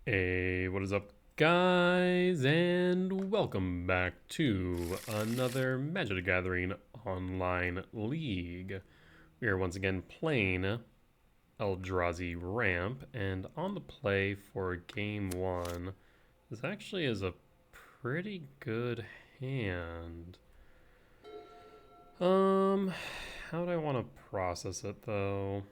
Hey, what is up, guys? And welcome back to another Magic the Gathering online league. We are once again playing Eldrazi Ramp, and on the play for game one, this actually is a pretty good hand. How do I want to process it though?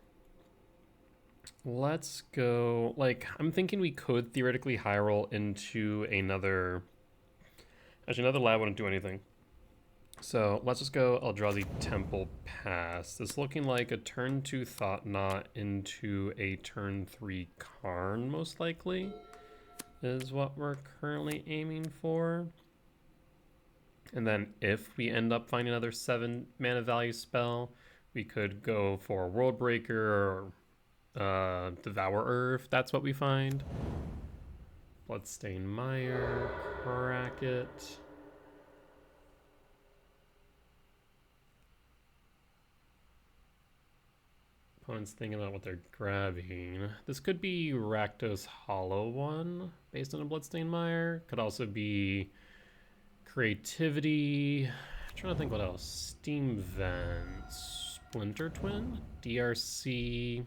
Let's go, I'm thinking we could theoretically high roll into another... Actually, another lab wouldn't do anything. So let's just go Eldrazi Temple Pass. This is looking like a turn 2 Thought Knot into a turn 3 Karn, most likely, is what we're currently aiming for. And then if we end up finding another 7 mana value spell, we could go for World Breaker or Devourer if that's what we find. Bloodstained Mire, crack it. Opponent's thinking about what they're grabbing. This could be Rakdos Hollow One, based on a Bloodstained Mire. Could also be Creativity. I'm trying to think what else. Steam Vent, Splinter Twin, DRC.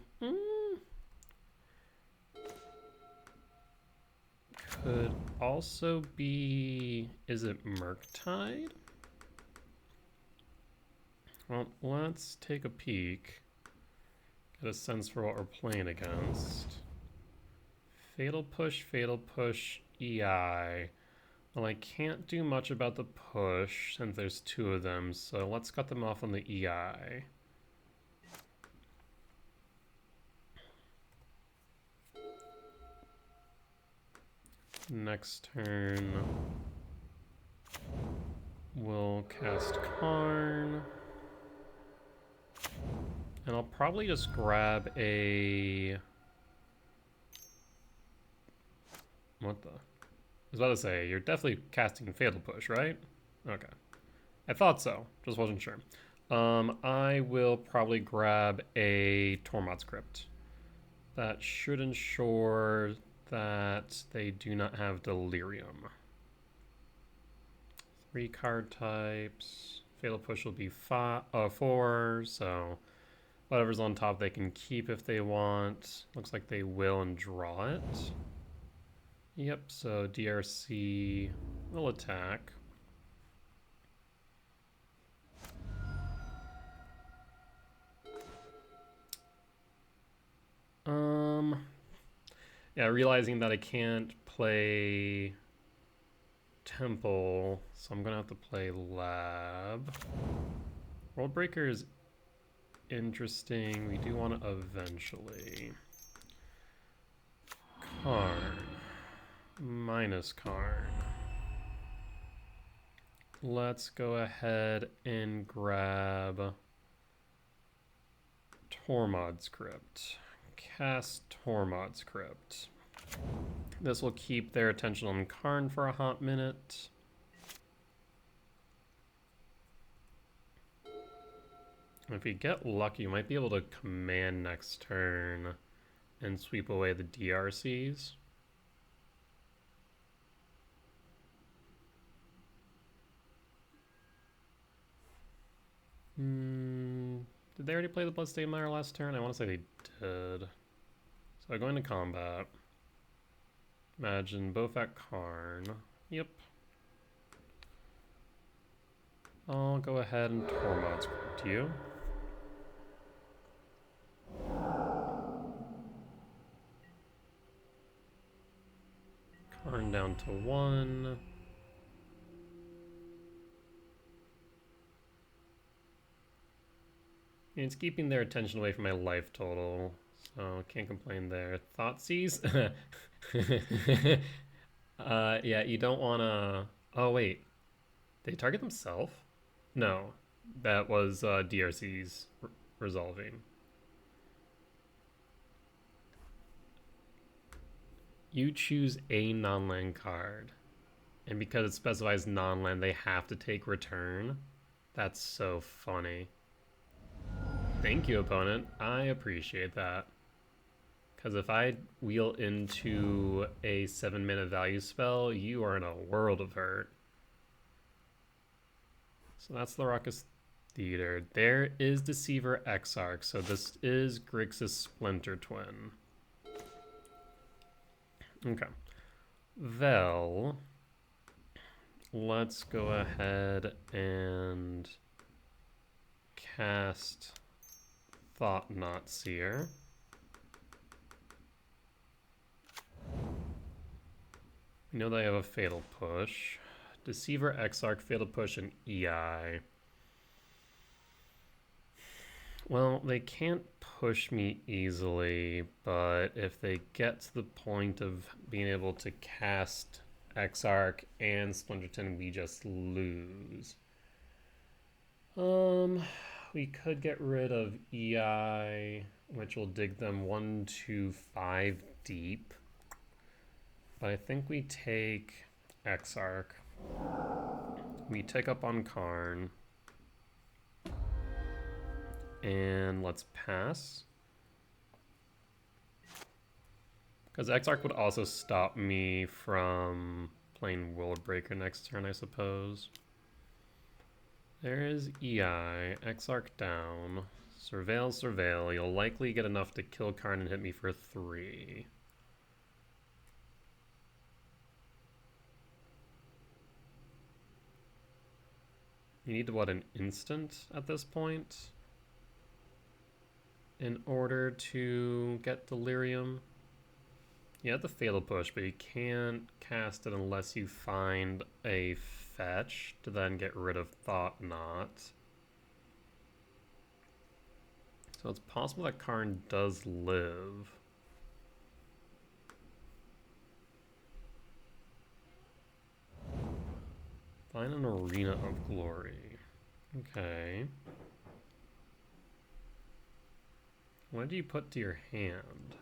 Could also be, is it Murktide? Well, let's take a peek. Get a sense for what we're playing against. Fatal Push, EI. Well, I can't do much about the push since there's 2 of them, so let's cut them off on the EI. Next turn, we'll cast Karn. And I'll probably just grab a... What the... I was about to say, you're definitely casting Fatal Push, right? Okay. I thought so, just wasn't sure. I will probably grab a Tormod's Crypt. That should ensure that they do not have Delirium. 3 card types. Fatal Push will be 4, so whatever's on top they can keep if they want. Looks like they will and draw it. Yep, so DRC will attack. Yeah, realizing that I can't play Temple, so I'm gonna have to play Lab. World Breaker is interesting. We do want to eventually. Karn. Minus Karn. Let's go ahead and grab Tormod's Crypt. Cast Tormod's Crypt. This will keep their attention on Karn for a hot minute. If you get lucky, you might be able to command next turn and sweep away the DRCs. Did they already play the Bloodstained Mire last turn? I want to say they did. So I go into combat. Imagine both at Karn. Yep. I'll go ahead and Tormod's Crypt you. Karn down to 1. And it's keeping their attention away from my life total, so can't complain there. Thoughtseize? Yeah, you don't want to... Oh, wait. Did they target themselves? No, that was DRC's resolving. You choose a non-land card, and because it specifies non-land, they have to take return. That's so funny. Thank you, opponent. I appreciate that. Because if I wheel into a 7-mana value spell, you are in a world of hurt. So that's the Raucous Theater. There is Deceiver Exarch, so this is Grixis Splinter Twin. Okay. Well, let's go ahead and cast Thought-Knot Seer. We know they have a Fatal Push. Deceiver Exarch, Fatal Push, and EI. Well, they can't push me easily, but if they get to the point of being able to cast Exarch and Splinterton, we just lose. We could get rid of EI, which will dig them 1, 2, 5 deep. But I think we take Exarch. We take up on Karn. And let's pass. Because Exarch would also stop me from playing World Breaker next turn, I suppose. There is EI. Exarch down. Surveil, Surveil. You'll likely get enough to kill Karn and hit me for 3. You need, what, an instant at this point? In order to get Delirium? You have the Fatal Push, but you can't cast it unless you find a fetch to then get rid of Thought-Knot. So it's possible that Karn does live. Find an Arena of Glory. Okay. What do you put to your hand?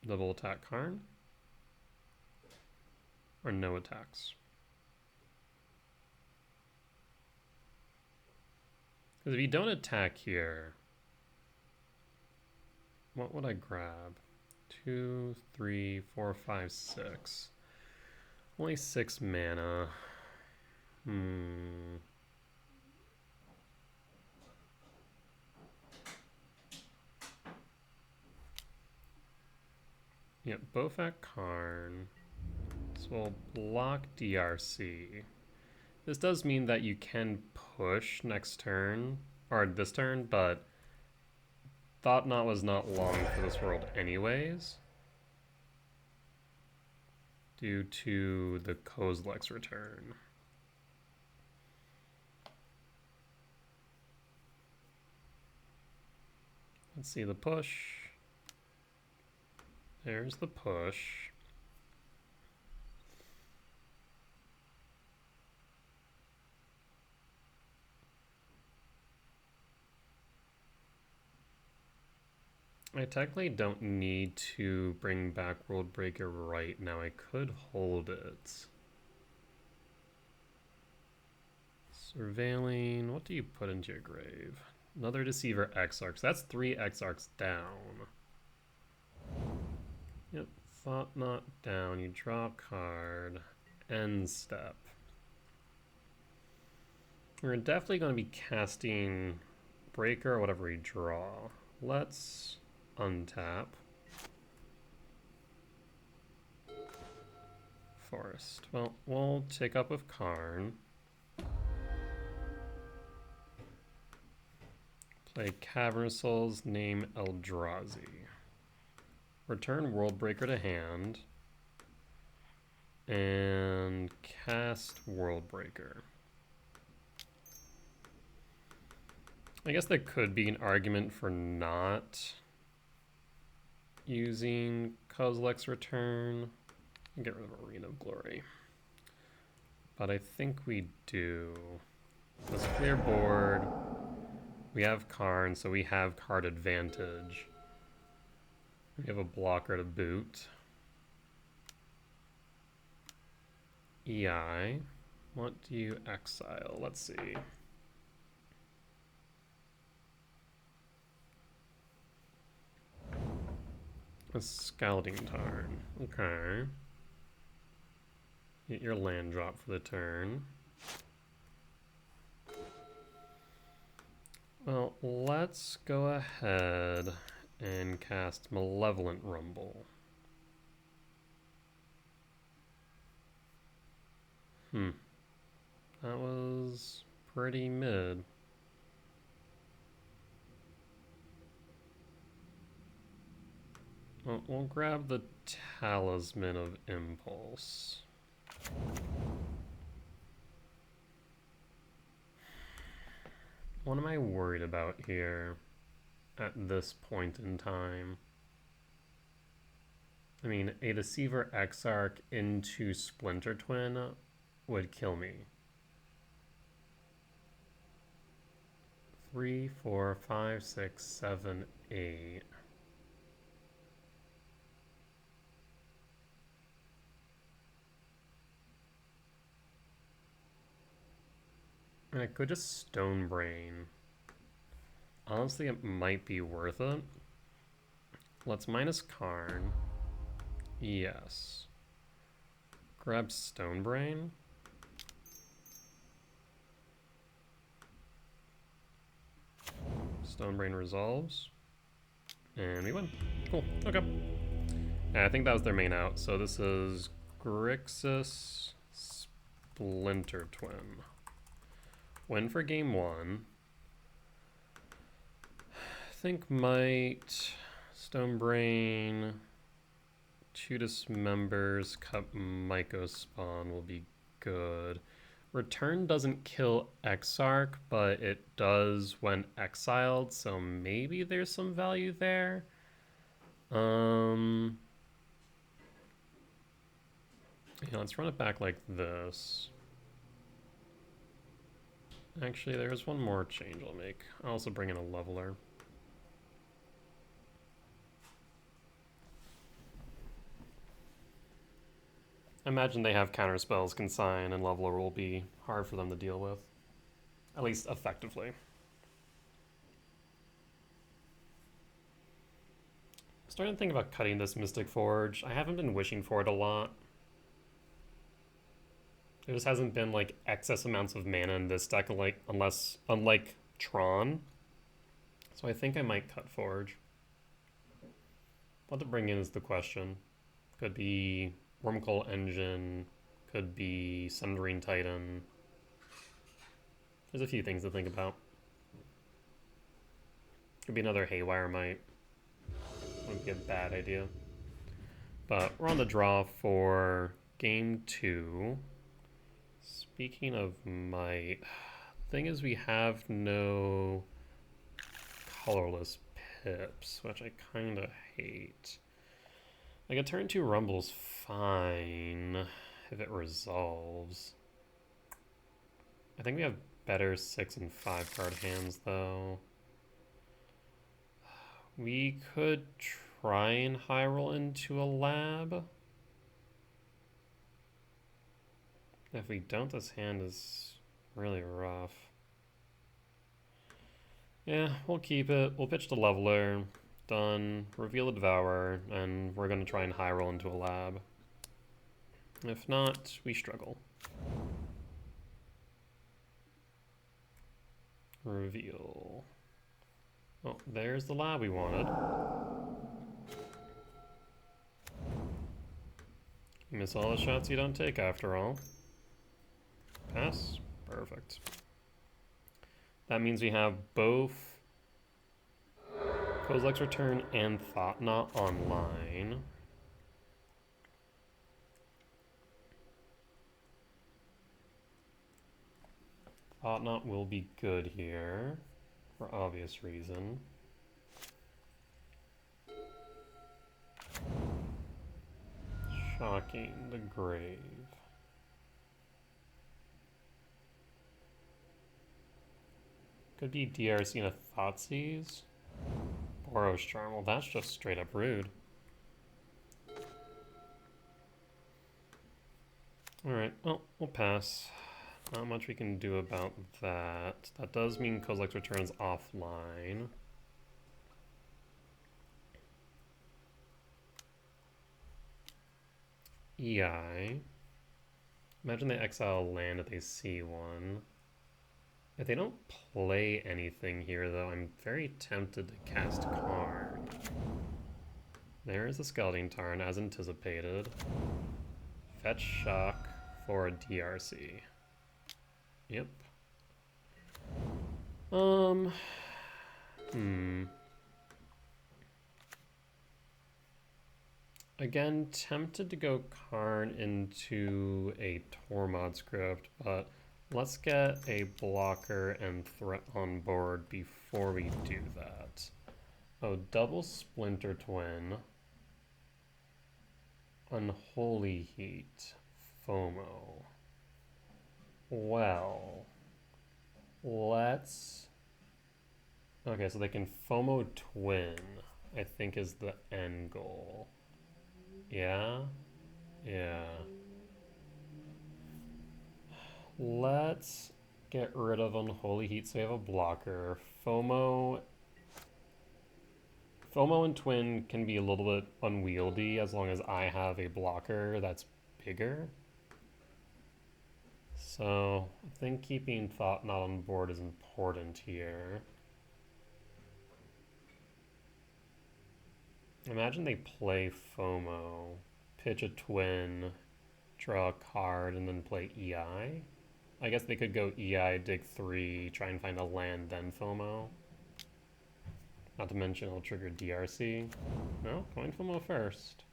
Double attack Karn? Or no attacks? Because if you don't attack here, what would I grab? 2, 3, 4, 5, 6. Only 6 mana. Yep, Bofat Karn. This will block DRC. This does mean that you can push next turn, or this turn, but Thought-Knot was not long for this world anyways, due to the Kozilek's return. Let's see the push. There's the push. I technically don't need to bring back World Breaker right now. I could hold it. Surveilling. What do you put into your grave? Another Deceiver Exarch. That's 3 Exarchs down. Yep. Thought-Knot down. You draw a card. End step. We're definitely going to be casting Breaker or whatever we draw. Let's untap. Forest. Well, we'll take up with Karn. Play Cavern Souls, name Eldrazi. Return World Breaker to hand. And cast World Breaker. I guess there could be an argument for not using Kozilek's return. And get rid of Arena of Glory. But I think we do. Let's clear board. We have Karn, so we have card advantage. We have a blocker to boot. EI. What do you exile? Let's see. A Scalding Tarn. Okay. Get your land drop for the turn. Well, let's go ahead and cast Malevolent Rumble. That was pretty mid. Well, we'll grab the Talisman of Impulse. What am I worried about here at this point in time? I mean, a Deceiver Exarch into Splinter Twin would kill me. 3, 4, 5, 6, 7, 8. And I could just Stonebrain. Honestly, it might be worth it. Let's minus Karn. Yes. Grab Stonebrain. Stonebrain resolves. And we win. Cool. Okay. Yeah, I think that was their main out. So this is Grixis Splinter Twin. Win for game 1. I think might Stonebrain, 2 Dismembers, cut Mycospawn will be good. Return doesn't kill Exarch, but it does when exiled, so maybe there's some value there. Yeah, let's run it back like this. Actually, there's one more change I'll make. I'll also bring in a leveler. I imagine they have counter spells, Consign, and leveler will be hard for them to deal with. At least effectively. I'm starting to think about cutting this Mystic Forge. I haven't been wishing for it a lot. There just hasn't been like excess amounts of mana in this deck, like unlike Tron. So I think I might cut Forge. What to bring in is the question. Could be Wormcoil Engine, could be Sundering Titan. There's a few things to think about. Could be another Haywire Might. Wouldn't be a bad idea. But we're on the draw for game 2. Speaking of might, thing is we have no colorless pips, which I kind of hate. Like a turn 2 Rumble's fine if it resolves. I think we have better 6 and 5 card hands though. We could try and high roll into a lab. If we don't, this hand is really rough. Yeah, we'll keep it. We'll pitch the leveler. Done. Reveal the Devourer, and we're going to try and high roll into a lab. If not, we struggle. Reveal. Oh, there's the lab we wanted. You miss all the shots you don't take after all. Pass. Perfect. That means we have both Kozilek's Return and Thought-Knot online. Thought-Knot will be good here, for obvious reason. Shocking the Grave. Could be DRC and a Thoughtseize. Boros Charm. Well, that's just straight up rude. Alright, well, we'll pass. Not much we can do about that. That does mean Kozilek's returns offline. EI. Imagine they exile land if they see one. If they don't play anything here, though, I'm very tempted to cast Karn. There is the Scalding Tarn, as anticipated. Fetch Shock for a DRC. Yep. Again, tempted to go Karn into a Tormod script, but let's get a blocker and threat on board before we do that. Oh, double Splinter Twin. Unholy Heat. FOMO. Well, let's... Okay, so they can FOMO Twin, I think is the end goal. Yeah? Yeah. Let's get rid of Unholy Heat so we have a blocker. FOMO and Twin can be a little bit unwieldy as long as I have a blocker that's bigger. So I think keeping Thought Knot on board is important here. Imagine they play FOMO, pitch a Twin, draw a card, and then play EI. I guess they could go EI, dig 3, try and find a land, then FOMO. Not to mention it'll trigger DRC. No, going FOMO first.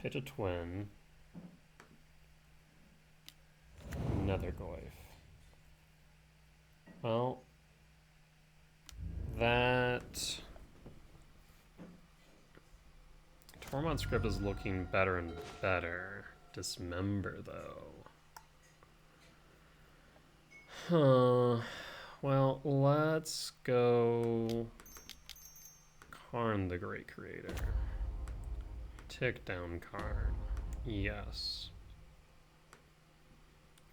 Pitch a Twin. Netherglyph. Well, that... Tormod script is looking better and better. Dismember, though. Well, let's go Karn the Great Creator. Tick down Karn. Yes.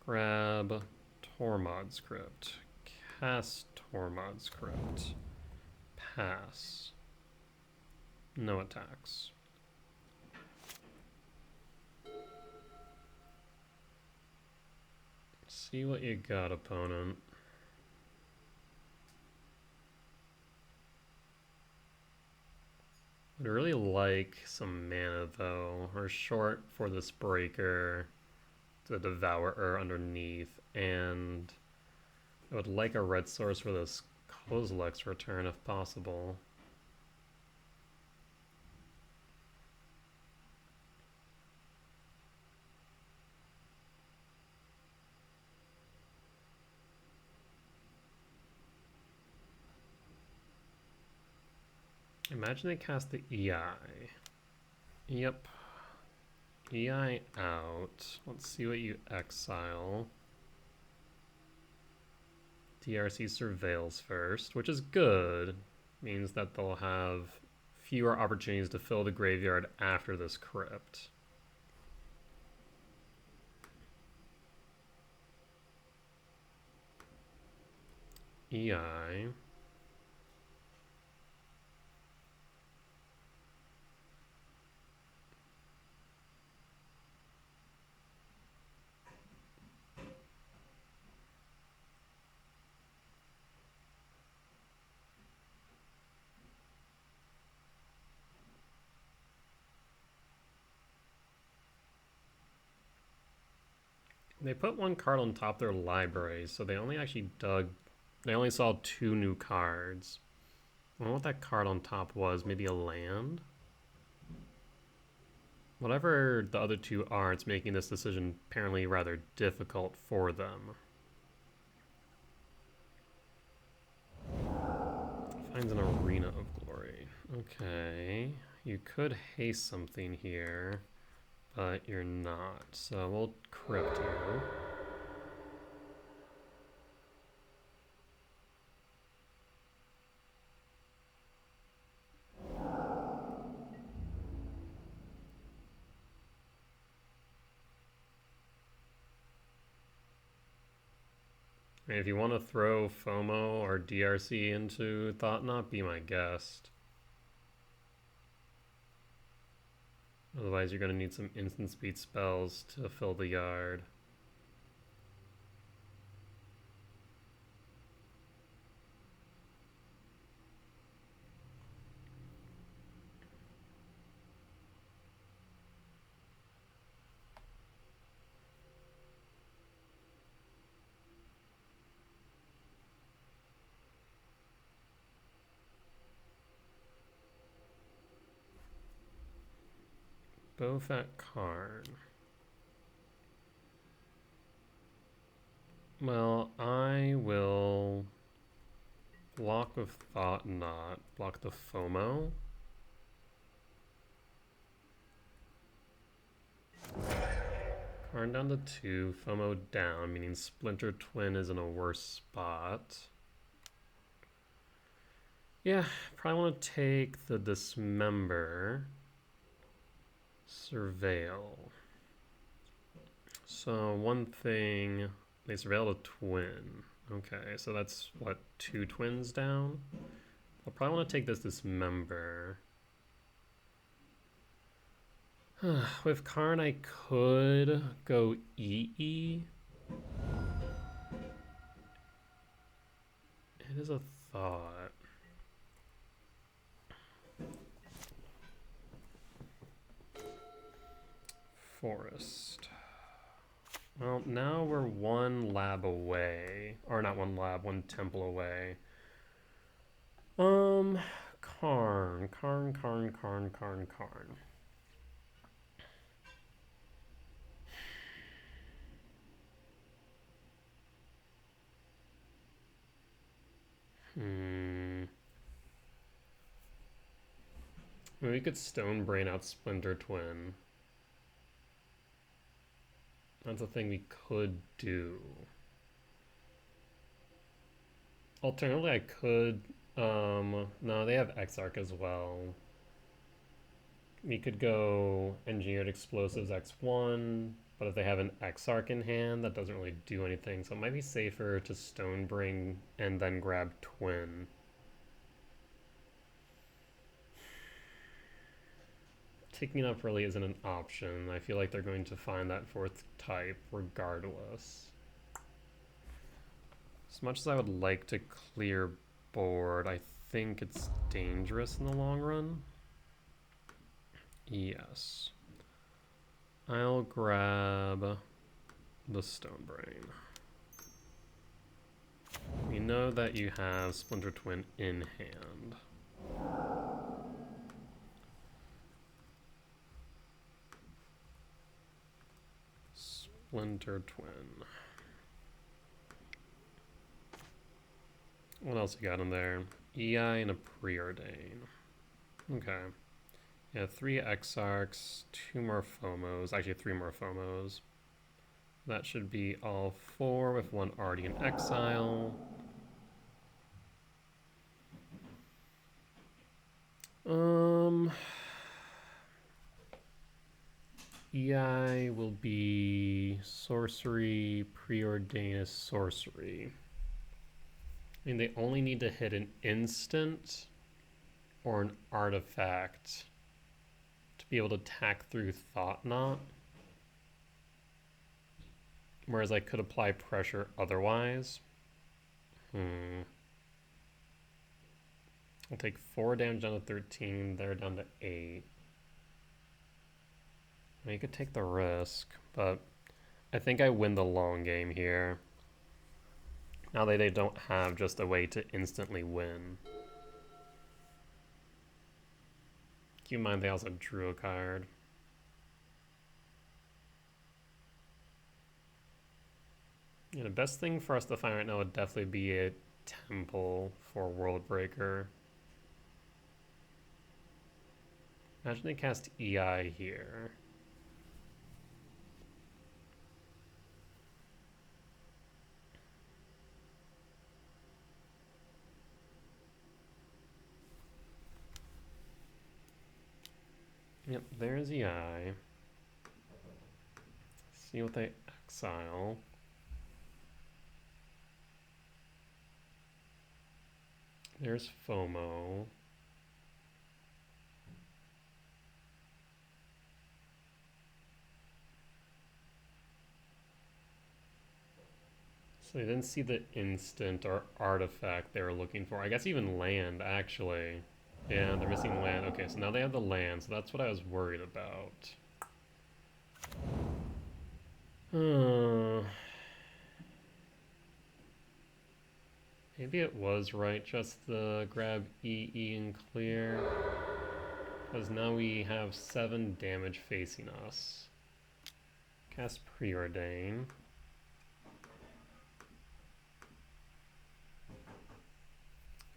Grab Tormod script. Cast Tormod script. Pass. No attacks. See what you got, opponent. I'd really like some mana, though. We're short for this breaker, the Devourer underneath, and I would like a red source for this Kozilek's return if possible. Imagine they cast the EI. Yep. EI out. Let's see what you exile. DRC surveils first, which is good. Means that they'll have fewer opportunities to fill the graveyard after this crypt. EI. They put one card on top of their library, so they only actually they only saw 2 new cards. I don't know what that card on top was, maybe a land? Whatever the other 2 are, it's making this decision apparently rather difficult for them. Finds an Arena of Glory. Okay, you could haste something here, but you're not, so we'll crypt you. I mean, if you want to throw FOMO or DRC into Thought Knot, be my guest. Otherwise, you're going to need some instant speed spells to fill the yard. Bowfat Karn. Well, I will block with Thought Knot, block the FOMO. Karn down to 2, FOMO down, meaning Splinter Twin is in a worse spot. Yeah, probably want to take the Dismember. Surveil. So one thing, they surveil a twin. Okay, so that's what, 2 twins down? I'll probably want to take this Dismember. With Karn, I could go EE. It is a thought. Forest. Well, now we're 1 lab away. Or not 1 lab, 1 temple away. Karn. We could Stone Brain out Splinter Twin. That's a thing we could do. Alternatively, I could... no, they have Exarch as well. We could go Engineered Explosives X1, but if they have an Exarch in hand, that doesn't really do anything, so it might be safer to Stonebring and then grab Twin. Taking up really isn't an option. I feel like they're going to find that 4th type regardless. As much as I would like to clear board, I think it's dangerous in the long run. Yes. I'll grab the Stonebrain. We know that you have Splinter Twin in hand. Splinter Twin. What else you got in there? EI and a Preordain. Okay. Yeah, 3 Exarchs, 2 more FOMOs. Actually, 3 more FOMOs. That should be all 4 with 1 already in exile. EI will be sorcery, Preordain is sorcery. I mean, they only need to hit an instant or an artifact to be able to attack through Thought Knot. Whereas I could apply pressure otherwise. I'll take 4 damage down to 13, they're down to 8. I mean, you could take the risk, but I think I win the long game here. Now that they don't have just a way to instantly win. Keep in mind they also drew a card. Yeah, the best thing for us to find right now would definitely be a temple for World Breaker. Imagine they cast EI here. Yep, there's EI. See what they exile. There's FOMO. So they didn't see the instant or artifact they were looking for. I guess even land, actually. Yeah, they're missing land. Okay, so now they have the land, so that's what I was worried about. Maybe it was right just to grab EE and clear. Because now we have 7 damage facing us. Cast Preordain.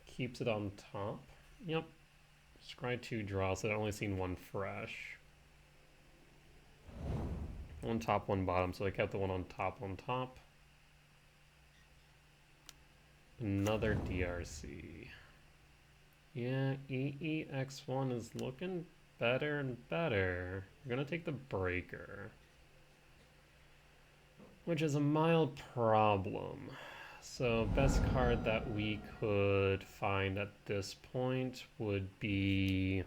Keeps it on top. Yep. Scry 2 draw, so I've only seen 1 fresh. 1 top, 1 bottom, so I kept the one on top on top. Another DRC. Yeah, EEX1 is looking better and better. We're gonna take the Breaker, which is a mild problem. So best card that we could find at this point would be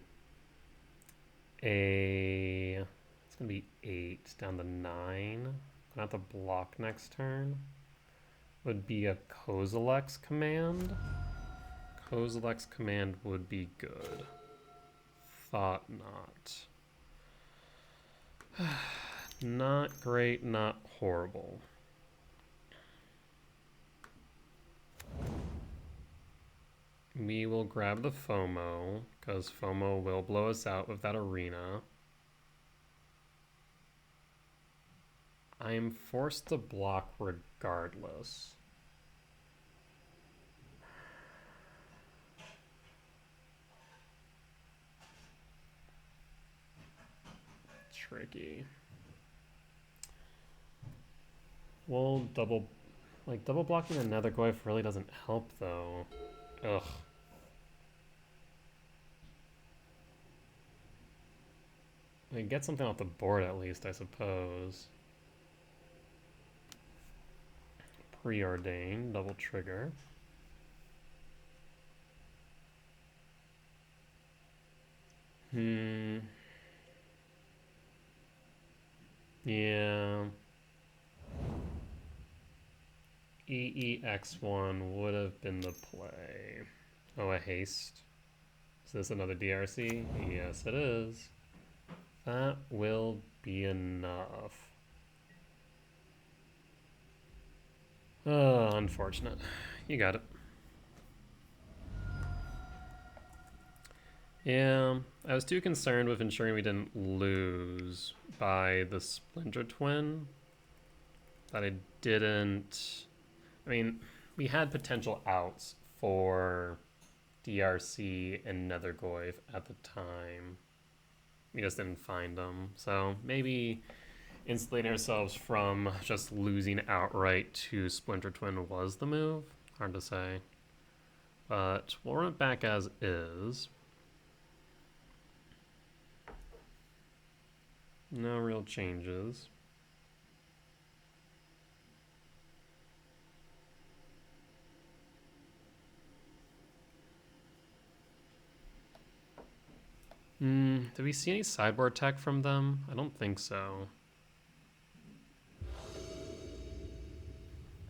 it's gonna be 8 down to 9. Gonna have to block next turn. Would be a Kozilek's Command. Kozilek's Command would be good. Thought not. Not great, not horrible. We will grab the FOMO, because FOMO will blow us out with that arena. I am forced to block regardless. Tricky. Well, double blocking another Goyf really doesn't help though. Ugh. I mean, get something off the board at least, I suppose. Preordain, double trigger. Yeah. EEX1 would have been the play. Oh, a haste. Is this another DRC? Yes, it is. That will be enough. Oh, unfortunate. You got it. Yeah, I was too concerned with ensuring we didn't lose by the Splinter Twin that I didn't. I mean, we had potential outs for DRC and Nethergoyf at the time. We just didn't find them. So maybe insulating ourselves from just losing outright to Splinter Twin was the move. Hard to say. But we'll run it back as is. No real changes. Did we see any sideboard tech from them? I don't think so.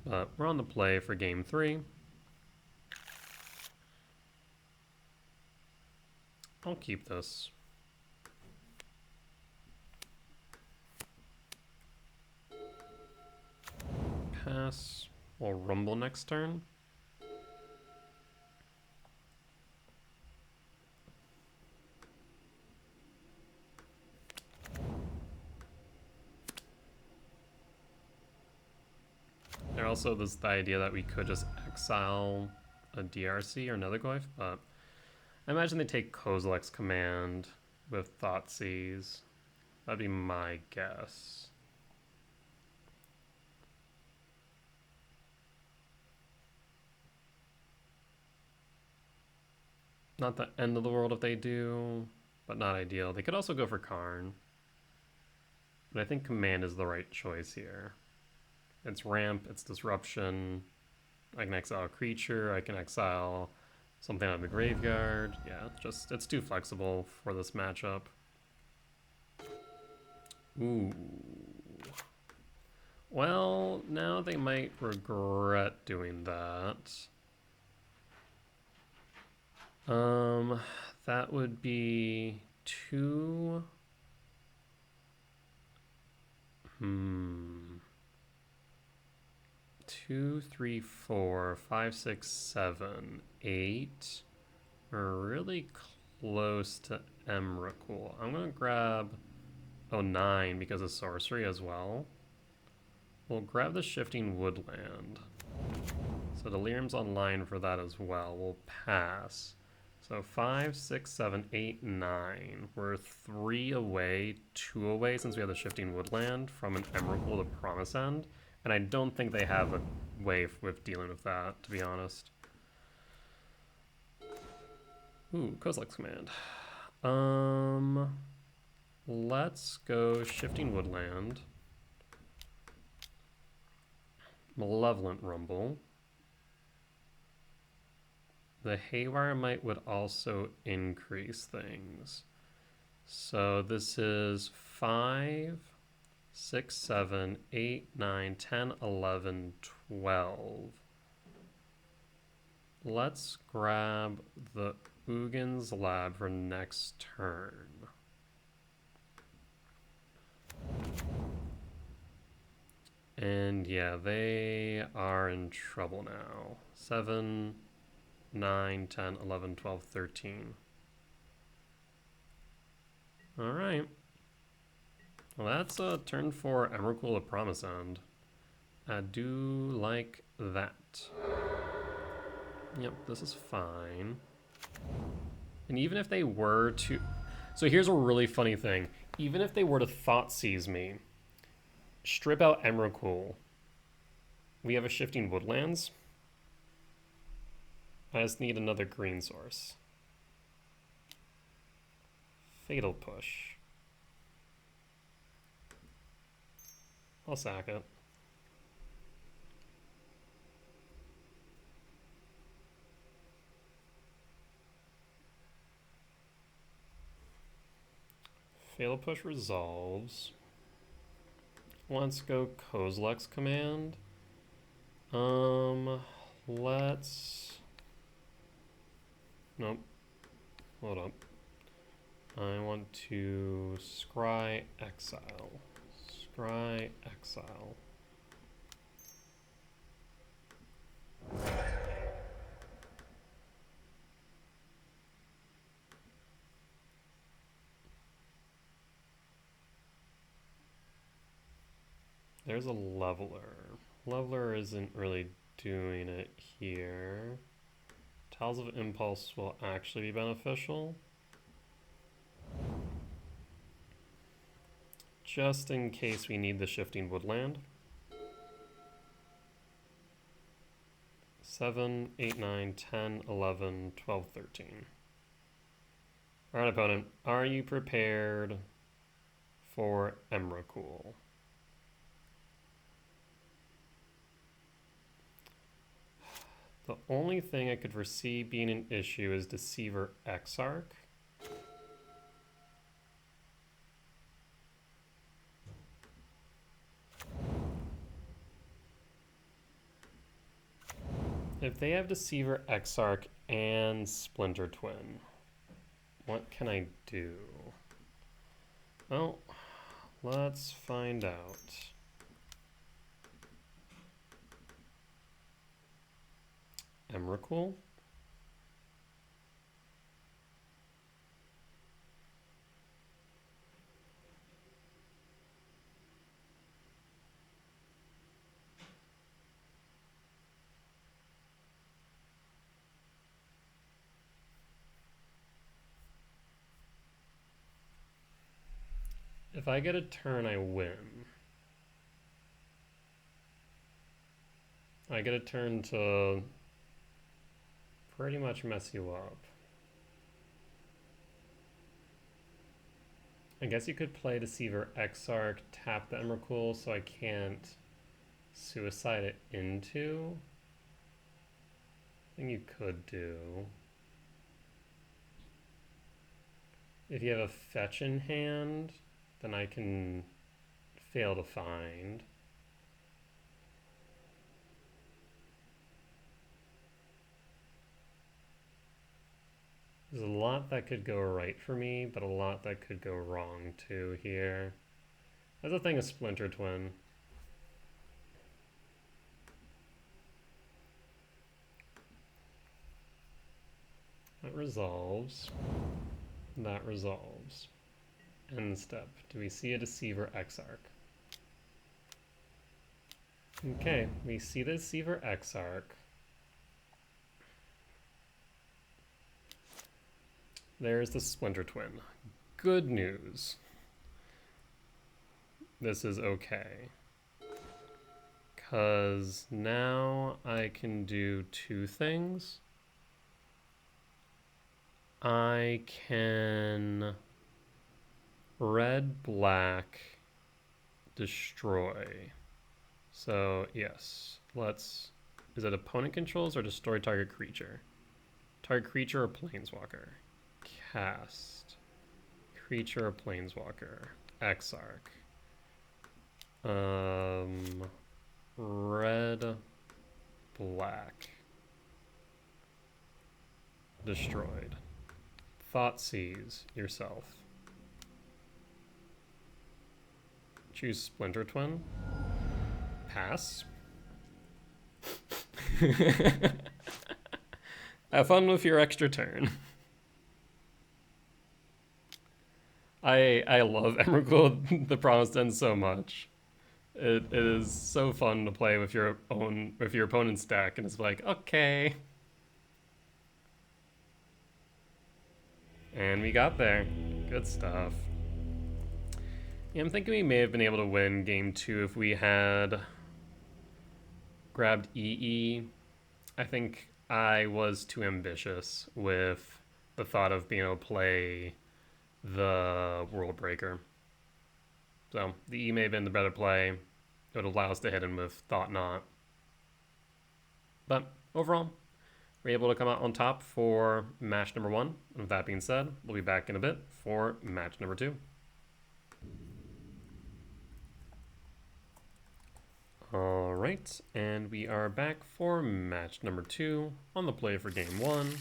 But we're on the play for game 3. I'll keep this. Pass. We'll rumble next turn. There also was the idea that we could just exile a DRC or another Goyf, but I imagine they take Kozilek's Command with Thoughtseize. That'd be my guess. Not the end of the world if they do, but not ideal. They could also go for Karn. But I think Command is the right choice here. It's ramp, it's disruption. I can exile a creature, I can exile Something out of the graveyard. Yeah, just it's too flexible for this matchup. Ooh. Well, now they might regret doing that. That would be 2. 2, 3, 4, 5, 6, 7, 8. We're really close to Emrakul. I'm gonna grab 9 because of sorcery as well. We'll grab the Shifting Woodland. So Delirium's online for that as well. We'll pass. So 5, 6, 7, 8, 9. We're 3 away, 2 away since we have the Shifting Woodland from an Emrakul to Promise End. And I don't think they have a way with dealing with that, to be honest. Ooh, Kozilek's Command. Let's go Shifting Woodland. Malevolent Rumble. The Haywire Might would also increase things. So this is 5, 6, 7, 8, 9, 10, 11, 12. Let's grab the Ugin's Lab for next turn. And yeah, they are in trouble now. 7, 9, 10, 11, 12, 13. Alright. Well, that's a turn for Emrakul of Promise End. I do like that. Yep, this is fine. And even if they were to... So here's a really funny thing. Even if they were to Thoughtseize me, strip out Emrakul, we have a Shifting Woodlands. I just need another green source. Fatal Push. I'll sack it. Fatal Push resolves. Let's go Kozilek's Command. Let's... Nope. Hold up. I want to scry exile. Scry exile. There's a leveler. Leveler isn't really doing it here. Tiles of Impulse will actually be beneficial. Just in case we need the Shifting Woodland. 7, 8, 9, 10, 11, 12, 13. Alright, opponent. Are you prepared for Emrakul? The only thing I could foresee being an issue is Deceiver Exarch. If they have Deceiver Exarch and Splinter Twin, what can I do? Well, let's find out. Emrakul? If I get a turn, I win. I get a turn to pretty much mess you up. I guess you could play Deceiver Exarch, tap the Emrakul so I can't suicide it into. I think you could do. If you have a fetch in hand, then I can fail to find. There's a lot that could go right for me, but a lot that could go wrong too here. That's the thing of Splinter Twin. That resolves. That resolves. End step. Do we see a Deceiver Exarch? Okay, we see the Deceiver Exarch. There's the Splinter Twin. Good news. This is okay. Because now I can do two things. I can red, black, destroy. So yes, let's, is it opponent controls or destroy target creature? Target creature or planeswalker? Cast. Creature or planeswalker? Exarch. Red, black. Destroyed. Thoughtseize yourself. Choose Splinter Twin. Pass. Have fun with your extra turn. I love Emrakul the Promised End so much. It is so fun to play with your opponent's deck, and it's like, okay. And we got there. Good stuff. Yeah, I'm thinking we may have been able to win game 2 if we had grabbed EE. I think I was too ambitious with the thought of being able to play the World Breaker. So the E may have been the better play. It would allow us to hit him with Thought Knot. But overall, we're able to come out on top for match number 1. And with that being said, we'll be back in a bit for match number 2. All right, and we are back for match number 2 on the play for game 1.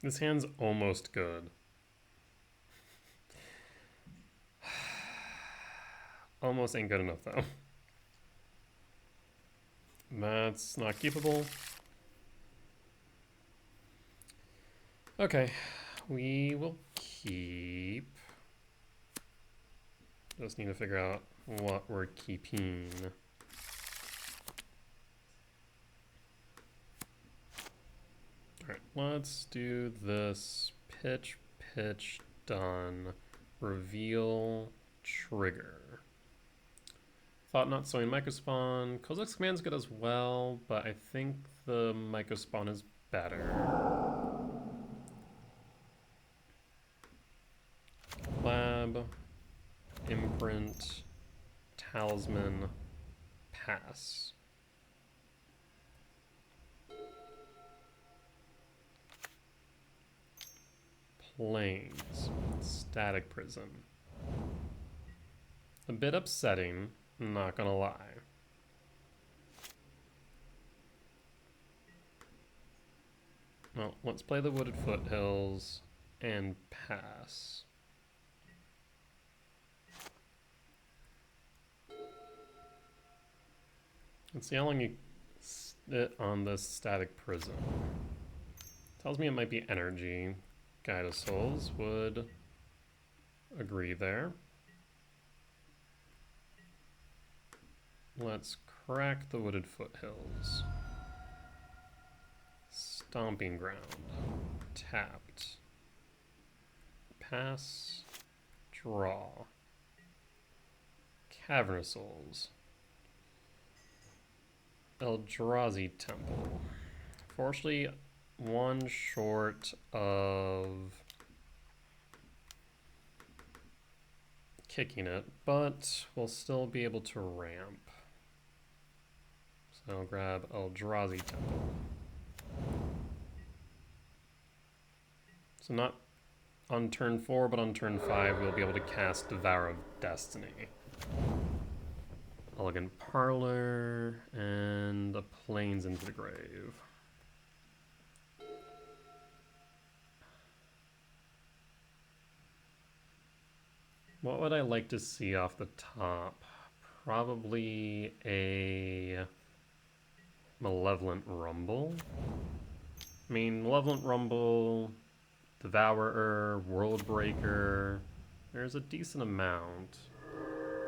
This hand's almost good. Almost ain't good enough, though. That's not keepable. Okay, we will keep. Just need to figure out what we're keeping. Alright, let's do this. Pitch, pitch, done. Reveal, trigger. Thought Not Sowing Microspawn. Kozilek's Command's good as well, but I think the Microspawn is better. Lab, Imprint, Talisman, Pass. Planes, Static Prison. A bit upsetting, not gonna lie. Well, let's play the Wooded Foothills and pass. Let's see how long you sit on this Static Prison. Tells me it might be energy. Guide of Souls would agree there. Let's crack the Wooded Foothills. Stomping Ground. Tapped. Pass. Draw. Cavernous Souls. Eldrazi Temple. Fortunately, one short of kicking it, but we'll still be able to ramp. So I'll grab Eldrazi Temple. So not on turn 4, but on turn 5, we'll be able to cast Devour of Destiny. Elegant Parlor, and a Plains into the Grave. What would I like to see off the top? Probably a Malevolent Rumble. I mean, Malevolent Rumble, Devourer, Worldbreaker. There's a decent amount.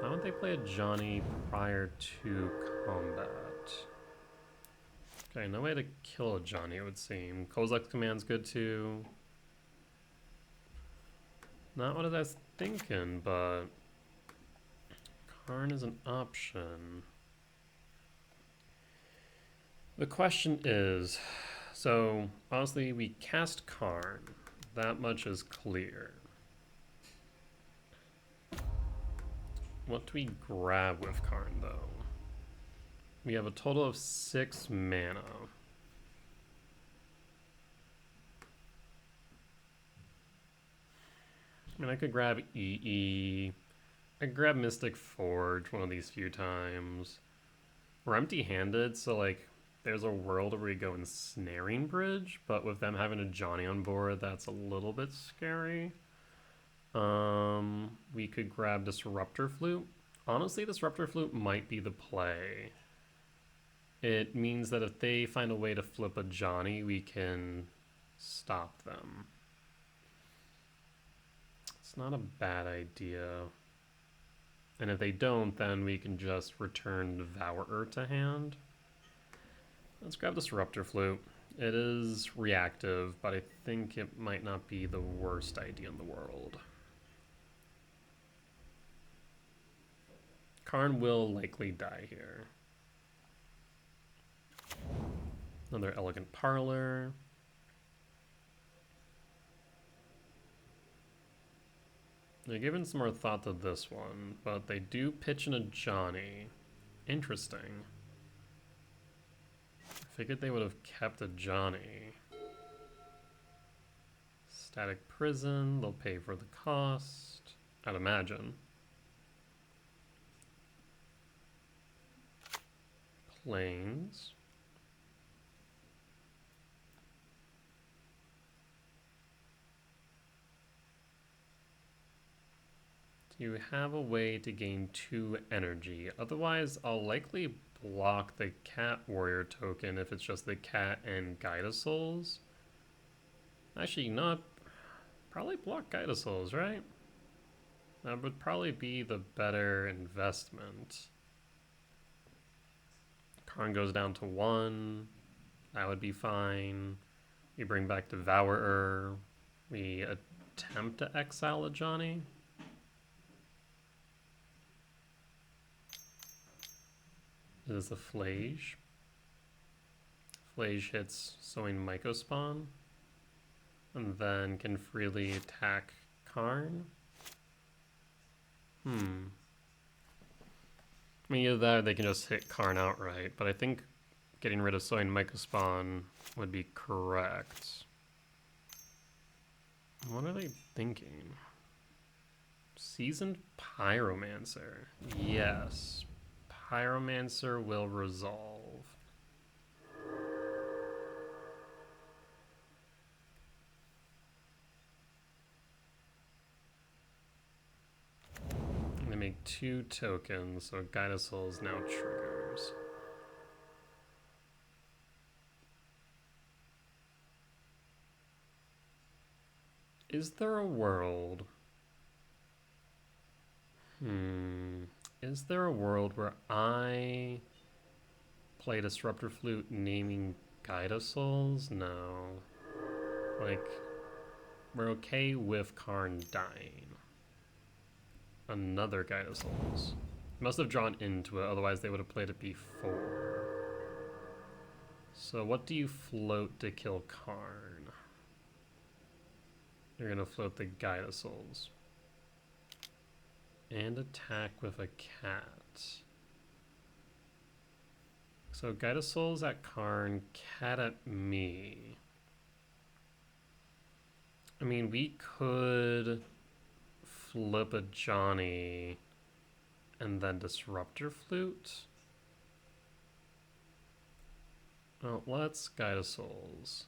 Why don't they play a Johnny prior to combat? Okay, no way to kill a Johnny, it would seem. Kozilek's Command's good too. Not what I was thinking, but Karn is an option. The question is, so honestly, we cast Karn. That much is clear. What do we grab with Karn, though? We have a total of 6 mana. I mean, I could grab EE. I could grab Mystic Forge one of these few times. We're empty-handed, so like, there's a world where we go Ensnaring Bridge, but with them having a Johnny on board, that's a little bit scary. We could grab Disruptor Flute. Honestly, Disruptor Flute might be the play. It means that if they find a way to flip a Johnny, we can stop them. It's not a bad idea. And if they don't, then we can just return Devourer to hand. Let's grab Disruptor Flute. It is reactive, but I think it might not be the worst idea in the world. Karn will likely die here. Another Elegant Parlor. They're giving some more thought to this one, but they do pitch in a Johnny. Interesting. I figured they would have kept a Johnny. Static Prison, they'll pay for the cost, I'd imagine. Plains. You have a way to gain 2 energy. Otherwise, I'll likely block the Cat Warrior token if it's just the Cat and Guida Souls. Actually, not. Probably block Guida Souls, right? That would probably be the better investment. Karn goes down to 1. That would be fine. We bring back Devourer. We attempt to exile a Johnny. This is a Flage. Flage hits Sowing Mycospawn. And then can freely attack Karn. I mean, either that or they can just hit Karn outright, but I think getting rid of Sowing Mycospawn would be correct. What are they thinking? Seasoned Pyromancer. Yes. Pyromancer will resolve. They make 2 tokens, so Guida Souls now triggers. Is there a world? Is there a world where I play Disruptor Flute naming Guida Souls? No. Like, we're okay with Karn dying. Another Guida Souls. Must have drawn into it, otherwise they would have played it before. So what do you float to kill Karn? You're gonna float the Guida Souls. And attack with a cat. So Guida Souls at Karn, cat at me. I mean, we could flip a Johnny and then Disruptor Flute. Well, let's Guide of Souls.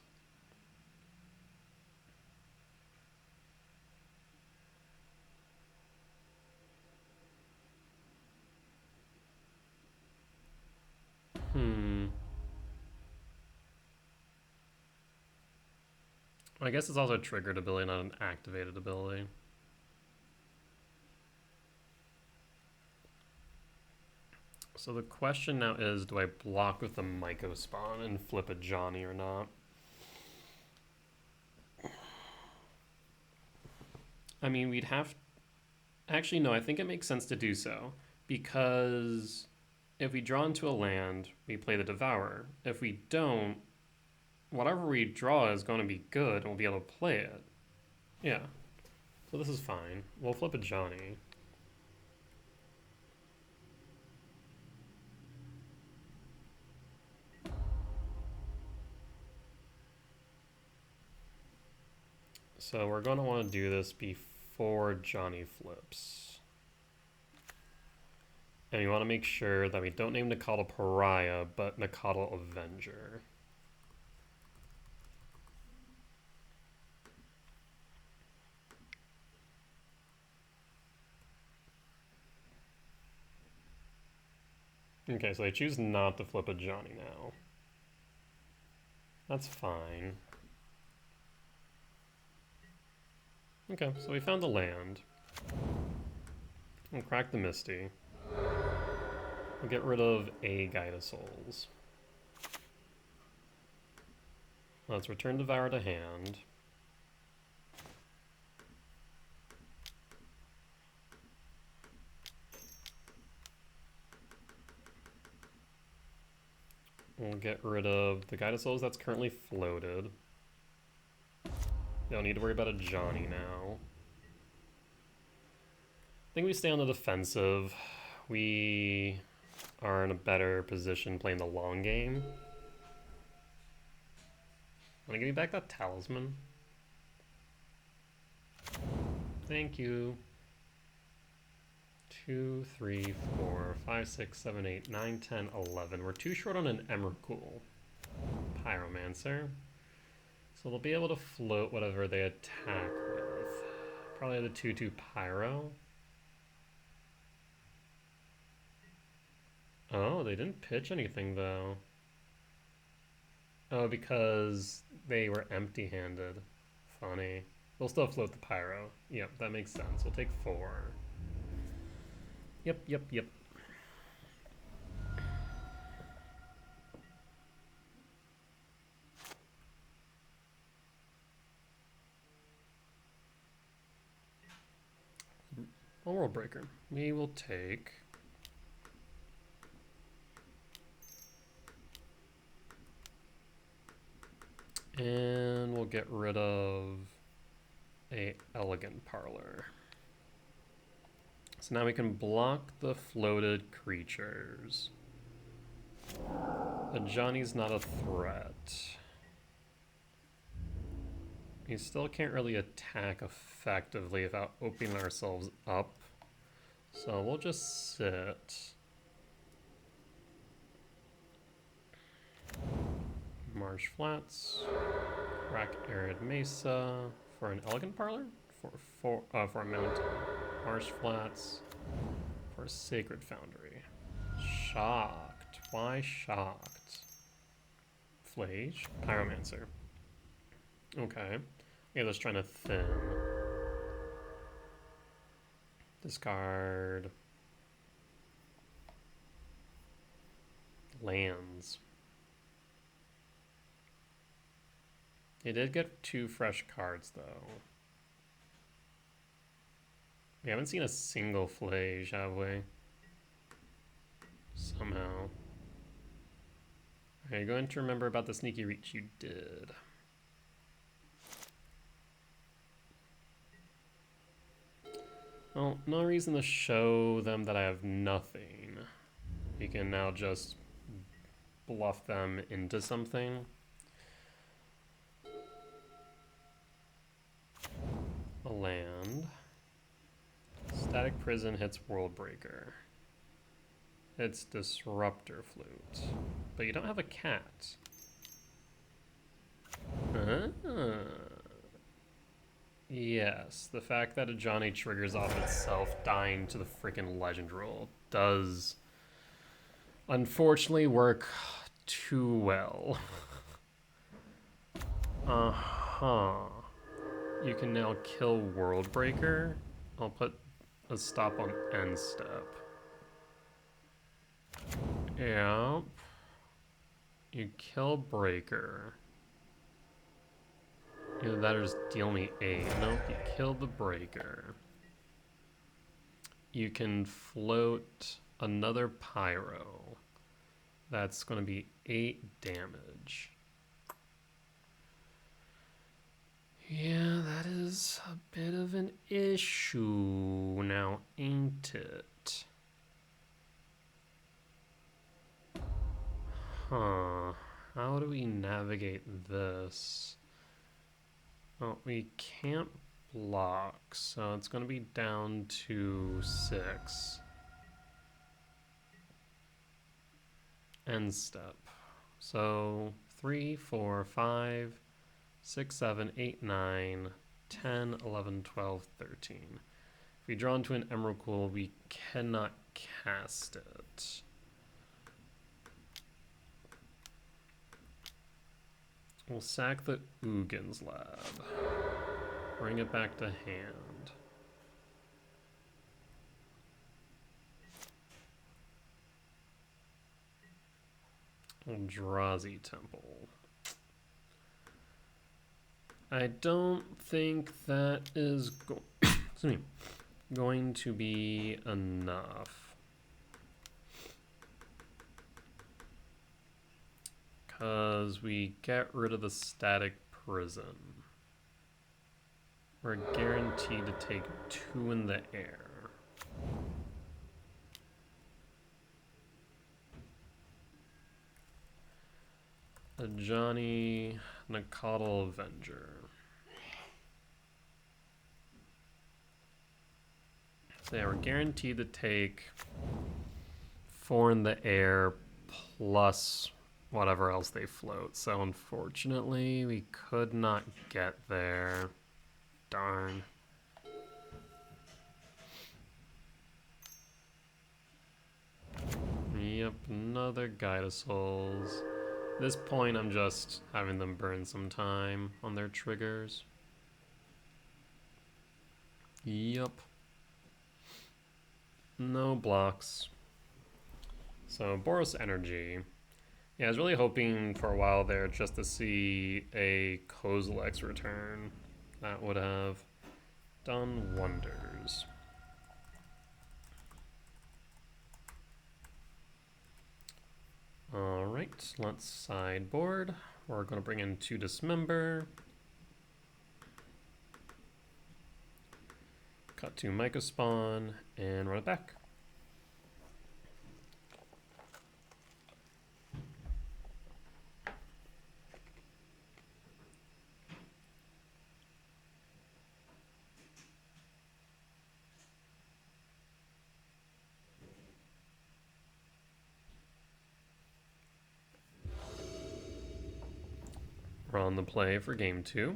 I guess it's also a triggered ability, not an activated ability. So the question now is, do I block with the Myco Spawn and flip a Johnny or not? I mean, we'd have... Actually, no, I think it makes sense to do so. Because if we draw into a land, we play the Devourer. If we don't, whatever we draw is going to be good, and we'll be able to play it. Yeah. So this is fine. We'll flip a Johnny. So we're going to want to do this before Johnny flips. And we want to make sure that we don't name Nacatl Pariah, but Nacatl Avenger. Okay, so I choose not to flip a Johnny now. That's fine. Okay, so we found the land. We'll crack the Misty. We'll get rid of a Guide of Souls. Let's return Devour to hand. We'll get rid of the Guide of Souls that's currently floated. Don't need to worry about a Johnny now. I think we stay on the defensive. We are in a better position playing the long game. Wanna give me back that talisman? Thank you. 2, 3, 4, 5, 6, 7, 8, 9, 10, 11. We're too short on an Emrakul. Pyromancer. So they'll be able to float whatever they attack with. Probably the 2/2 Pyro. Oh, they didn't pitch anything though. Oh, because they were empty-handed. Funny. We'll still float the Pyro. Yep, that makes sense. We'll take 4. Yep. A World Breaker. We will take... And we'll get rid of a Elegant Parlor. So now we can block the floated creatures. But Johnny's not a threat. We still can't really attack effectively without opening ourselves up. So we'll just sit. Marsh Flats. Crack Arid Mesa for an Elegant Parlor? For a mountain. Marsh Flats for a Sacred Foundry. Shocked. Why shocked? Flage. Pyromancer. Okay. Yeah, just trying to thin. Discard. Lands. They did get 2 fresh cards, though. We haven't seen a single Flage, have we? Somehow. Are you going to remember about the sneaky reach you did? Well, no reason to show them that I have nothing. We can now just bluff them into something. a land. Static Prison hits Worldbreaker. It's Disruptor Flute. But you don't have a cat. Yes, the fact that a Johnny triggers off itself dying to the freaking legend roll does unfortunately work too well. You can now kill Worldbreaker. I'll put a stop on end step. Yep. You kill Breaker. Either that or just deal me 8. Nope, you kill the Breaker. You can float another Pyro. That's going to be 8 damage. Yeah, that is a bit of an issue now, ain't it? Huh. How do we navigate this? Well, we can't block, so it's going to be down to 6. End step. So 3, 4, 5, 6, 7, 8, 9, 10, 11, 12, 13. If we draw into an Emrakul, we cannot cast it. We'll sack the Ugin's Lab. Bring it back to hand. Eldrazi Temple. I don't think that is going to be enough. Because we get rid of the Static Prison. We're guaranteed to take 2 in the air. A Johnny Nakatl Avenger. So yeah, we're guaranteed to take 4 in the air plus whatever else they float. So unfortunately, we could not get there. Darn. Yep, another Guide of Souls. At this point, I'm just having them burn some time on their triggers. Yep. No blocks. So, Boros Energy. Yeah, I was really hoping for a while there just to see a Kozilek's return. That would have done wonders. Alright, let's sideboard. We're going to bring in 2 Dismember. Cut 2 Mycospawn and run it back. We're on the play for game 2.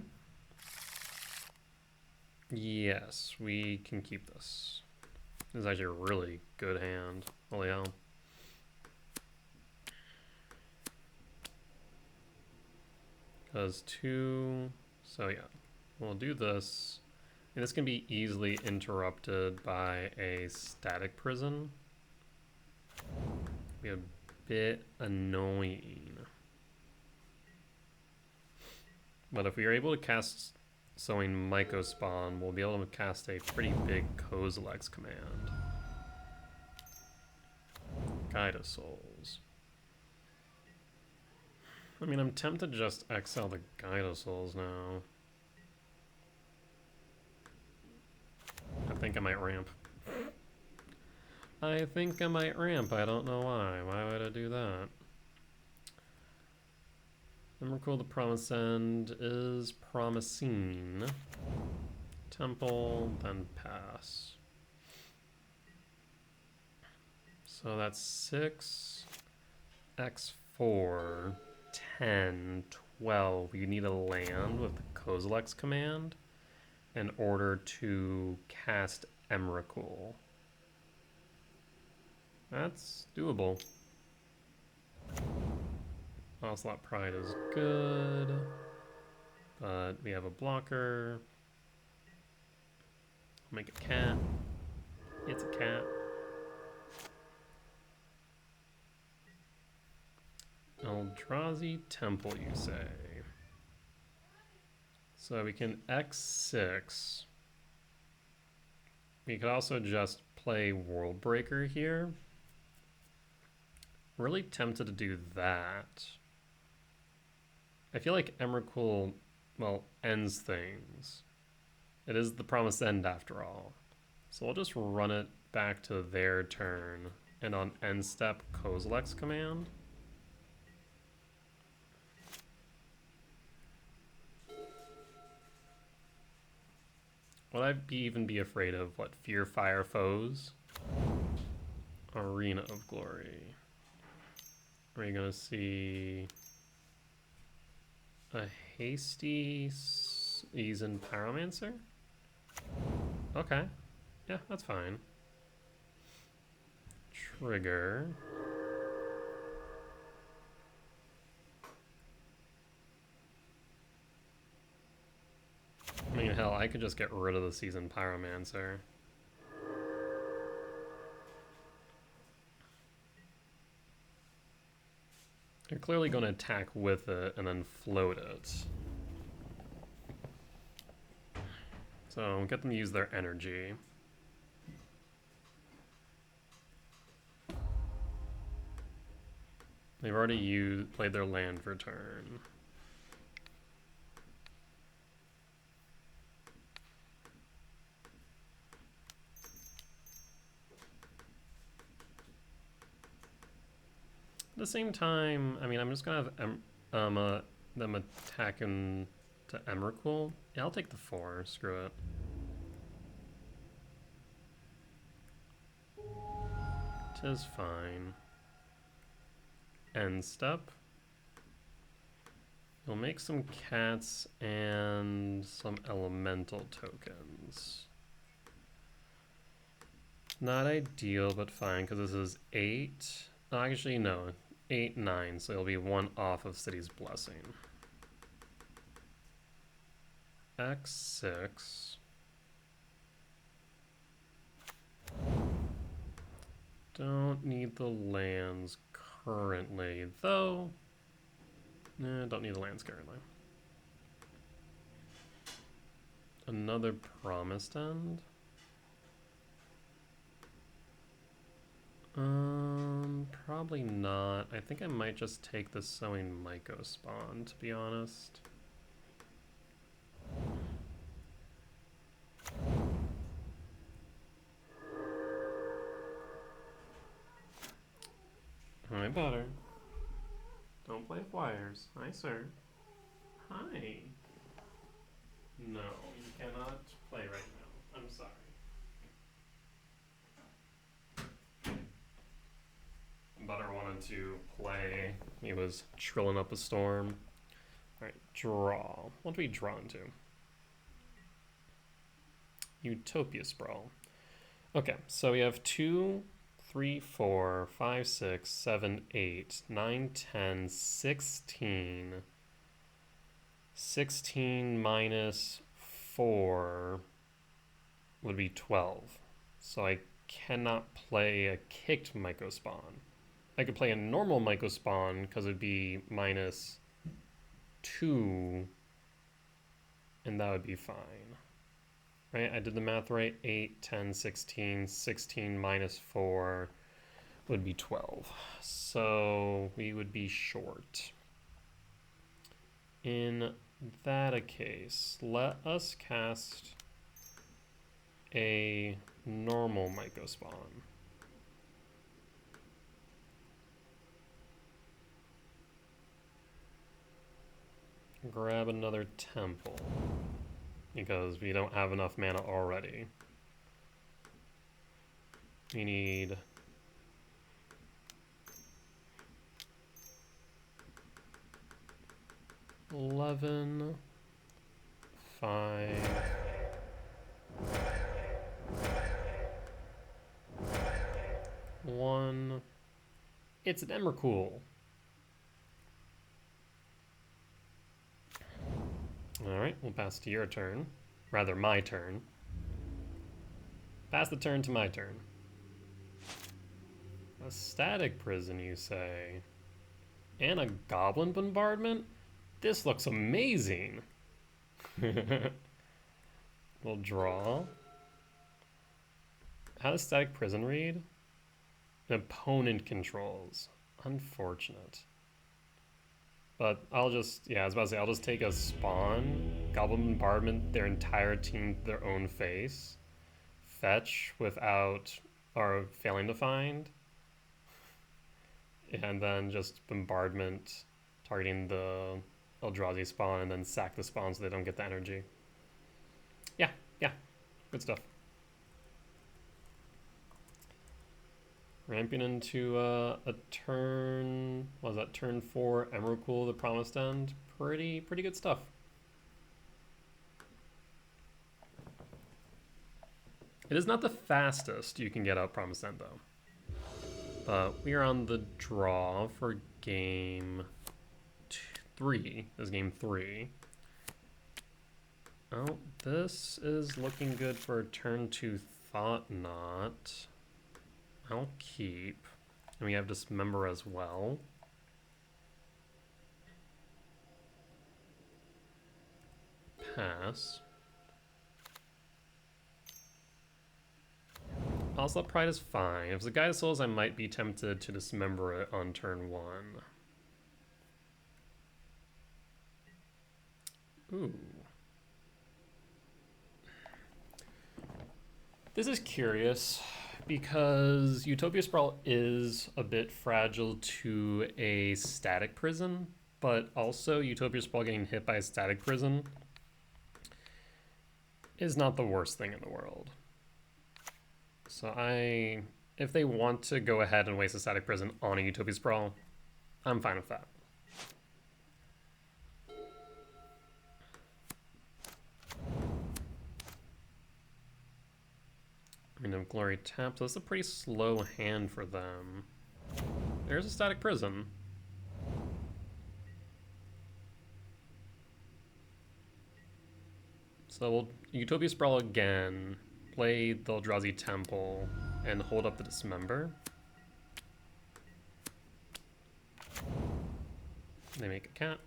Yes, we can keep this. This is actually a really good hand. Holy hell. Does 2. So yeah, we'll do this. And this can be easily interrupted by a Static Prison. Be a bit annoying. But if we are able to cast Sowing Mycospawn, we'll be able to cast a pretty big Kozilek's command. Guide of Souls. I mean, I'm tempted to just exile the Guide of Souls now. I think I might ramp. I think I might ramp. I don't know why. Why would I do that? Emrakul the Promised End is promising. Temple, then pass. So that's 6, x4, 10, 12. You need a land with the Kozilek's command in order to cast Emrakul. That's doable. Ocelot Pride is good, but we have a blocker. I'll make a cat. It's a cat. Eldrazi Temple, you say? So we can X6. We could also just play World Breaker here. Really tempted to do that. I feel like Emrakul, well, ends things. It is the Promised End after all. So we'll just run it back to their turn. And on end step, Kozilek's command. Would I even be afraid of, what, Fear Fire Foes? Arena of Glory. Are you going to see a hasty seasoned Pyromancer? Okay. Yeah, that's fine. Trigger. I mean, hell, I could just get rid of the seasoned Pyromancer. You're clearly going to attack with it and then float it. So get them to use their energy. They've already played their land for turn. At the same time, I mean, I'm just gonna have them attacking to Emrakul. Yeah, I'll take the 4. Screw it. Tis fine. End step. You'll make some cats and some elemental tokens. Not ideal, but fine, because this is 8. Oh, actually, no. 8, 9, so it'll be 1 off of City's Blessing. X6. Don't need the lands currently, though. Nah, don't need the lands currently. Another Promised End? Probably not. I think I might just take the Sowing Myco spawn, to be honest. Hi, Butter. Don't play with wires. Hi, sir. Hi. No, you cannot play right now. I'm sorry. Butter wanted to play. He was trilling up a storm. Alright, draw. What do we draw into? Utopia Sprawl. Okay, so we have 2, 3, 4, 5, 6, 7, 8, 9, 10, 16. 16 minus 4 would be 12. So I cannot play a kicked Myco spawn. I could play a normal Myco spawn because it'd be minus 2, and that would be fine. Right? I did the math right. 8, 10, 16. 16 minus 4 would be 12. So we would be short. In that case, let us cast a normal Myco spawn. Grab another temple. because we don't have enough mana already. We need 11, 5, 1. It's an Emrakul. Alright, we'll pass to your turn. Rather, my turn. Pass the turn to my turn. A static prison, you say? And a goblin bombardment? This looks amazing! We'll draw. How does static prison read? An opponent controls. Unfortunate. But I'll just, yeah, I was about to say, I'll just take a spawn, goblin bombardment, their entire team to their own face, fetch without, or failing to find, and then just bombardment targeting the Eldrazi spawn, and then sack the spawn so they don't get the energy. Yeah, good stuff. Ramping into a turn, what was that, turn 4 Emrakul, the Promised End. Pretty good stuff. It is not the fastest you can get out Promised End, though. But we are on the draw for game 3. This is game 3. Oh, this is looking good for a turn 2 Thought Knot. I'll keep. And we have Dismember as well. Pass. Also, Pride is fine. If it's a Guide of Souls, I might be tempted to Dismember it on turn 1. Ooh. This is curious, because Utopia Sprawl is a bit fragile to a static prison, but also Utopia Sprawl getting hit by a static prison is not the worst thing in the world. So if they want to go ahead and waste a static prison on a Utopia Sprawl, I'm fine with that. Ring of Glory taps. So that's a pretty slow hand for them. There's a static prison. So we'll Utopia Sprawl again, play the Eldrazi Temple, and hold up the Dismember. They make a cat.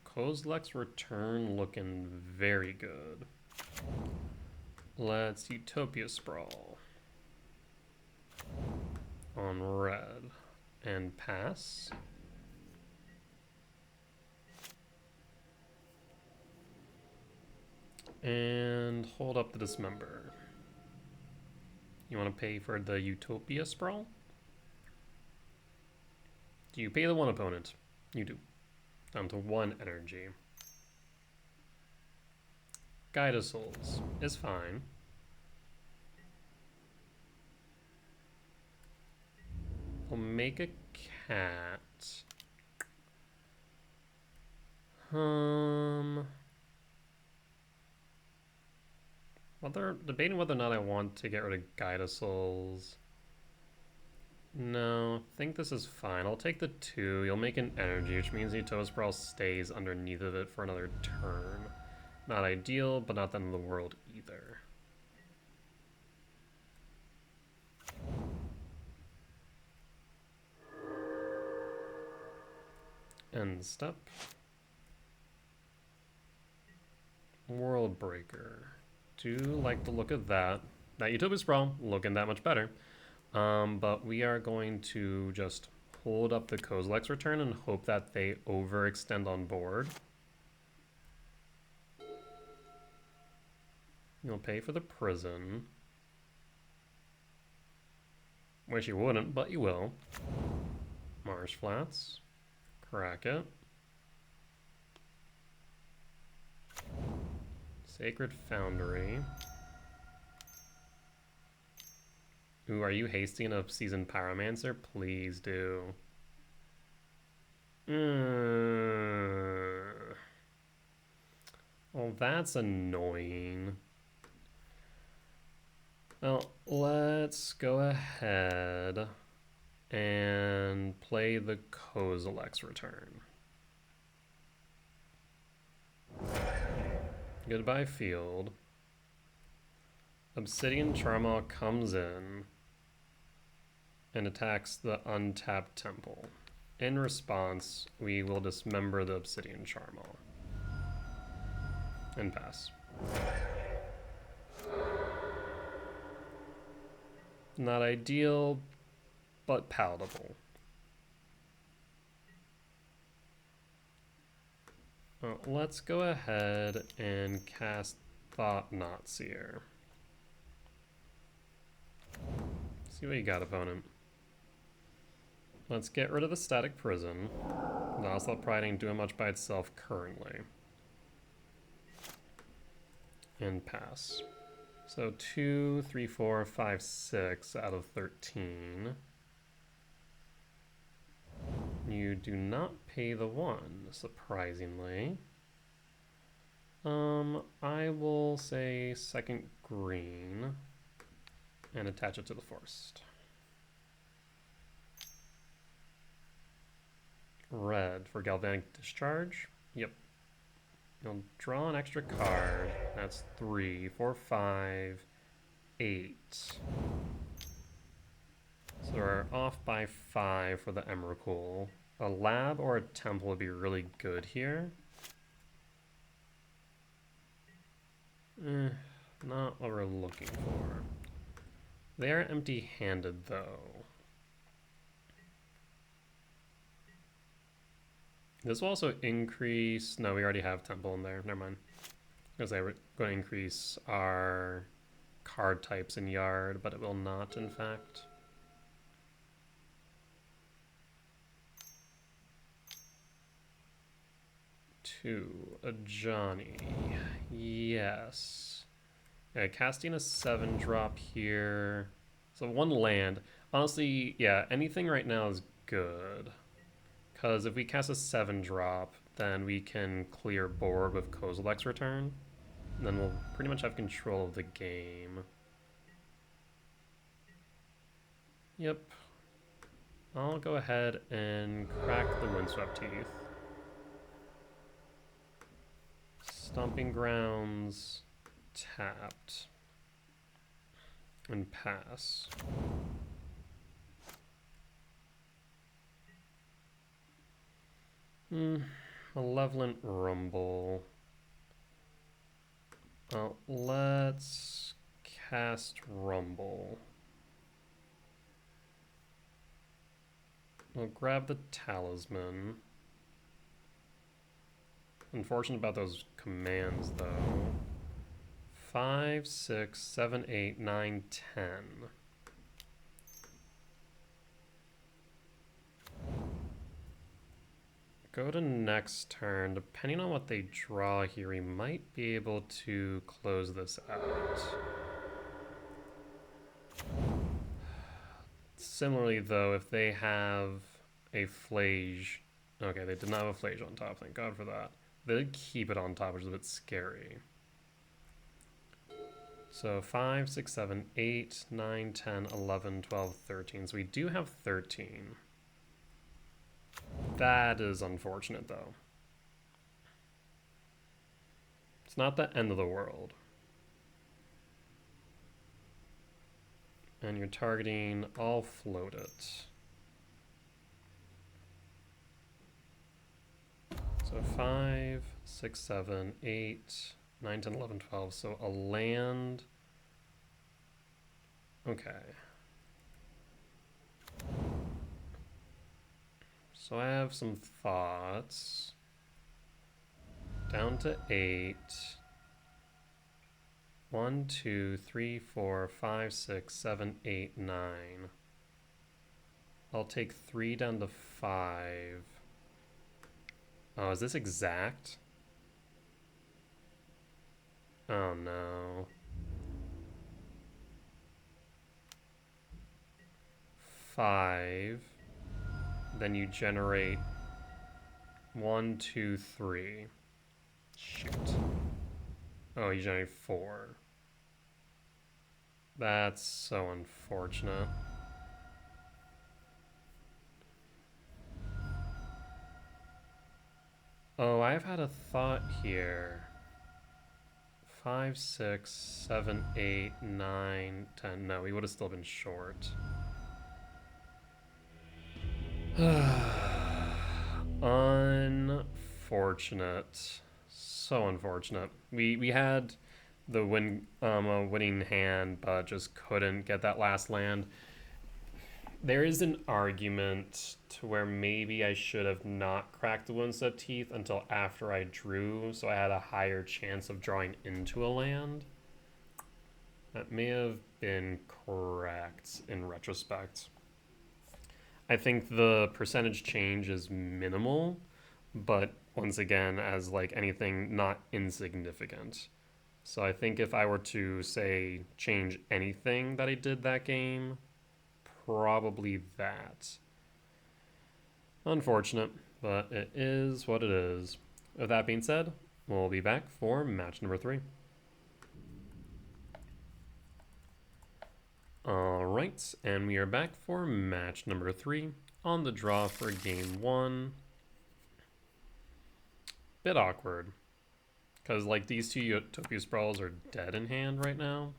Kozilek's Return looking very good. Let's Utopia Sprawl on red and pass. And hold up the Dismember. You want to pay for the Utopia Sprawl? Do you pay the one opponent? You do. Down to 1 energy. Guide of Souls is fine. We'll make a cat. Debating whether or not I want to get rid of Guide of Souls. No, I think this is fine. I'll take the 2. You'll make an energy, which means Utopia Sprawl stays underneath of it for another turn. Not ideal, but not the end of the world either. End step. World Breaker. Do like the look of that. That Utopia Sprawl looking that much better. But we are going to just hold up the Kozilek's Return and hope that they overextend on board. You'll pay for the prison. Wish you wouldn't, but you will. Marsh Flats. Crack it. Sacred Foundry. Ooh, are you hasting a Seasoned Pyromancer? Please do. Well, that's annoying. Well, let's go ahead and play the Kozilek's Return. Goodbye, field. Obsidian Charmaw comes in and attacks the untapped temple. In response, we will dismember the Obsidian Charmaw and pass. Not ideal, but palatable. Let's go ahead and cast Thought-Knot Seer. See what you got, opponent. Let's get rid of the Static Prison. The Oslo probably ain't doing much by itself currently. And pass. So 2, 3, 4, 5, 6 out of 13. You do not pay the 1, surprisingly. I will say second green and attach it to the forest. Red for Galvanic Discharge. Yep. You'll draw an extra card. That's 3, 4, 5, 8. So we're off by 5 for the Emrakul. A lab or a temple would be really good here. Not what we're looking for. They are empty-handed, though. This will also increase... No, we already have temple in there. Never mind. Because they were going to increase our card types in yard, but it will not, in fact. A Johnny. Yes. Yeah, casting a 7-drop here. So 1 land. Honestly, yeah, anything right now is good. Because if we cast a 7-drop, then we can clear board with Kozilek's Return. And then we'll pretty much have control of the game. Yep. I'll go ahead and crack the Windswept Teeth. Stomping Grounds, tapped, and pass. Malevolent Rumble. Let's cast Rumble. We'll grab the Talisman. Unfortunate about those commands, though. 5, 6, 7, 8, 9, 10. Go to next turn. Depending on what they draw here, we might be able to close this out. Similarly, though, if they have a Flage... Okay, they did not have a Flage on top, thank God for that. They did keep it on top, which is a bit scary. So 5, 6, 7, 8, 9, 10, 11, 12, 13. So we do have 13. That is unfortunate, though. It's not the end of the world. And you're targeting, I'll float it. So 5, 6, 7, 8, 9, 10, 11, 12. So a land. Okay. So I have some thoughts. Down to 8. 1, 2, 3, 4, 5, 6, 7, 8, 9. I'll take 3 down to 5. Oh, is this exact? Oh no. 5. Then you generate 1, 2, 3. Shoot. Oh, you generate 4. That's so unfortunate. Oh, I've had a thought here. 5, 6, 7, 8, 9, 10. No, he would have still been short. Unfortunate. So unfortunate. We had the winning hand, but just couldn't get that last land. There is an argument to where maybe I should have not cracked the Woundstep Teeth until after I drew, so I had a higher chance of drawing into a land. That may have been correct in retrospect. I think the percentage change is minimal, but once again, as like anything, not insignificant. So I think if I were to say change anything that I did that game, probably that. Unfortunate, but it is what it is. With that being said, we'll be back for match number 3. Alright, and we are back for match number 3 on the draw for game 1. Bit awkward, because like these two Utopia Sprawls are dead in hand right now,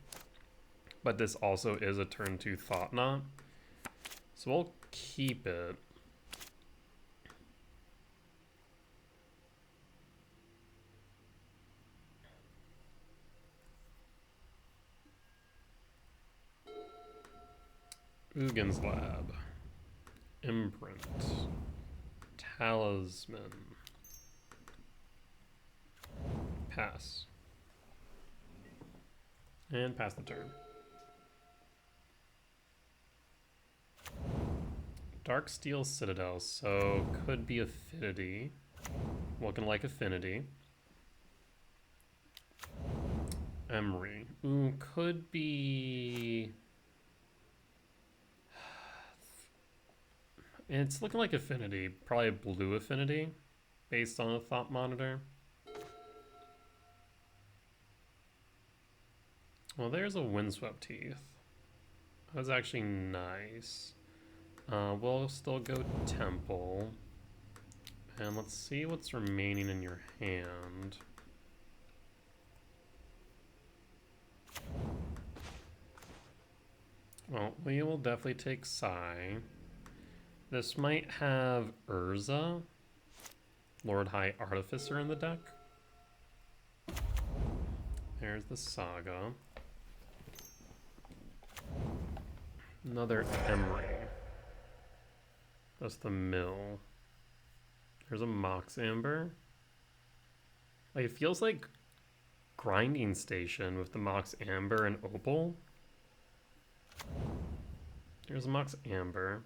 but this also is a turn 2 Thought Knot, so we'll keep it. Ugin's Lab, Imprint, Talisman, pass, and pass the turn. Darksteel Citadel, so could be Affinity, looking like Affinity. Emery, could be... It's looking like Affinity, probably a blue Affinity, based on a Thought Monitor. Well, there's a Windswept Teeth. That was actually nice. We'll still go Temple. And let's see what's remaining in your hand. Well, we will definitely take Sai. This might have Urza, Lord High Artificer in the deck. There's the Saga. Another Emery. That's the mill. There's a Mox Amber. Like, it feels like Grinding Station with the Mox Amber and Opal. There's a Mox Amber.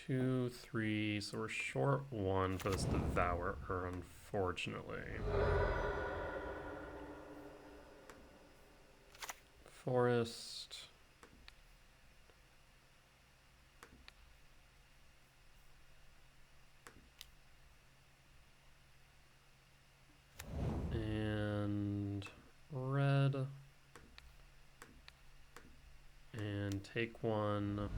2, 3, so we're short 1 for this Devourer, unfortunately. Forest. And red. And take 1.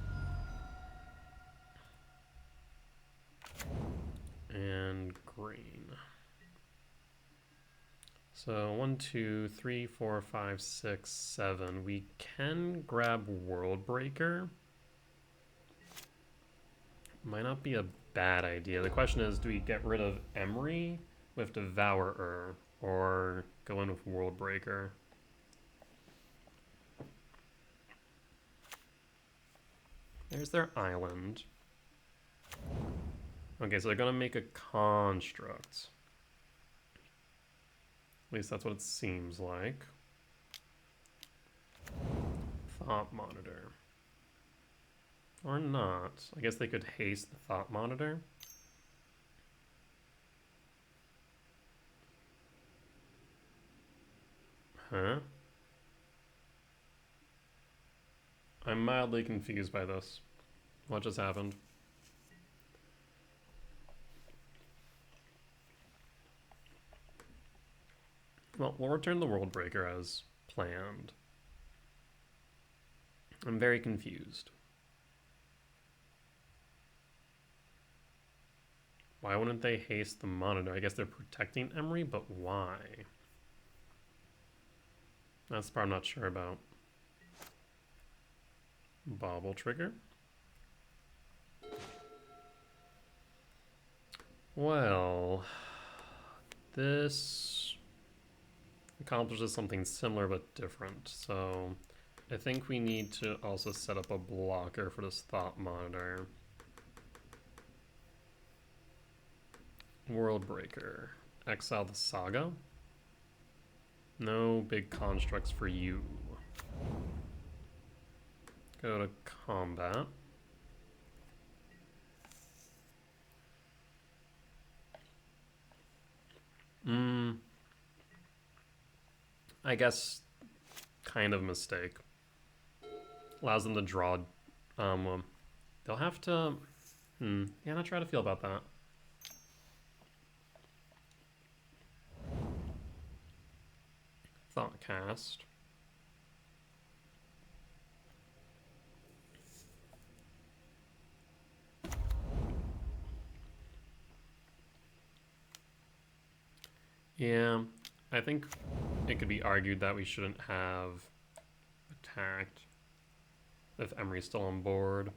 And green. So 1, 2, 3, 4, 5, 6, 7. We can grab World Breaker. Might not be a bad idea. The question is, do we get rid of Emery with Devourer or go in with World Breaker? There's their island. Okay, so they're gonna make a construct. At least that's what it seems like. Thought Monitor. Or not. I guess they could haste the Thought Monitor. Huh? I'm mildly confused by this. What just happened? Well, we'll return the World Breaker as planned. I'm very confused. Why wouldn't they haste the monitor? I guess they're protecting Emery, but why? That's the part I'm not sure about. Bobble trigger. Well, this accomplishes something similar but different. So I think we need to also set up a blocker for this Thought Monitor. World Breaker. Exile the Saga. No big constructs for you. Go to combat. I guess kind of mistake. Allows them to draw. They'll have to. Yeah, not try to feel about that. Thought cast. Yeah, I think it could be argued that we shouldn't have attacked if Emery's still on board.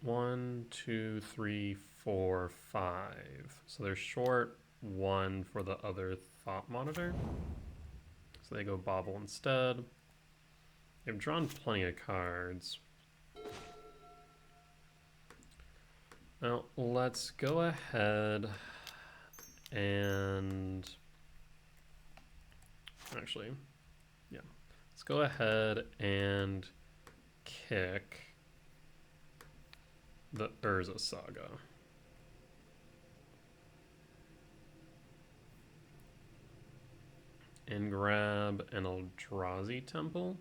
One, two, three, four, five. So they're short one for the other Thought Monitor. So they go Bobble instead. They've drawn plenty of cards. Now, let's go ahead and... Actually, yeah. Let's go ahead and kick the Urza Saga. And grab an Eldrazi Temple.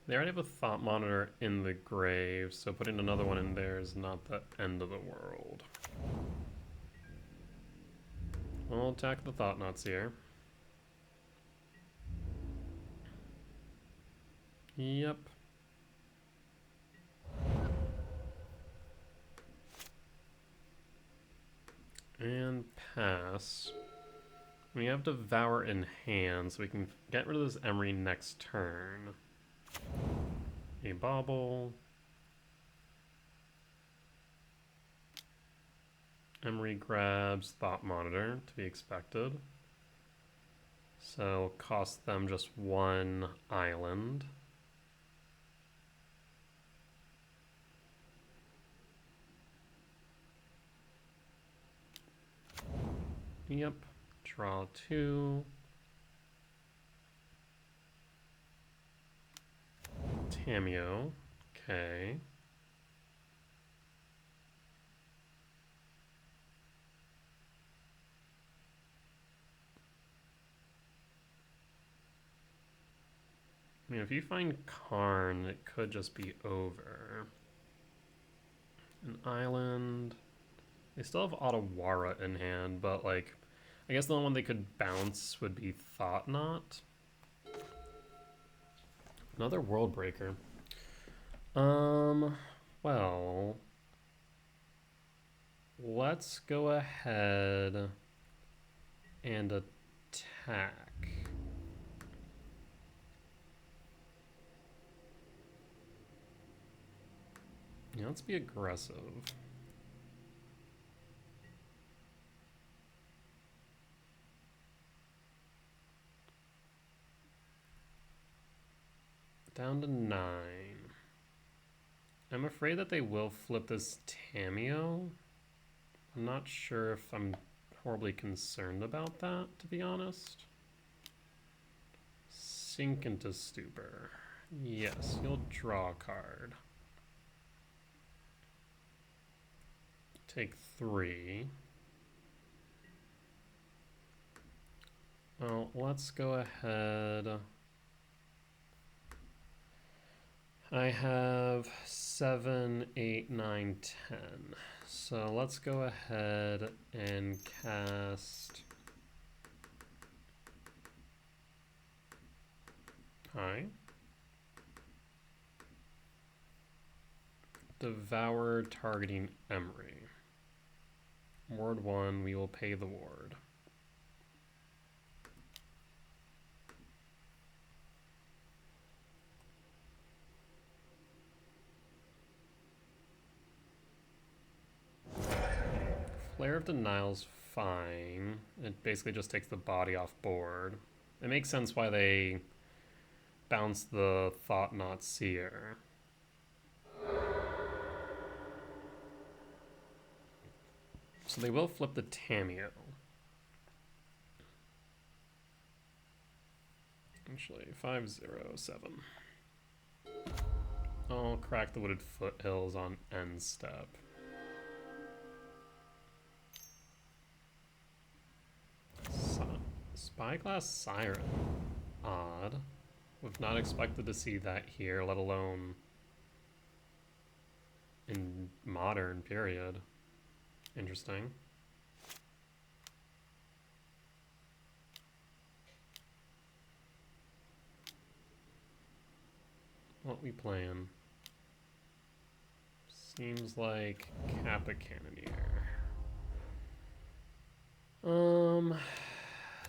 They already have a Thought Monitor in the grave, so putting another one in there is not the end of the world. We'll attack the Thought Knots here. Yep. And pass. We have Devour in hand, so we can get rid of this Emery next turn. A Bobble. Emery grabs Thought Monitor, to be expected. So cost them just one island. Yep. Draw two. Tameo. Okay. I mean, if you find Karn, it could just be over. An island. They still have Otawara in hand, but like, I guess the only one they could bounce would be Thought Knot. Another World Breaker. Well, let's go ahead and attack. Yeah, let's be aggressive. Down to 9. I'm afraid that they will flip this Tameo. I'm not sure if I'm horribly concerned about that, to be honest. sink into stupor. Yes, you'll draw a card. Take 3. Well, let's go ahead. I have 7, 8, 9, 10. So let's go ahead and cast. Hi. Devour targeting Emery. Ward 1, we will pay the ward. Flare of Denial's fine. It basically just takes the body off board. It makes sense why they bounce the Thought Not Seer. So they will flip the Tameo. Actually, 507. I'll crack the Wooded Foothills on end step. Spyglass Siren. Odd. We've not expected to see that here, let alone in modern, period. Interesting. What we playing? Seems like Kappa Cannoneer.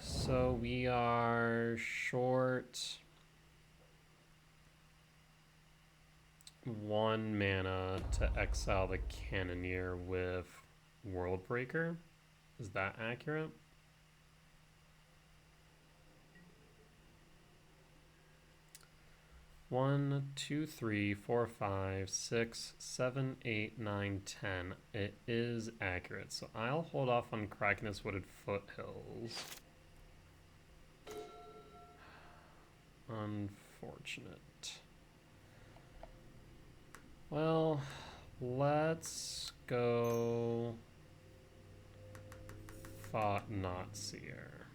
So we are short 1 mana to exile the Cannoneer with Worldbreaker. Is that accurate? One, two, three, four, five, 6, 7, 8, 9, 10. It is accurate, so I'll hold off on cracking this Wooded Foothills. Unfortunate. Well, let's go Thought Not Seer.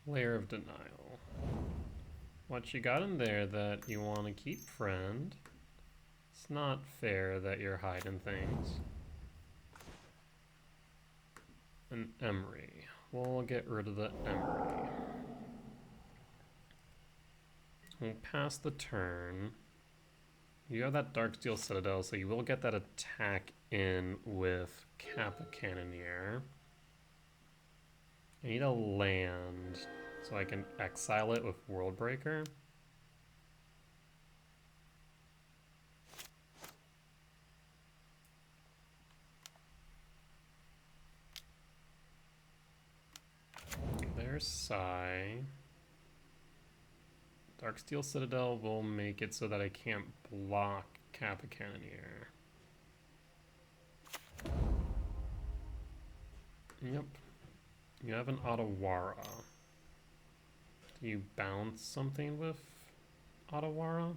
Flare of Denial. What you got in there that you want to keep, friend? It's not fair that you're hiding things. An Emery. We'll get rid of the Emery. We'll pass the turn. You have that Darksteel Citadel, so you will get that attack in with Kappa Cannoneer. I need a land so I can exile it with Worldbreaker. There's Sai. Darksteel Citadel will make it so that I can't block Kappa Cannoneer. Yep. You have an Otawara. Do you bounce something with Otawara?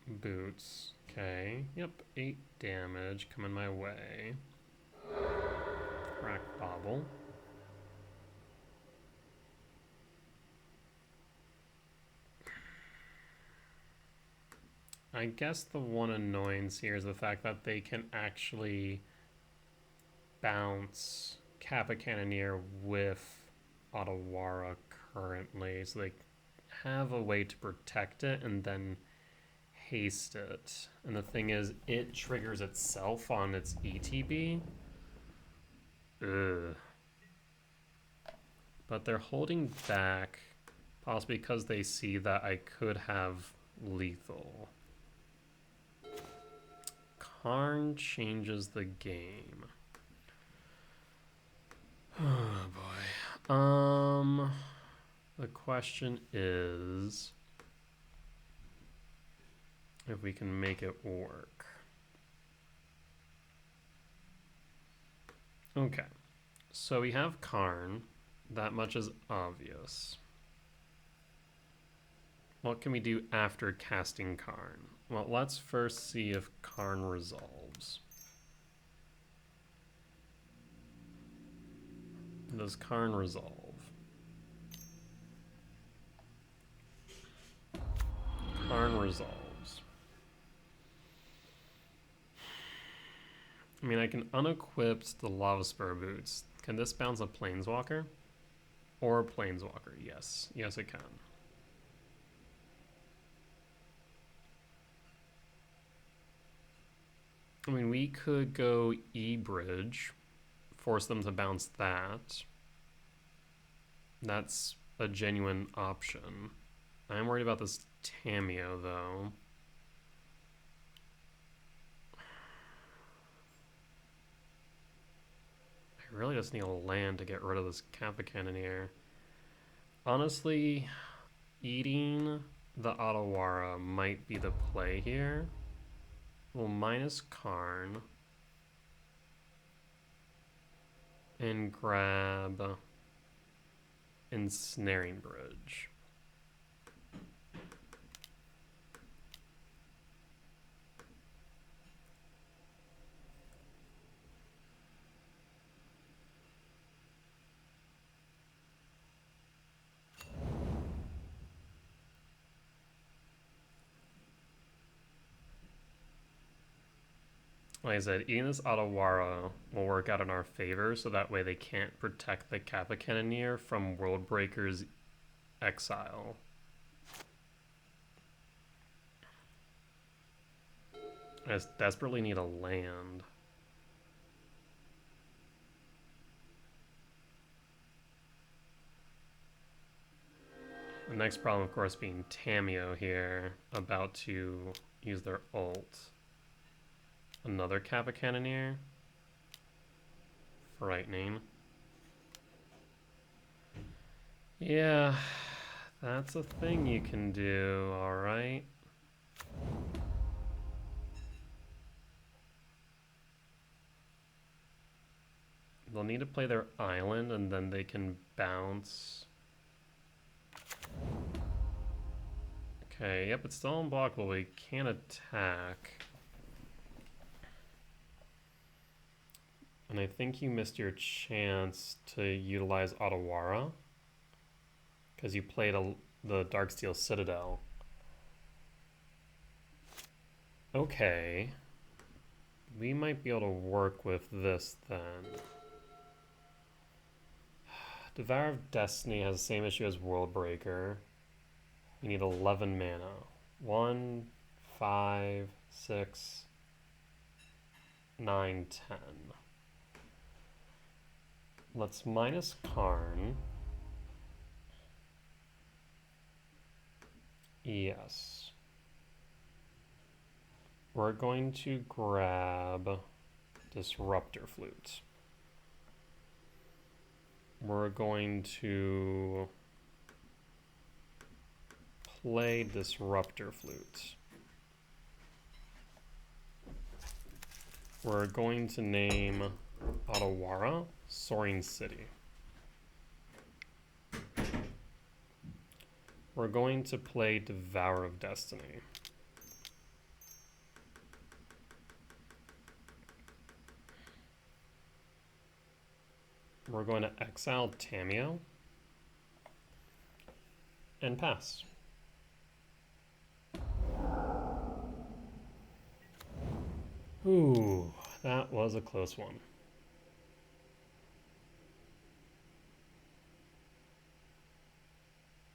Boots. Okay. Yep. 8 damage coming my way. Crack Bobble. I guess the one annoyance here is the fact that they can actually bounce Kappa Cannoneer with Otawara currently, so they have a way to protect it and then haste it. And the thing is, it triggers itself on its ETB. Ugh. But they're holding back, possibly because they see that I could have lethal. Karn changes the game. Oh boy. The question is if we can make it work. Okay, so we have Karn. That much is obvious. What can we do after casting Karn? Well, let's first see if Karn resolves. Does Karn resolve? Karn resolves. I mean, I can unequip the Lava Spur Boots. Can this bounce a Planeswalker? Or Planeswalker? Yes. Yes, it can. I mean, we could go E-Bridge, force them to bounce that. That's a genuine option. I'm worried about this Tamiyo, though. I really just need a land to get rid of this Kappa Cannoneer. Honestly, eating the Otawara might be the play here. We'll minus Karn. And grab Ensnaring Bridge. Like I said, eating this Otawara will work out in our favor, so that way they can't protect the Kappa Cannoneer from Worldbreaker's exile. I just desperately need a land. The next problem, of course, being Tamiyo here, about to use their ult. Another Kappa Cannoneer. Frightening. Yeah, that's a thing you can do, alright. They'll need to play their island and then they can bounce. Okay, yep, it's still unblockable, but we can't attack. And I think you missed your chance to utilize Otawara, because you played the Darksteel Citadel. Okay. We might be able to work with this then. Devour of Destiny has the same issue as Worldbreaker. You need 11 mana. 1, 5, 6, 9, 10. Let's minus Karn. Yes. We're going to grab Disruptor Flute. We're going to play Disruptor Flute. We're going to name Otawara Soaring City. We're going to play Devour of Destiny. We're going to exile Tamiyo and pass. Ooh, that was a close one.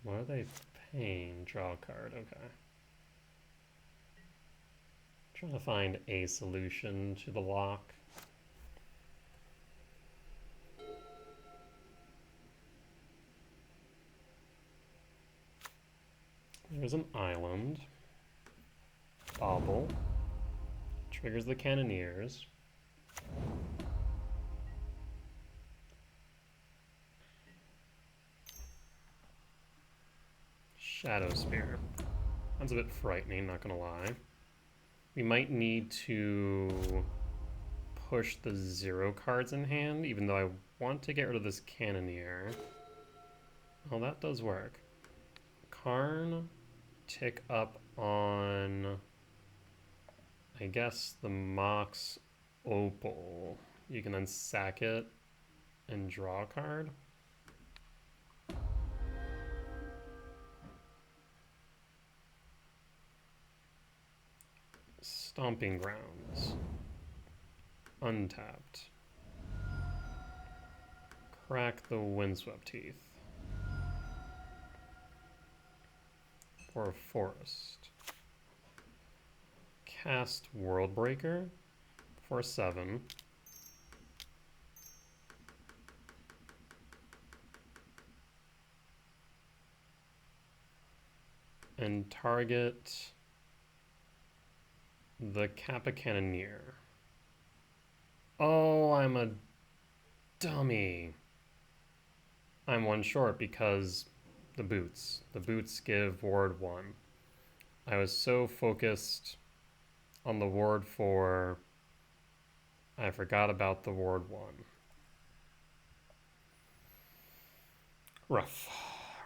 What are they paying? Draw a card, okay. Trying to find a solution to the lock. There's an island. Bobble. Triggers the Cannoneers. Shadow Spear. That's a bit frightening, not gonna lie. We might need to push the 0 cards in hand, even though I want to get rid of this Cannoneer. Oh, that does work. Karn, tick up on, I guess, the Mox Opal. You can then sack it and draw a card. Stomping Grounds. Untapped. Crack the Windswept Teeth. For a forest. Cast Worldbreaker for 7. And target the Kappa Cannoneer. Oh, I'm a dummy. I'm one short because the boots. The boots give ward 1. I was so focused on the ward 4, I forgot about the ward 1. Rough.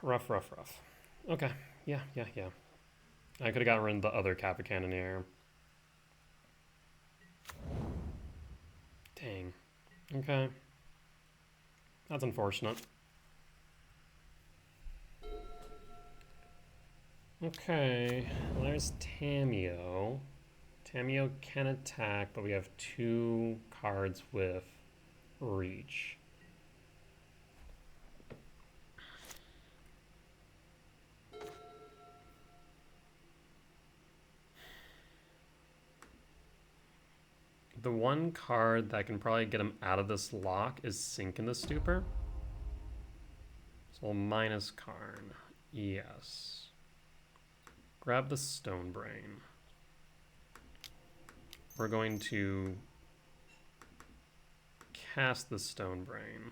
Rough, rough, rough. Okay, yeah. I could have gotten rid of the other Kappa Cannoneer. Dang. Okay. That's unfortunate. Okay, well, there's Tamiyo. Tamiyo can attack, but we have 2 cards with reach. The one card that can probably get him out of this lock is Sink in the Stupor. So we'll minus Karn. Yes. Grab the Stone Brain. We're going to cast the Stone Brain.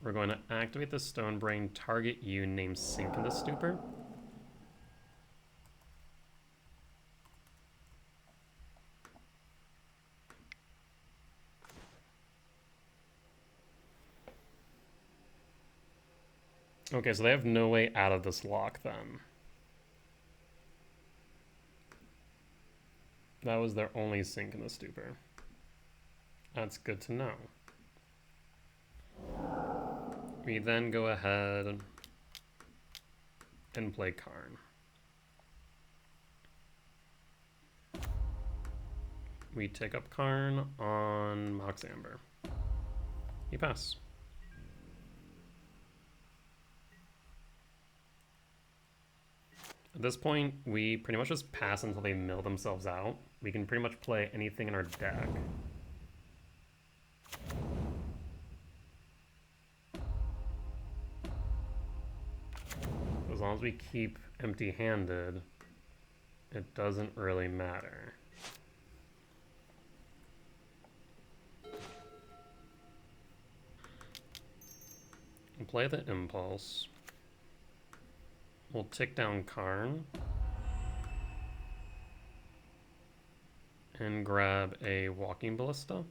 We're going to activate the Stone Brain, target you, name Sink in the Stupor. Okay, so they have no way out of this lock then. That was their only Sink in the Stupor. That's good to know. We then go ahead and play Karn. We take up Karn on Mox Amber. You pass. At this point, we pretty much just pass until they mill themselves out. We can pretty much play anything in our deck. As long as we keep empty-handed, it doesn't really matter. We'll play the Impulse. We'll tick down Karn. And grab a Walking Ballista.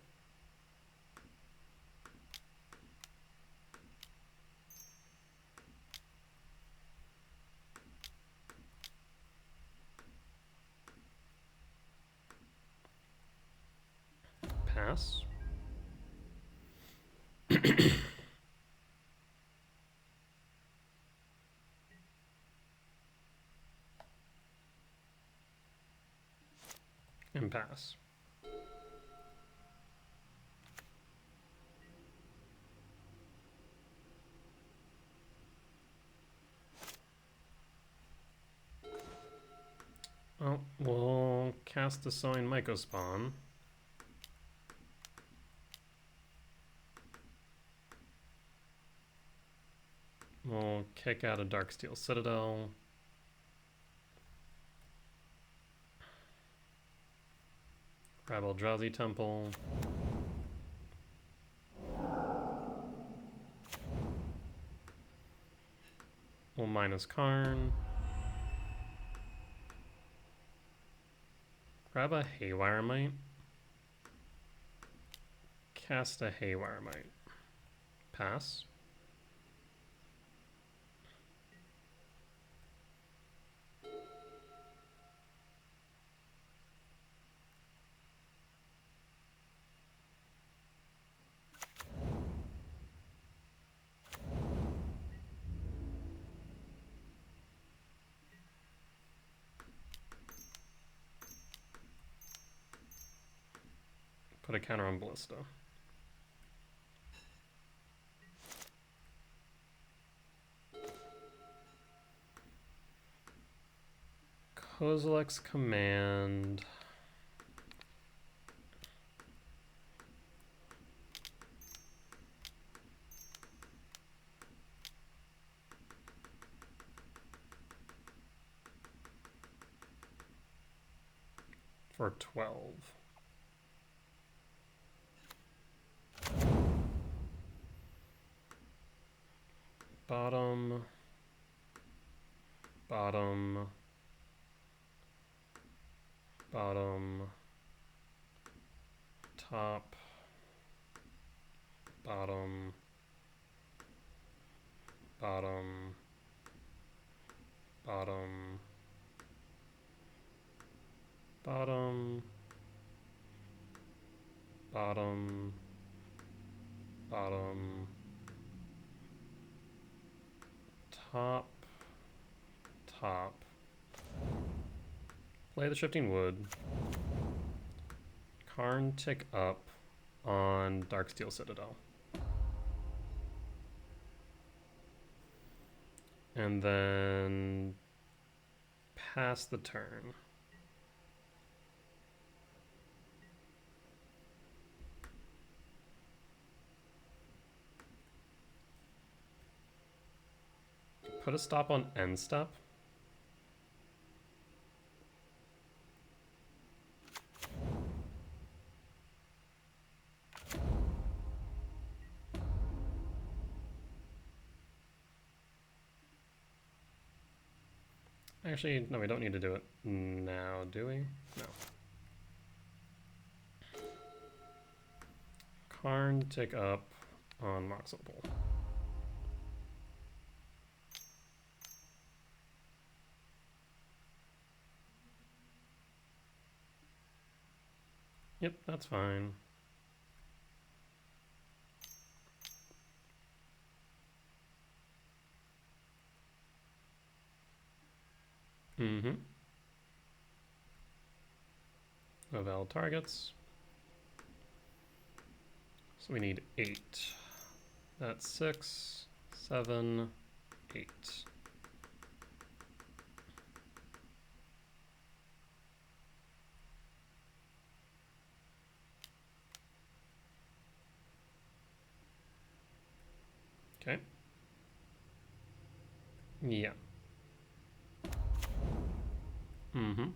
Pass. And pass. Oh, we'll cast the Sowing Mycospawn. We'll kick out a Darksteel Citadel. Grab Eldrazi Temple. We'll minus Karn. grab a Haywire Mite. Cast a Haywire Mite. Pass. Put a counter on Ballista. Kozilek's Command. For 12. Bottom, bottom, bottom, top, bottom, bottom, bottom, bottom, bottom, bottom, top, top. Play the Shifting Wood. Karn tick up on Darksteel Citadel. And then pass the turn. Put a stop on end step. Actually, no, we don't need to do it now, do we? No. Karn tick up on Moxopol. Yep, that's fine. Mm-hmm. Eval targets. So we need 8. That's 6, 7, 8. Okay. Yeah. Mm-hmm.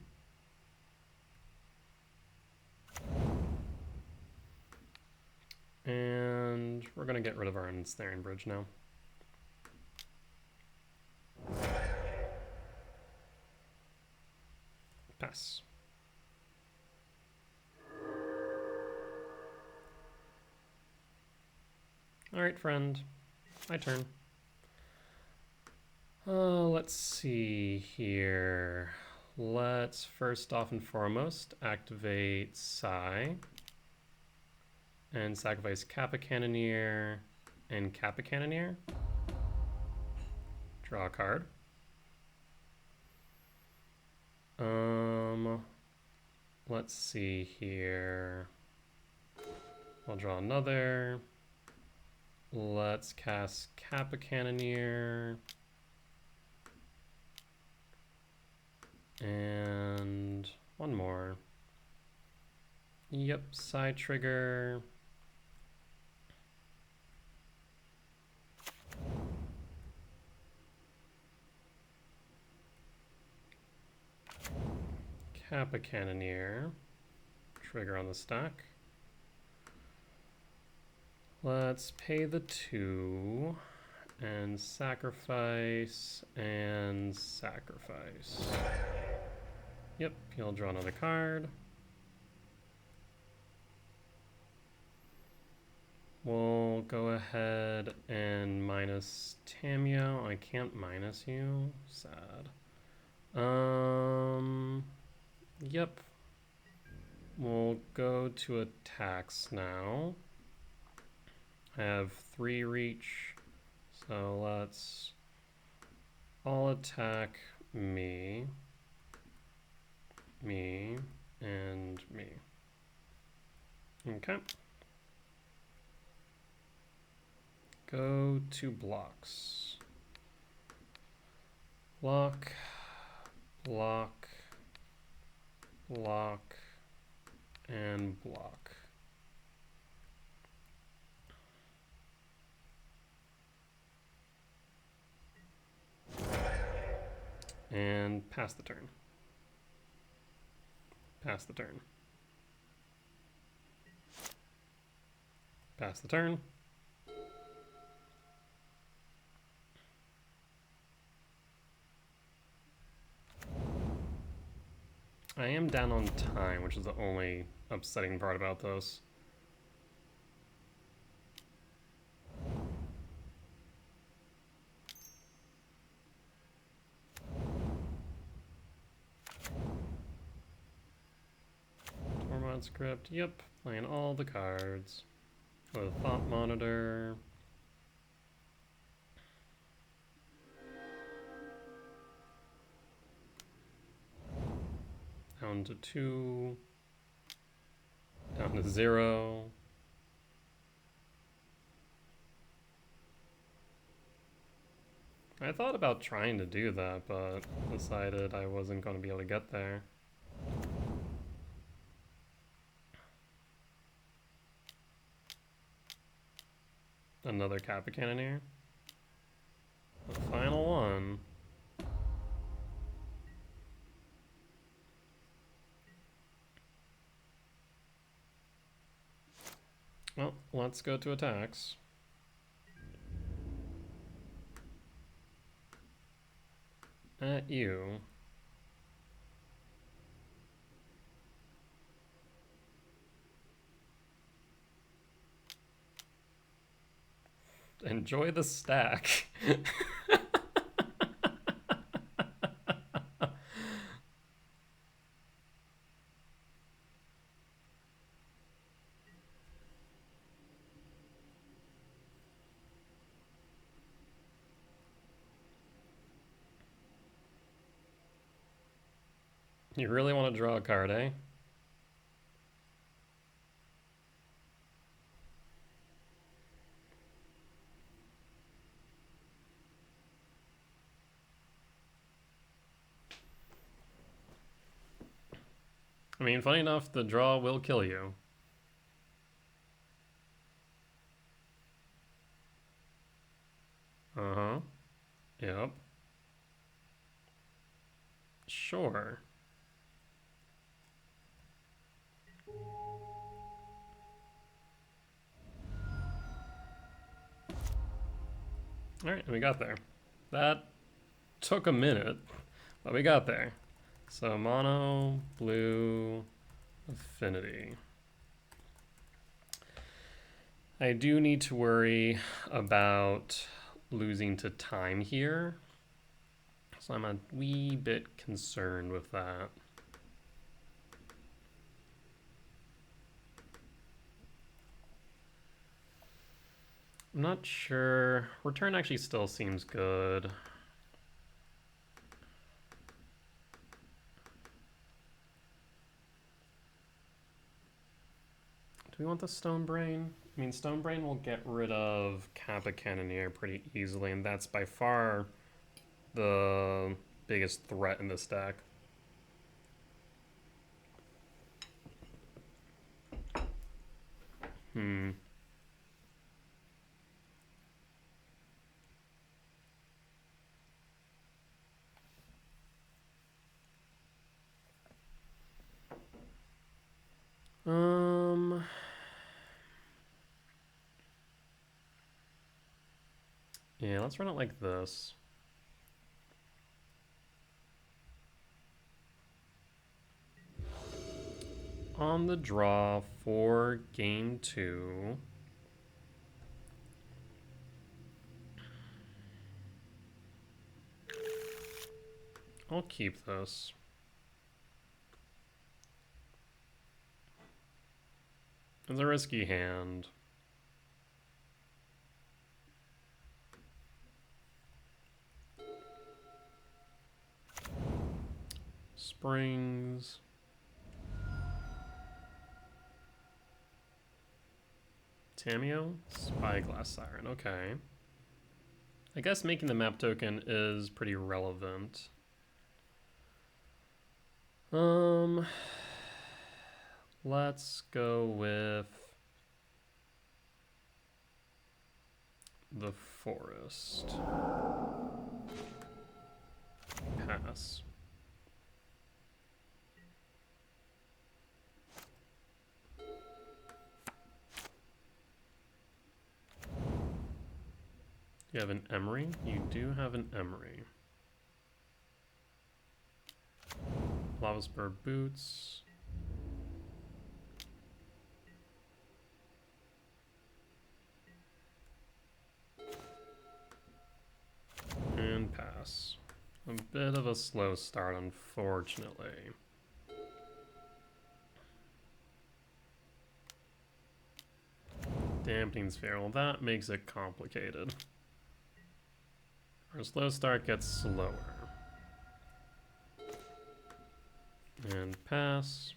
And we're gonna get rid of our Ensnaring Bridge now. Pass. Alright, friend. My turn. Let's see here. Let's first off and foremost activate Psi and sacrifice Kappa Cannoneer and Kappa Cannoneer. Draw a card. Let's see here. I'll draw another. Let's cast Kappa Cannoneer. And one more. Yep, side trigger. Kappa Cannoneer. Trigger on the stack. Let's pay the 2 and sacrifice and sacrifice. Yep, he'll draw another card. We'll go ahead and minus Tamio. I can't minus you. Sad. Yep. We'll go to attacks now. I have 3 reach, so let's all attack me, and me. Okay. Go to blocks. Block, block, block, and block. And pass the turn. Pass the turn. Pass the turn. I am down on time, which is the only upsetting part about this. Tormod script, yep, playing all the cards. With a Thought Monitor. Down to 2. Down to 0. I thought about trying to do that, but decided I wasn't going to be able to get there. Another Kappa Cannoneer. The final one. Well, let's go to attacks. At you. Enjoy the stack. You really want to draw a card, eh? I mean, funny enough, the draw will kill you. Uh-huh. Yep. Sure. Alright, we got there. That took a minute, but we got there. So Mono-Blue Affinity. I do need to worry about losing to time here. So I'm a wee bit concerned with that. I'm not sure. Return actually still seems good. Do we want the Stone Brain? I mean, Stone Brain will get rid of Kappa Cannoneer pretty easily, and that's by far the biggest threat in this deck. Yeah, let's run it like this. On the draw for game 2, I'll keep this. It's a risky hand. Springs. Tamiyo? Spyglass Siren, okay. I guess making the map token is pretty relevant. Let's go with the forest. Pass. You have an Emery? You do have an Emery. Lava Spur Boots. And pass. A bit of a slow start, unfortunately. Dampening Sphere, well that makes it complicated. Our slow start gets slower. And pass.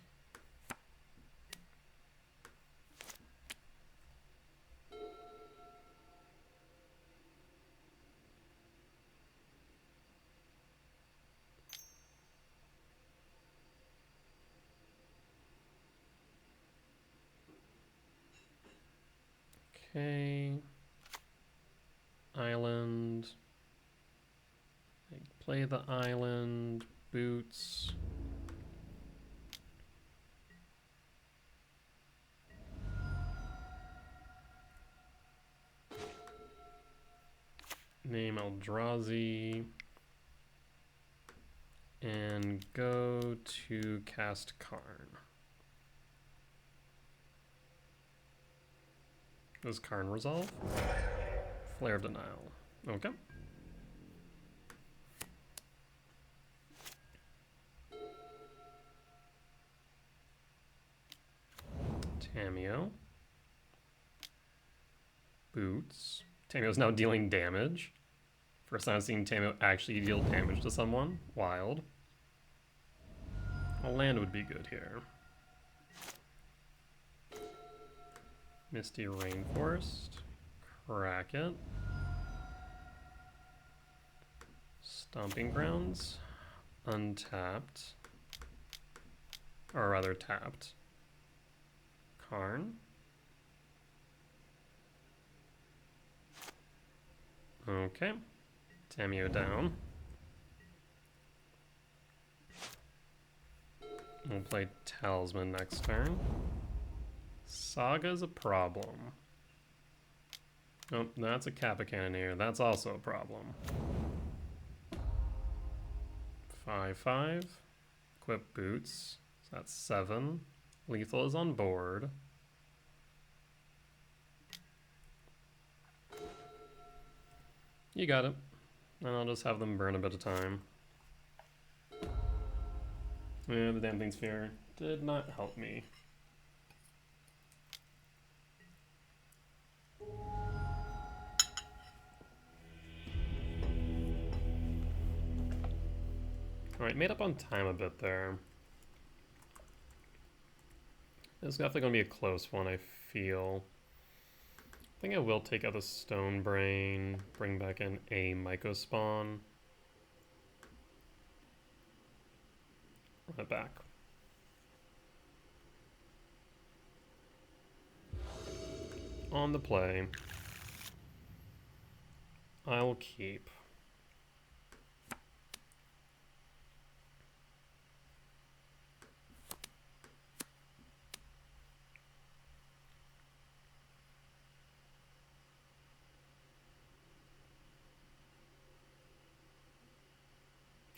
Okay. Island. Play the island. Boots. Name Eldrazi. And go to cast Karn. Does Karn resolve? Flare Denial. Okay. Tamiyo. Boots. Tamiyo's now dealing damage. First time I've seen Tamiyo actually deal damage to someone. Wild. A land would be good here. Misty Rainforest. Crack it. Stomping Grounds. Untapped. Or rather tapped. Karn. Okay. Tamiyo down. We'll play Talisman next turn. Saga's a problem. Oh, that's a Kappa Cannoneer. That's also a problem. 5/5. Equip Boots. So that's 7. Lethal is on board. You got it. And I'll just have them burn a bit of time. Yeah, the Damping Sphere did not help me. Alright, made up on time a bit there. It's definitely going to be a close one, I feel. I think I will take out the Stone Brain, bring back in a Myco Spawn. Run it back. On the play. I'll keep.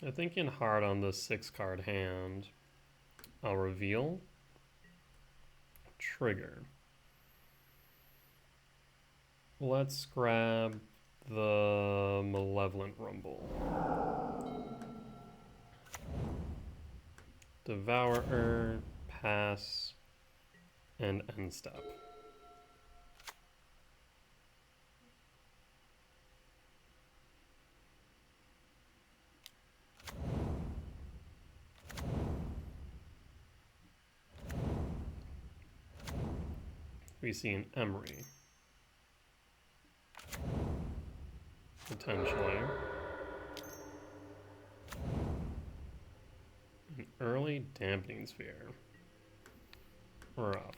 I'm thinking hard on the 6-card hand. I'll reveal. Trigger. Let's grab the Malevolent Rumble. Devourer, pass, and end step. We see an Emery. Potentially. An early dampening sphere. Rough.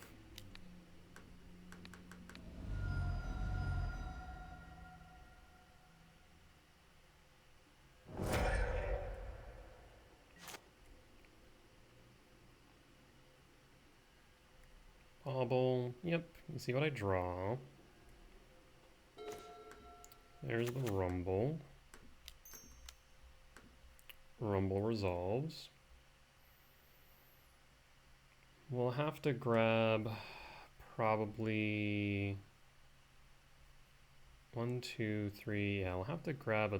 Bobble. Yep, you see what I draw. There's the Rumble. Rumble resolves. We'll have to grab probably 1, 2, 3. Yeah, we'll have to grab a.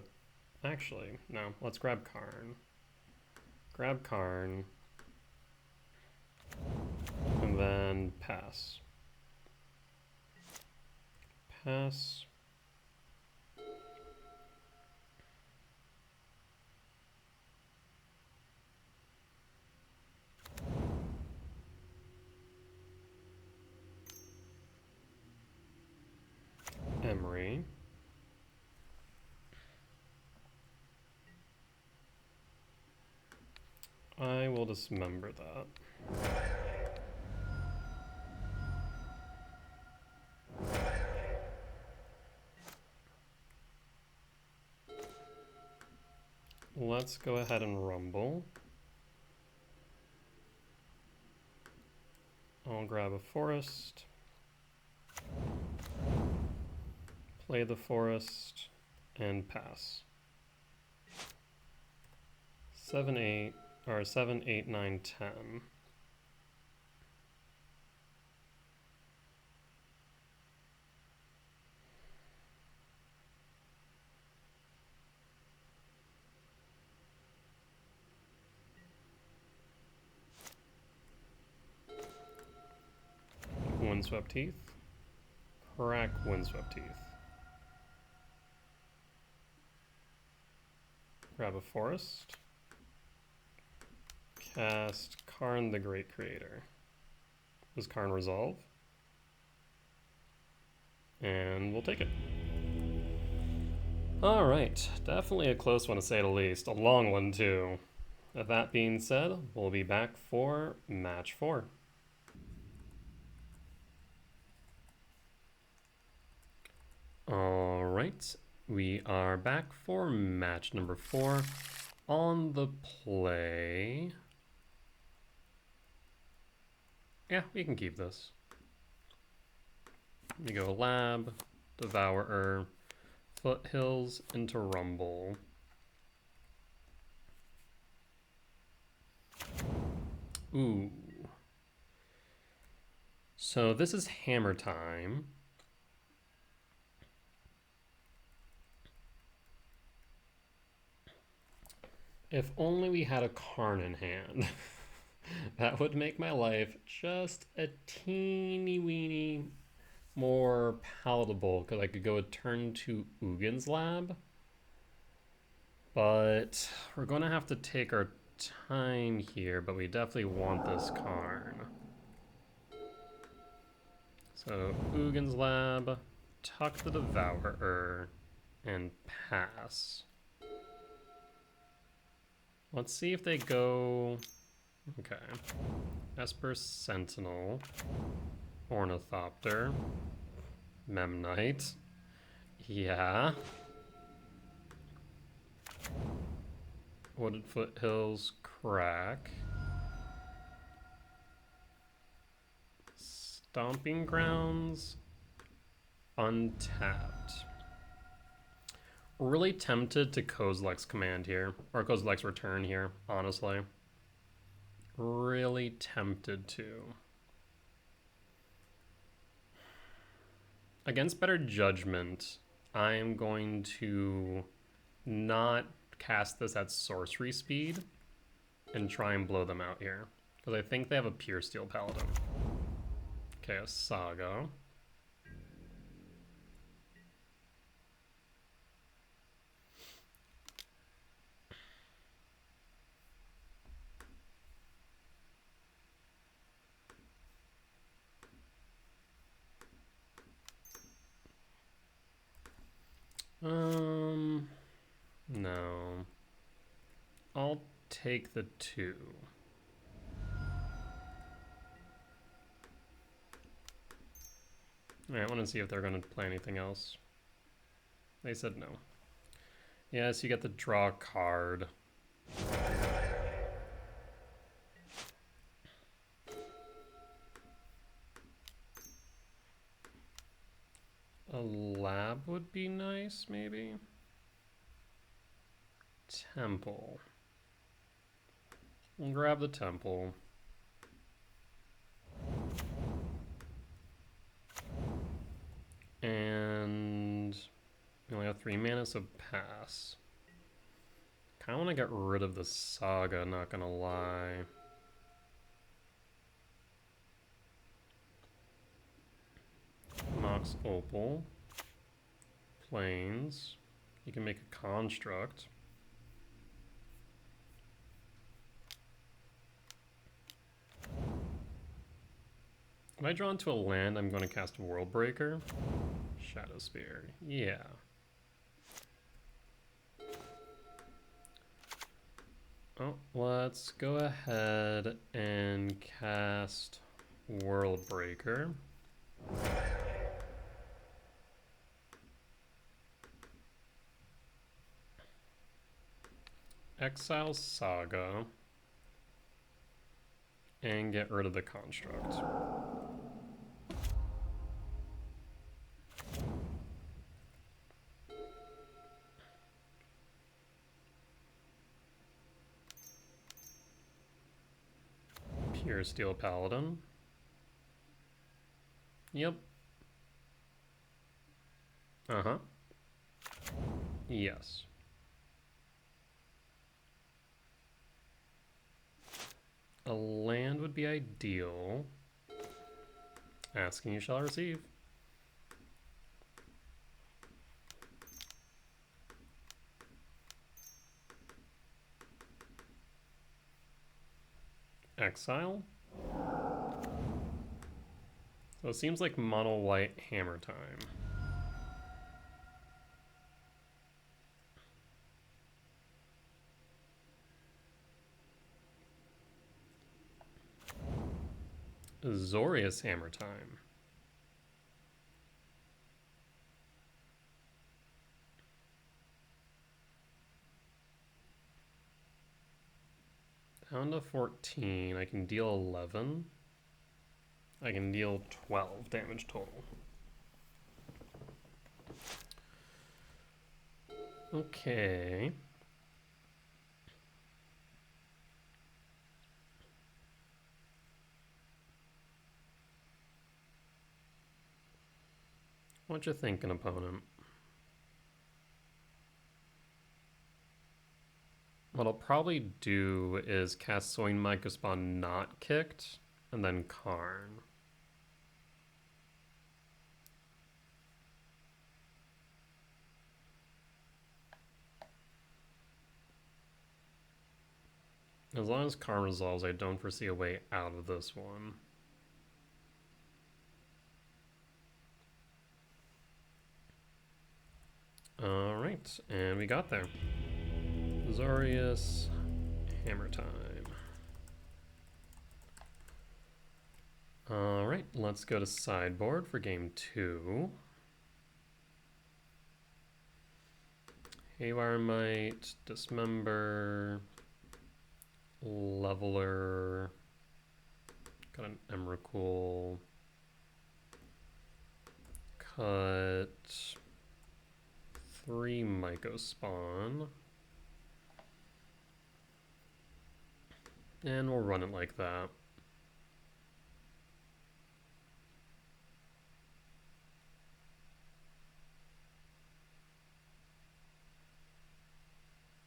Actually, no. Let's grab Karn. Grab Karn. And then pass. Pass. Emery. I will dismember that. Let's go ahead and rumble. I'll grab a forest. Play the forest and pass. 7, 8, or 7, 8, 9, 10. Windswept Heath. Crack Windswept Heath. Grab a forest. Cast Karn the Great Creator. Does Karn resolve? And we'll take it. Alright, definitely a close one to say the least. A long one too. With that being said, we'll be back for match 4. Alright, we are back for match number 4. On the play... Yeah, we can keep this. We go Lab, Devourer, Foothills into Rumble. Ooh. So this is Hammer Time. If only we had a Karn in hand. That would make my life just a teeny weeny more palatable, because I could go a turn to Ugin's Lab. But we're going to have to take our time here, but we definitely want this Karn. So Ugin's Lab, tuck the Devourer, and pass. Let's see if they go... Okay. Esper Sentinel, Ornithopter, Memnite. Yeah. Wooded Foothills, Crack. Stomping Grounds, Untapped. Really tempted to Kozilek's command here, or Kozilek's return here, honestly. Really tempted to. Against better judgment, I'm going to not cast this at sorcery speed. and try and blow them out here. Because I think they have a Pure Steel Paladin. Okay, a Saga. No. I'll take the 2. Alright, I want to see if they're going to play anything else. They said no. Yes, you get to draw a card. A lab would be nice, maybe? Temple. We'll grab the temple. And we only have 3 mana, so pass. Kinda wanna get rid of the Saga, not gonna lie. Mox Opal. Plains. You can make a construct. If I draw into a land, I'm going to cast World Breaker. Shadow Spear. Yeah. Oh, let's go ahead and cast World Breaker. Exile Saga. And get rid of the construct. Pure Steel Paladin. Yep. Uh-huh. Yes. A land would be ideal. Asking you shall receive. Exile. So it seems like mono white hammer time. Azorius hammer time. Down to 14. I can deal 11. I can deal 12 damage total. Okay. What you thinking, opponent? What I'll probably do is cast Soin Microspawn not kicked, and then Karn. As long as Karn resolves, I don't foresee a way out of this one. Alright, and we got there. Azorius, hammer time. Alright, let's go to sideboard for game 2. Haywire Might, Dismember, Leveler, got an Emrakul, cut 3 Mycospawn, and we'll run it like that.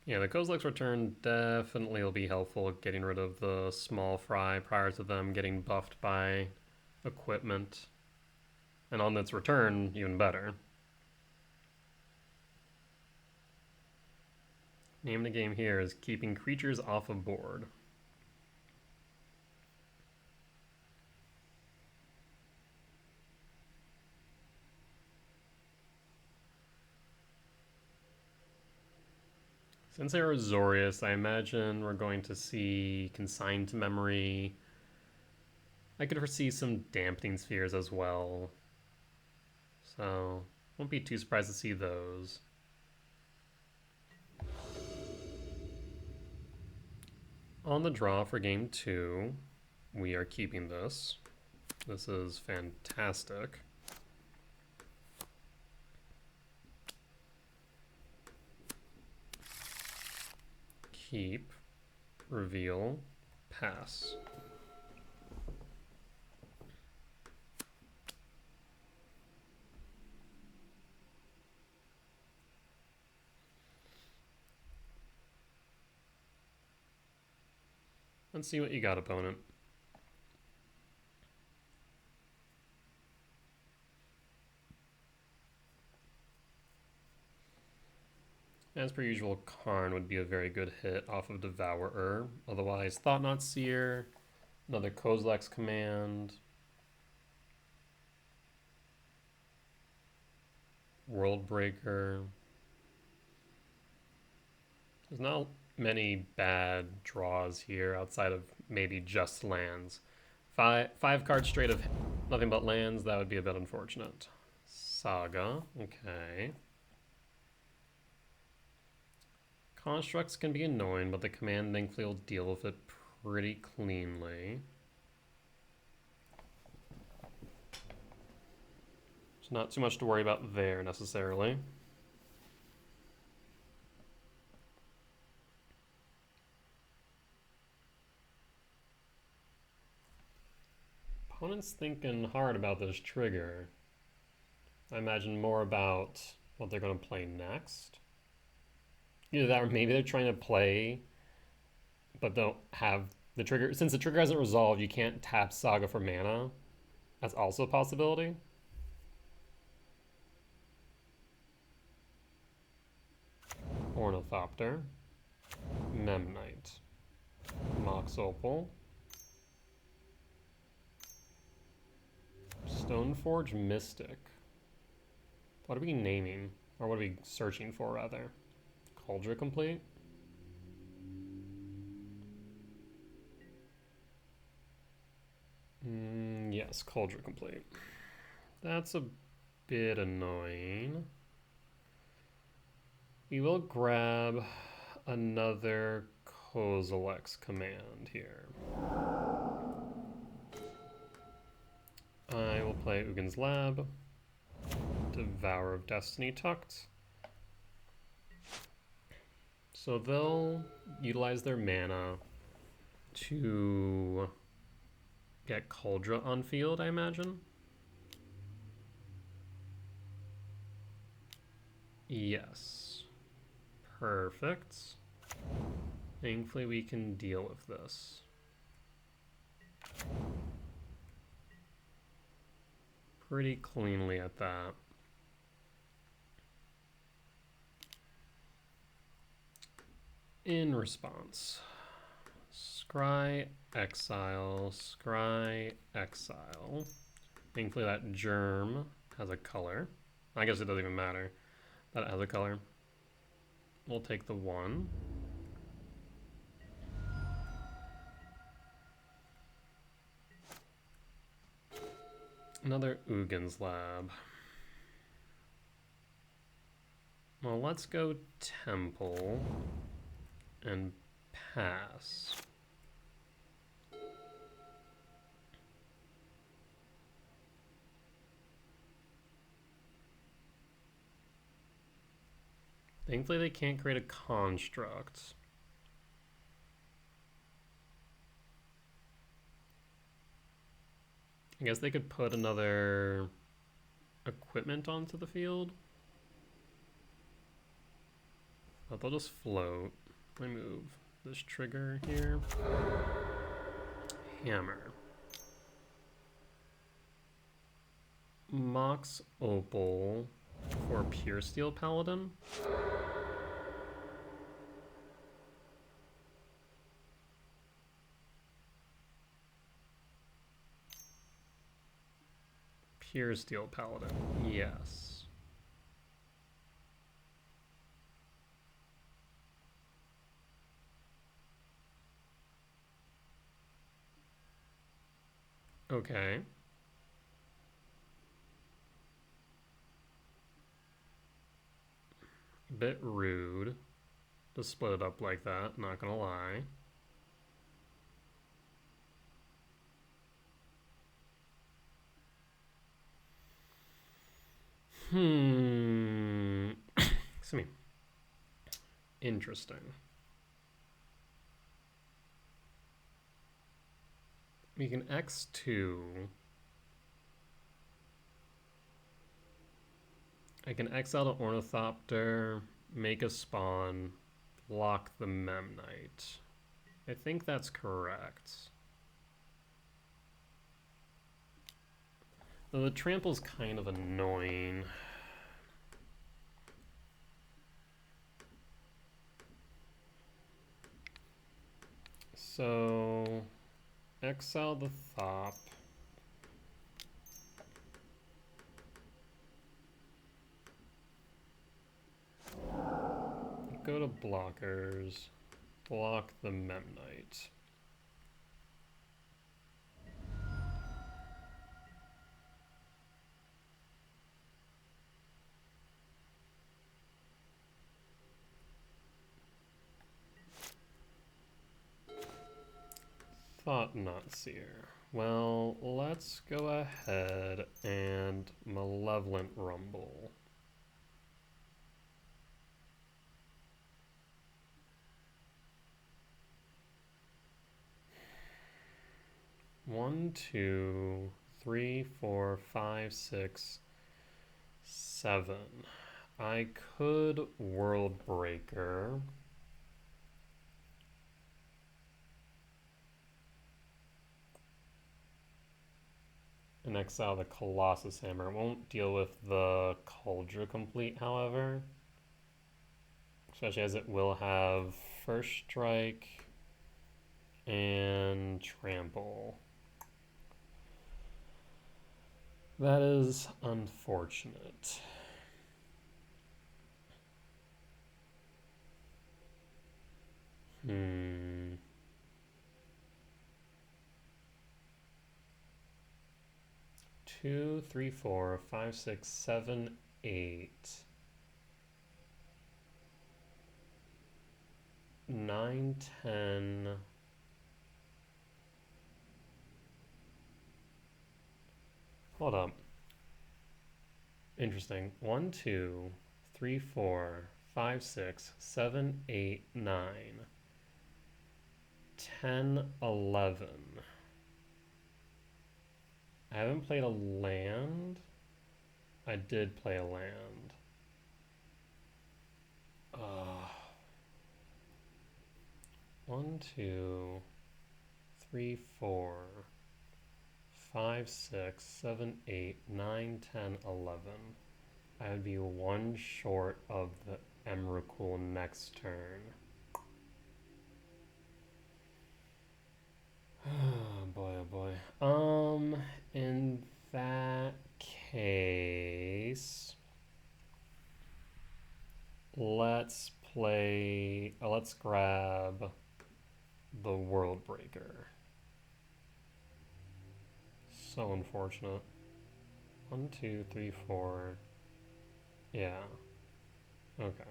Yeah, the Kozilek's return definitely will be helpful getting rid of the small fry prior to them getting buffed by equipment. And on its return, even better. Name of the game here is keeping creatures off of board. Since they're Azorius, I imagine we're going to see Consigned to Memory. I could foresee some Dampening Spheres as well. So, won't be too surprised to see those. On the draw for game 2, we are keeping this. This is fantastic. Keep, reveal, pass. Let's see what you got, opponent. As per usual, Karn would be a very good hit off of Devourer. Otherwise, Thought-Knot Seer, another Kozilek's Command, World Breaker. There's not many bad draws here outside of maybe just lands. Five cards straight of nothing but lands, that would be a bit unfortunate. Saga, okay. Constructs can be annoying, but the commanding fleet will deal with it pretty cleanly. There's not too much to worry about there necessarily. Opponent's thinking hard about this trigger. I imagine more about what they're going to play next. Either that or maybe they're trying to play but don't have the trigger. Since the trigger hasn't resolved, you can't tap Saga for mana. That's also a possibility. Ornithopter, Memnite, Mox Opal, Stoneforge Mystic. What are we naming? Or what are we searching for, rather? Cauldron Complete? Yes, Cauldron Complete. That's a bit annoying. We will grab another Kozilek's Command here. I will play Ugin's Lab, Devourer of Destiny tucked. So they'll utilize their mana to get Kaldra on field, I imagine. Yes. Perfect. Thankfully we can deal with this. Pretty cleanly at that. In response, Scry, Exile, Scry, Exile. Thankfully that germ has a color. I guess it doesn't even matter that it has a color. We'll take the 1. Another Ugin's Lab. Well, let's go Temple and pass. Thankfully they can't create a construct. I guess they could put another equipment onto the field. but they'll just float. I move this trigger here. Hammer. Mox Opal for Pure Steel Paladin. Pure Steel Paladin, yes. Okay. Bit rude to split it up like that, not gonna lie. Excuse me. Interesting. We can X2. I can exile the Ornithopter, make a spawn, block the Memnite. I think that's correct. Though the trample's kind of annoying. So, exile the Thop. Go to blockers, block the Memnite. Thought not seer. Well, let's go ahead and Malevolent Rumble. One, 2, 3, 4, 5, 6, 7. I could World Breaker. And exile the Colossus Hammer. It won't deal with the Cauldron Complete, however. Especially as it will have First Strike and Trample. That is unfortunate. Two, 3, 4, 5, 6, 7, 8. 9, 10. Hold up. Interesting. 1, 2, 3, 4, 5, 6, 7, 8, 9. 10, 11. I haven't played a land. I did play a land. 1, 2, 3, 4, 5, 6, 7, 8, 9, 10, 11. I would be one short of the Emrakul next turn. Oh boy, oh boy. In that case, let's play, let's grab the World Breaker. So unfortunate. 1, 2, 3, 4. Yeah. Okay.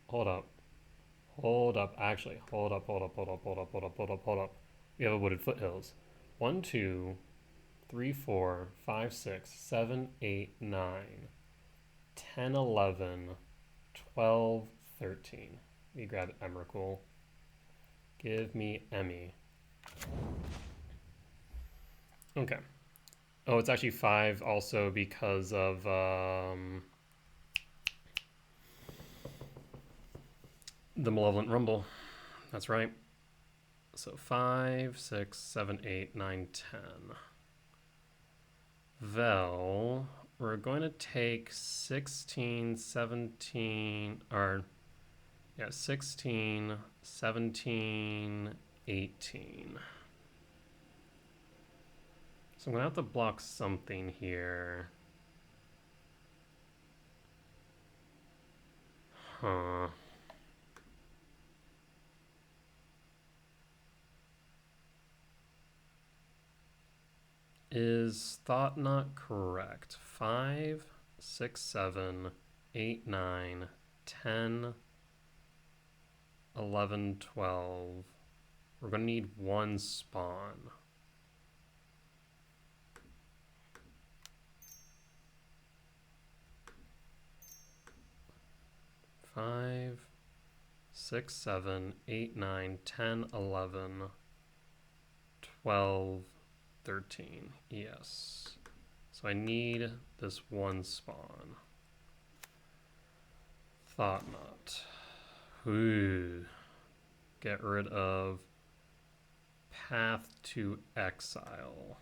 Hold up. Hold up. Actually, hold up. We have a Wooded Foothills. 1, 2, 3, 4, 5, 6, 7, 8, 9, 10, 11, 12, 13. We grab Emrakul. Give me Emmy. Okay. Oh, it's actually 5 also because of The Malevolent Rumble. That's right. So 5, 6, 7, 8, 9, 10. Vel, we're going to take 16, 17, or yeah, 16, 17, 18. So I'm going to have to block something here. Huh. Is thought not correct? 5, 6, 7, 8, 9, 10, 11, 12. We're going to need one spawn. Five, 6, 7, 8, 9, 10, 11, 12, 13. Yes. So I need this one spawn. Thought not. Ooh. Get rid of Path to Exile.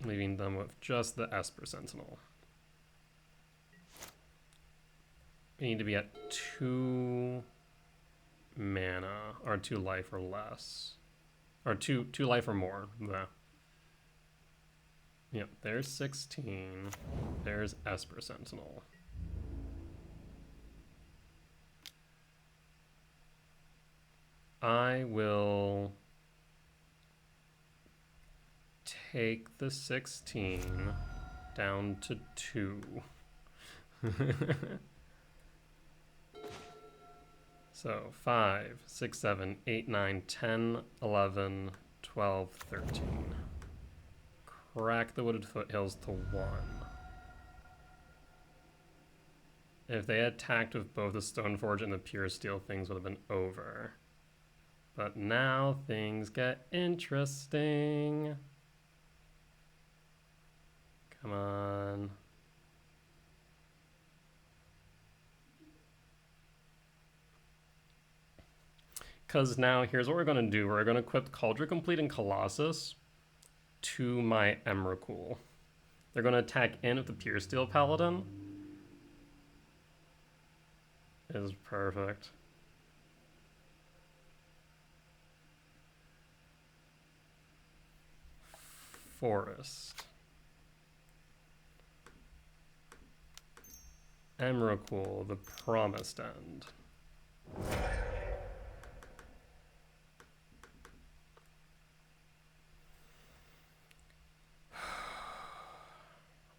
Leaving them with just the Esper Sentinel. We need to be at 2 mana, or 2 life or less. Or 2 life or more. Bleh. Yep, there's 16. There's Esper Sentinel. I will take the 16 down to 2. So 5, 6, 7, 8, 9, 10, 11, 12, 13. Crack the Wooded Foothills to 1. If they had attacked with both the Stoneforge and the Pure Steel, things would have been over. But now things get interesting. Come on. Because now here's what we're going to do. We're going to equip Cauldron Complete and Colossus to my Emrakul. They're going to attack in with the Pure Steel Paladin. Is perfect. Forest. Emrakul, the Promised End.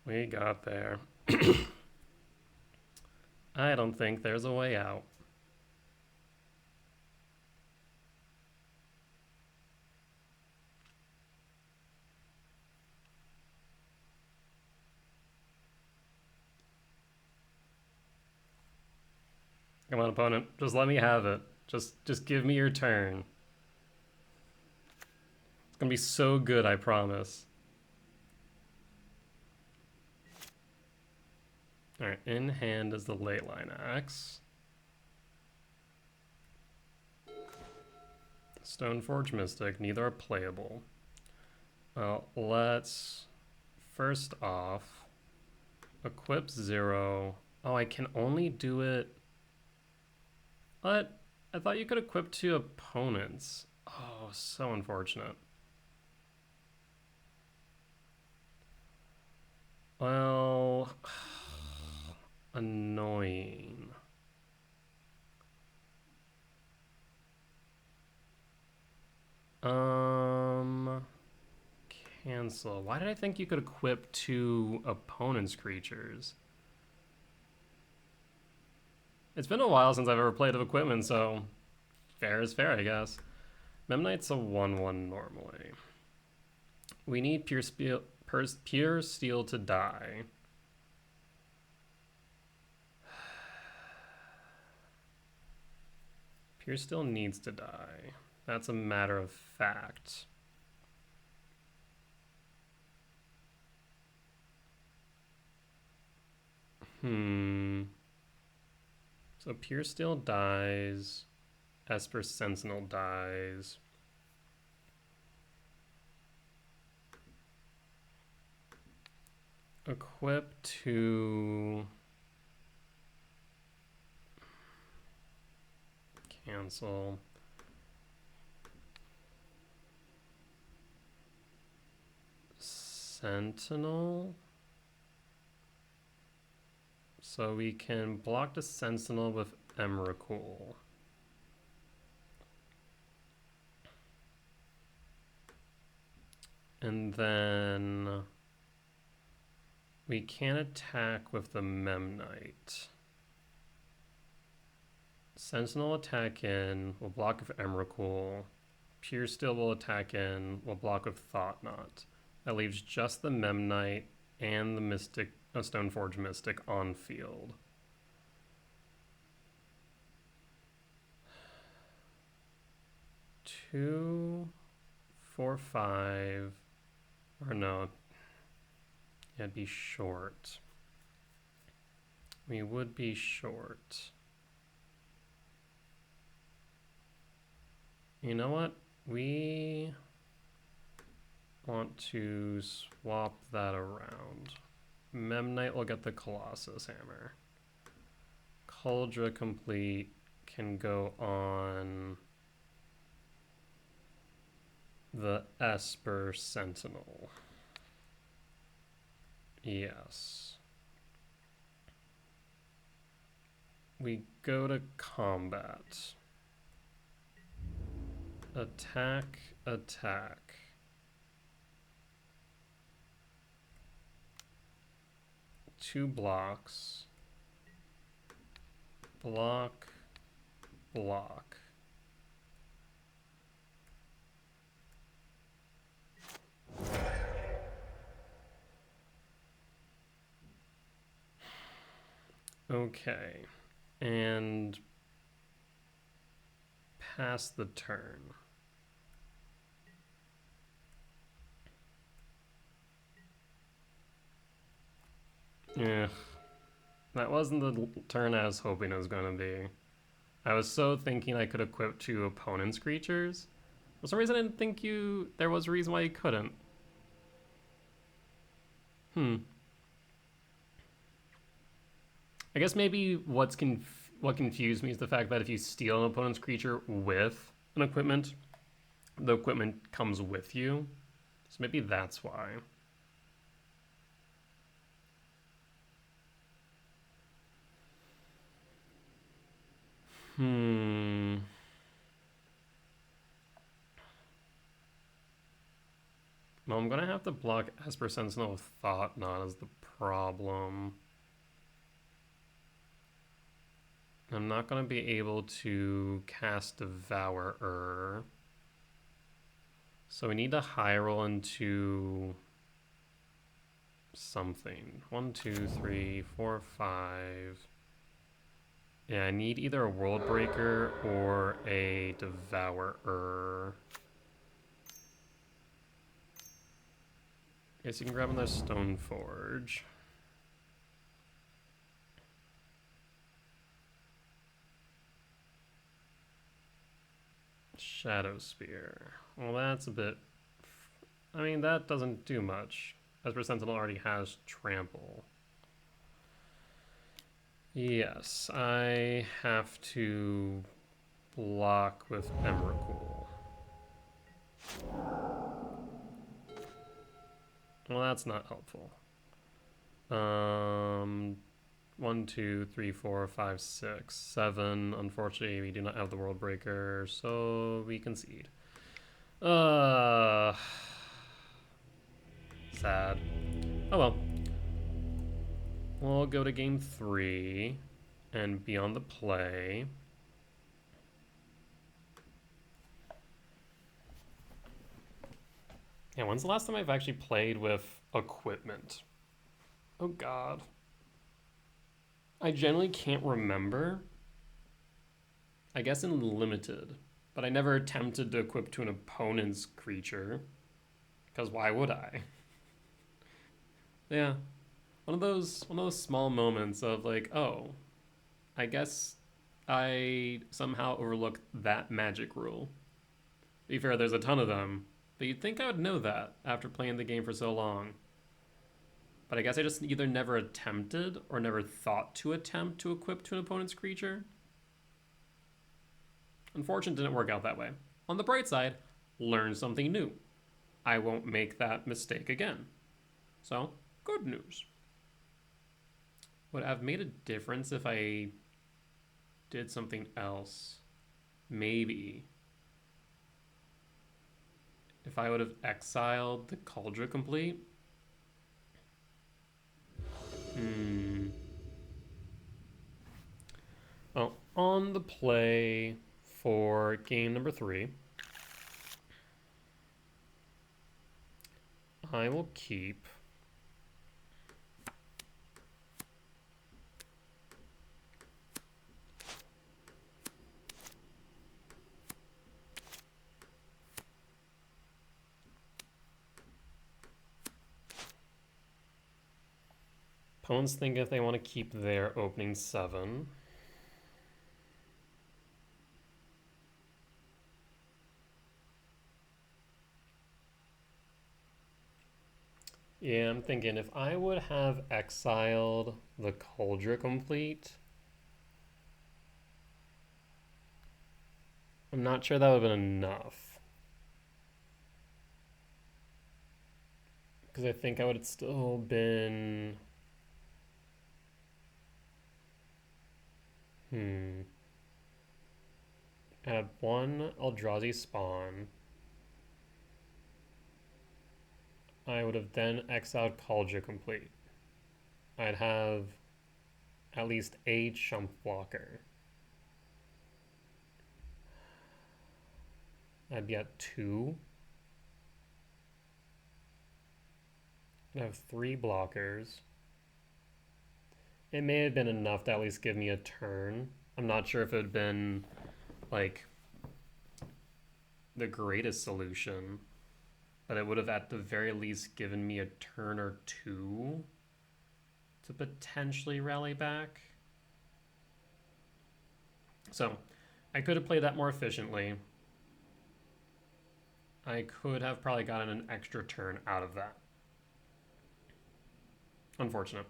We got there. I don't think there's a way out. Come on, opponent. Just let me have it. Just give me your turn. It's gonna be so good, I promise. Alright, in hand is the Leyline Axe. Stoneforge Mystic, neither are playable. Well, let's first off equip 0. Oh, I can only do it. What? I thought you could equip to opponents. Oh, so unfortunate. Well, annoying. Cancel. Why did I think you could equip to opponents' creatures? It's been a while since I've ever played with equipment, so fair is fair, I guess. Memnite's a 1/1 normally. We need Pure Steel to die. Pure Steel needs to die. That's a matter of fact. So Pure Steel dies. Esper Sentinel dies. Equip to... Cancel. Sentinel? So we can block the Sentinel with Emrakul. And then we can attack with the Memnite. Sentinel attack in, we'll block with Emrakul. Pure Steel will attack in, we'll block with Thought-Knot. That leaves just the Memnite and the Mystic, Stoneforge Mystic on field. Two, 4, 5, or no, yeah, it'd be short. We would be short. You know what? We want to swap that around. Memnite will get the Colossus Hammer. Kuldra Complete can go on the Esper Sentinel. Yes. We go to combat. Attack, attack. Two blocks. Block, block. Okay. And pass the turn. Yeah. That wasn't the turn I was hoping it was going to be. I was so thinking I could equip two opponent's creatures. For some reason I didn't think there was a reason why you couldn't. I guess maybe what confused me is the fact that if you steal an opponent's creature with an equipment, the equipment comes with you. So maybe that's why. Well, I'm gonna have to block Esper Sentinel with Thought-Knot as the problem. I'm not gonna be able to cast Devourer. So we need to high roll into something. 1, 2, 3, 4, 5. Yeah, I need either a World Breaker or a Devourer. Guess you can grab another Stoneforge. Shadow Spear. Well, that's a bit... I mean, that doesn't do much. Esper Sentinel already has Trample. Yes, I have to block with Emrakul. Well, that's not helpful. 1, 2, 3, 4, 5, 6, 7. Unfortunately, we do not have the World Breaker, so we concede. Sad. Oh well. We'll go to game 3 and be on the play. Yeah, when's the last time I've actually played with equipment? Oh god. I generally can't remember. I guess in limited, but I never attempted to equip to an opponent's creature. Because why would I? Yeah. one of those small moments of like, oh, I guess I somehow overlooked that magic rule. To be fair, there's a ton of them, but you'd think I would know that after playing the game for so long. But I guess I just either never attempted or never thought to attempt to equip to an opponent's creature. Unfortunately, it didn't work out that way. On the bright side, learn something new. I won't make that mistake again. So, good news. Would have made a difference if I did something else. Maybe. If I would have exiled the Cauldron Complete. Well, on the play for game number 3, I will keep opponents think if they want to keep their opening 7. Yeah, I'm thinking if I would have exiled the Cauldron Complete, I'm not sure that would have been enough. Because I think I would have still been... I had 1 Eldrazi spawn. I would have then exiled Cauldron Complete. I'd have at least a chump blocker. I'd be at 2. I'd have 3 blockers. It may have been enough to at least give me a turn. I'm not sure if it had been, like, the greatest solution. But it would have at the very least given me a turn or 2 to potentially rally back. So, I could have played that more efficiently. I could have probably gotten an extra turn out of that. Unfortunate.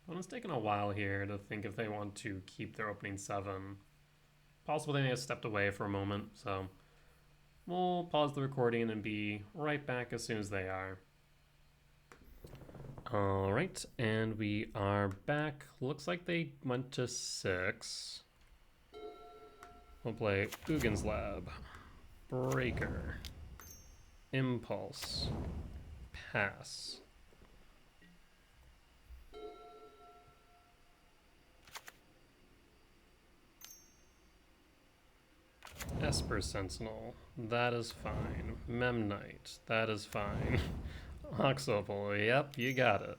Well, it's taken a while here to think if they want to keep their opening 7. Possible they may have stepped away for a moment, so we'll pause the recording and be right back as soon as they are. Alright, and we are back. Looks like they went to 6. We'll play Ugin's Lab, Breaker, Impulse, Pass. Esper Sentinel, that is fine. Memnite, that is fine. Oxopal, yep, you got it.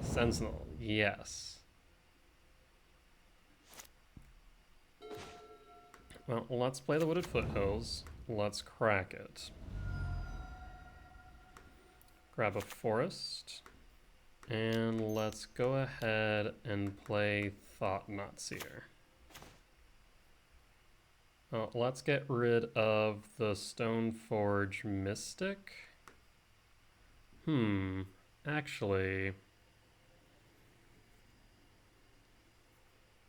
Sentinel, yes. Well, let's play the Wooded Foothills. Let's crack it. Grab a forest. And let's go ahead and play Thought-Knot Seer. Well, let's get rid of the Stoneforge Mystic. Actually,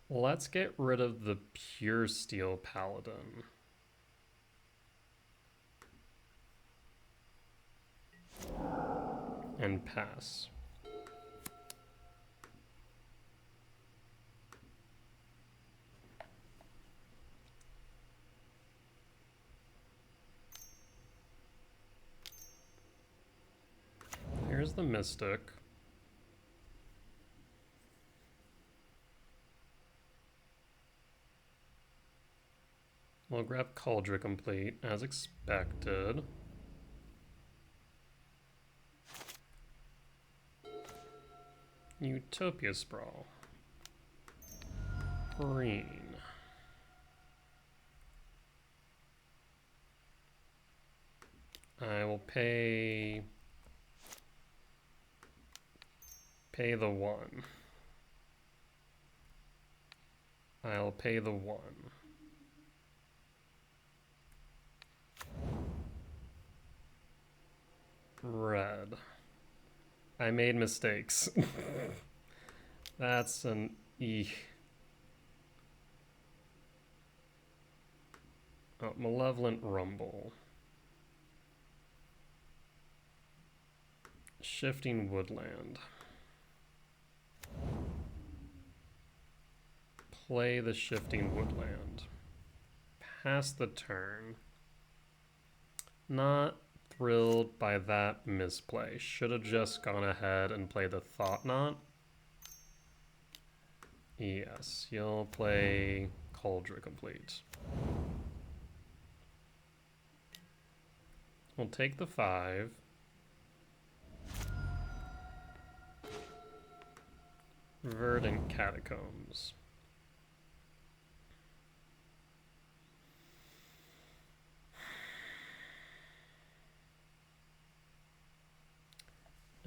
let's get rid of the Pure Steel Paladin. And pass. Here's the Mystic. We'll grab Cauldron Complete, as expected. Utopia Sprawl. green. I will pay the 1. I'll pay the 1. Red. I made mistakes. That's an E. Oh, Malevolent Rumble. Shifting Woodland. Play the Shifting Woodland. Pass the turn. Not thrilled by that misplay. Should have just gone ahead and played the Thought Knot. Yes, you'll play Cauldron Complete. We'll take the 5. Verdant Catacombs.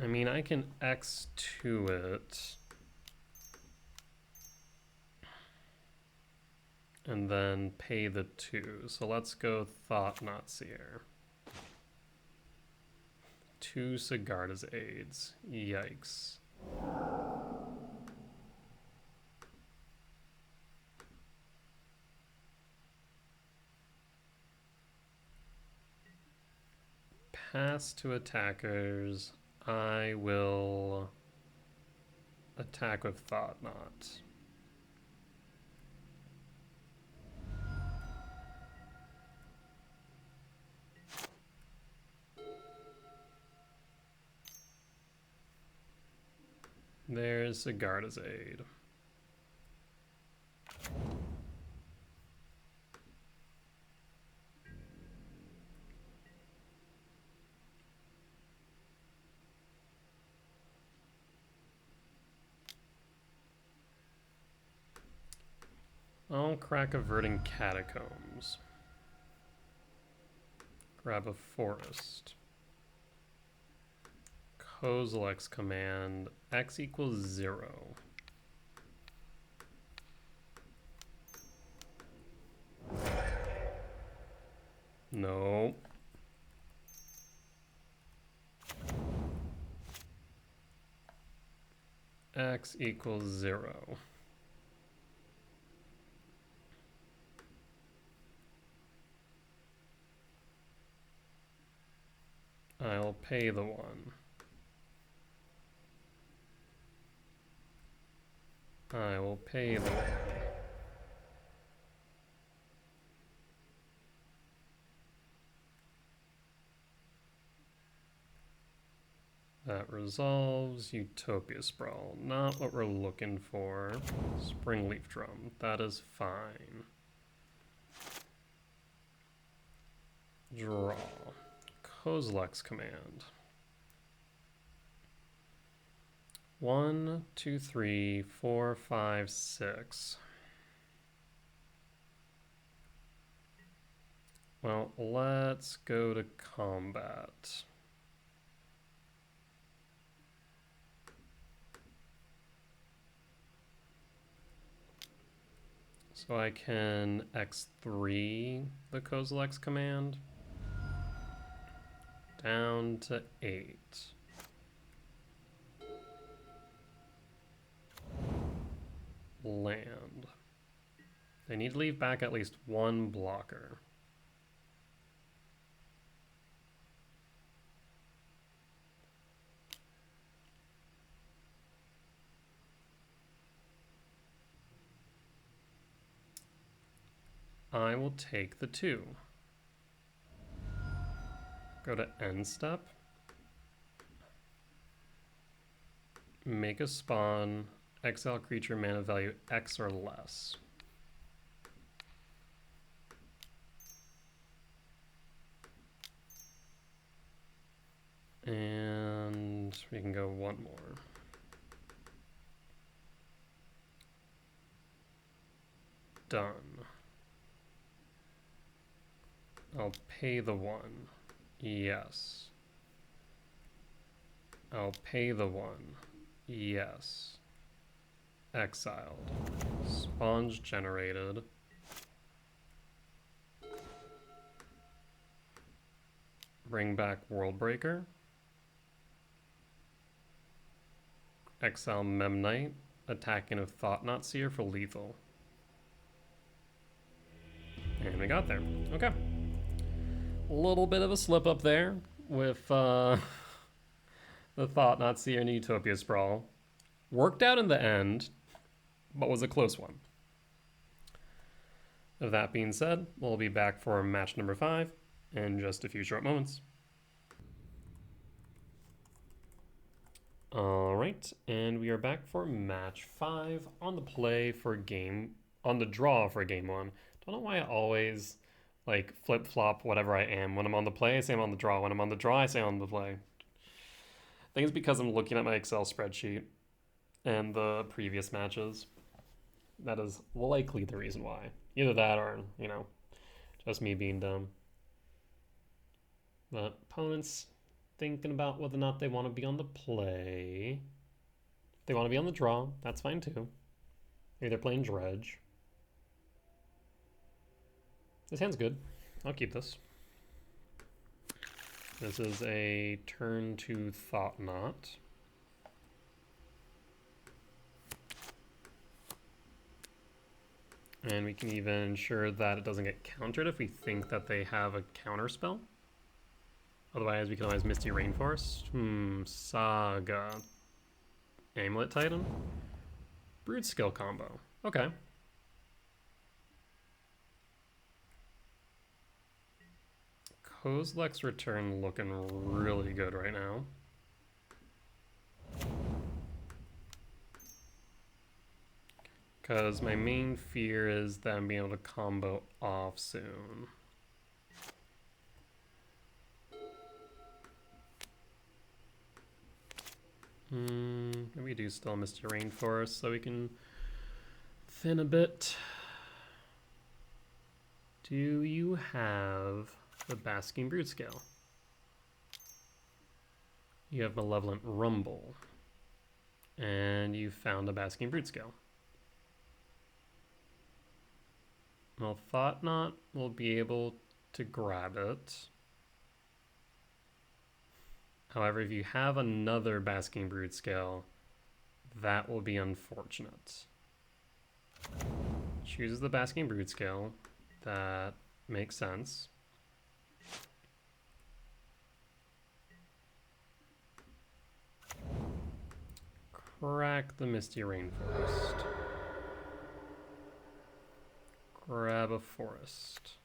I mean, I can X to it. And then pay the 2. So let's go Thought Knot Seer. 2 Sigarda's Aids. Yikes. Pass to attackers. I will attack with Thought Knot. There's Sigarda's Aid. I'll crack a Verdant Catacombs. Grab a Forest. Kozilek's command, X equals 0. No. X equals 0. I'll pay the 1. I will pay the 1. That resolves Utopia Sprawl. Not what we're looking for. Springleaf Drum. That is fine. Draw. Kozilek's command. 1, 2, 3, 4, 5, 6. Well, let's go to combat. So I can X3 the Kozilek's command down to 8. Land. They need to leave back at least 1 blocker. I will take the 2. Go to end step. Make a spawn. Exile creature mana value X or less. And we can go 1 more. done. I'll pay the 1. Yes. I'll pay the 1. Yes. Exiled. Sponge generated. Bring back Worldbreaker. Exile Memnite. Attacking of Thought-Knot Seer for lethal. And we got there. Okay. A little bit of a slip up there with the Thought-Knot Seer and Utopia Sprawl. Worked out in the end, but was a close one. That being said, we'll be back for match number 5 in just a few short moments. Alright, and we are back for match 5 on the draw for game 1. Don't know why I always like flip-flop whatever I am. When I'm on the play, I say I'm on the draw. When I'm on the draw, I say I'm on the play. I think it's because I'm looking at my Excel spreadsheet and the previous matches. That is likely the reason why. Either that or, just me being dumb. But opponents thinking about whether or not they want to be on the play. If they want to be on the draw, that's fine too. Maybe they're playing Dredge. This hand's good. I'll keep this. This is a turn 2 Thought-Knot. And we can even ensure that it doesn't get countered if we think that they have a counter spell. Otherwise, we can always Misty Rainforest. Saga. Amulet Titan. Broodscale combo. Okay. Kozilek's Return looking really good right now. Because my main fear is them being able to combo off soon. Maybe we do still Misty Rainforest so we can thin a bit. Do you have the Basking Broodscale? You have Malevolent Rumble. And you found a Basking Broodscale. Well, Thought-Knot will be able to grab it. However, if you have another Basking Broodscale, that will be unfortunate. Chooses the Basking Broodscale. That makes sense. Crack the Misty Rainforest. Grab a forest.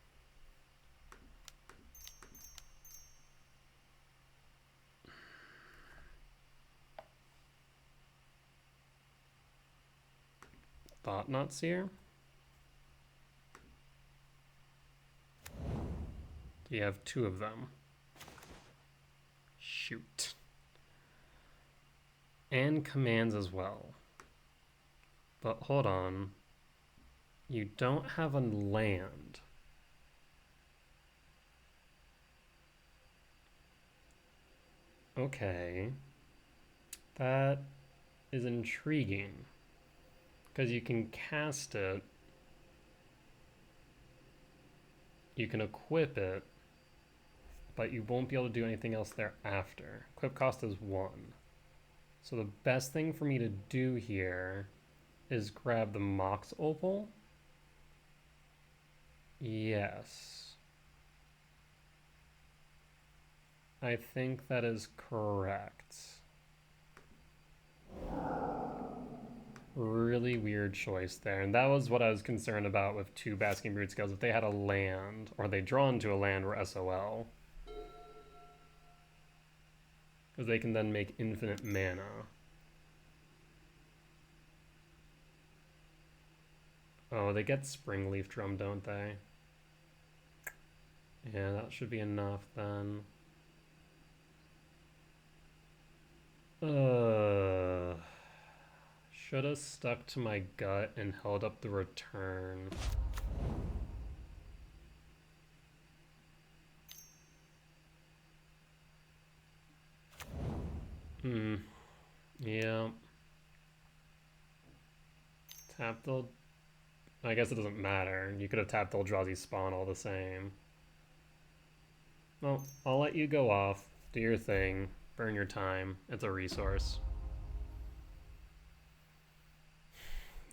Thought-Knot Seer. You have 2 of them. Shoot. And commands as well. But hold on. You don't have a land. Okay. That is intriguing. Because you can cast it. You can equip it. But you won't be able to do anything else thereafter. Equip cost is 1. So the best thing for me to do here is grab the Mox Opal. Yes. I think that is correct. Really weird choice there. And that was what I was concerned about with 2 Basking Broodscales. If they had a land, or they draw into a land or SOL. Because they can then make infinite mana. Oh, they get Springleaf Drum, don't they? Yeah, that should be enough then. Should have stuck to my gut and held up the return. Yeah. Tapped the... I guess it doesn't matter. You could have tapped Eldrazi spawn all the same. Well, I'll let you go off. Do your thing. Burn your time. It's a resource.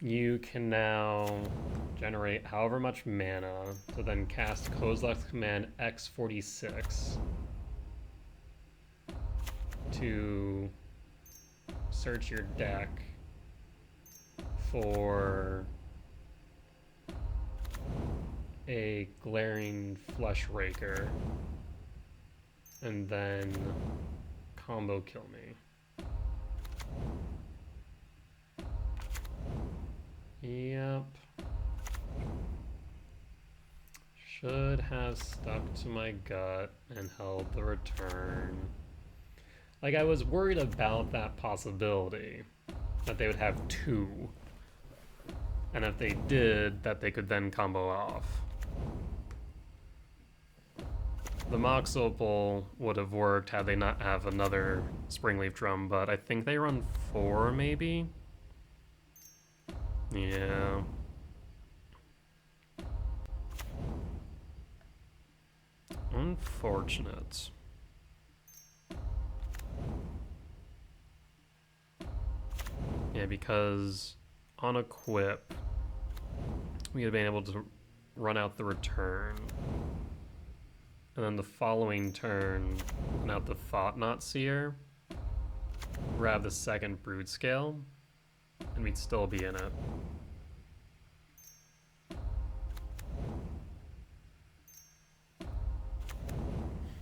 You can now generate however much mana to then cast Kozilek's command X46 to search your deck for a glaring Flesh Raker and then combo kill me. Yep. Should have stuck to my gut and held the return. Like, I was worried about that possibility, that they would have two. And if they did, that they could then combo off. The Mox Opal would have worked had they not have another Springleaf Drum, but I think they run 4 maybe? Yeah. Unfortunate. Yeah, because on equip, we would have been able to run out the return. And then the following turn, run out the Thought-Knot Seer, grab the second Broodscale, and we'd still be in it.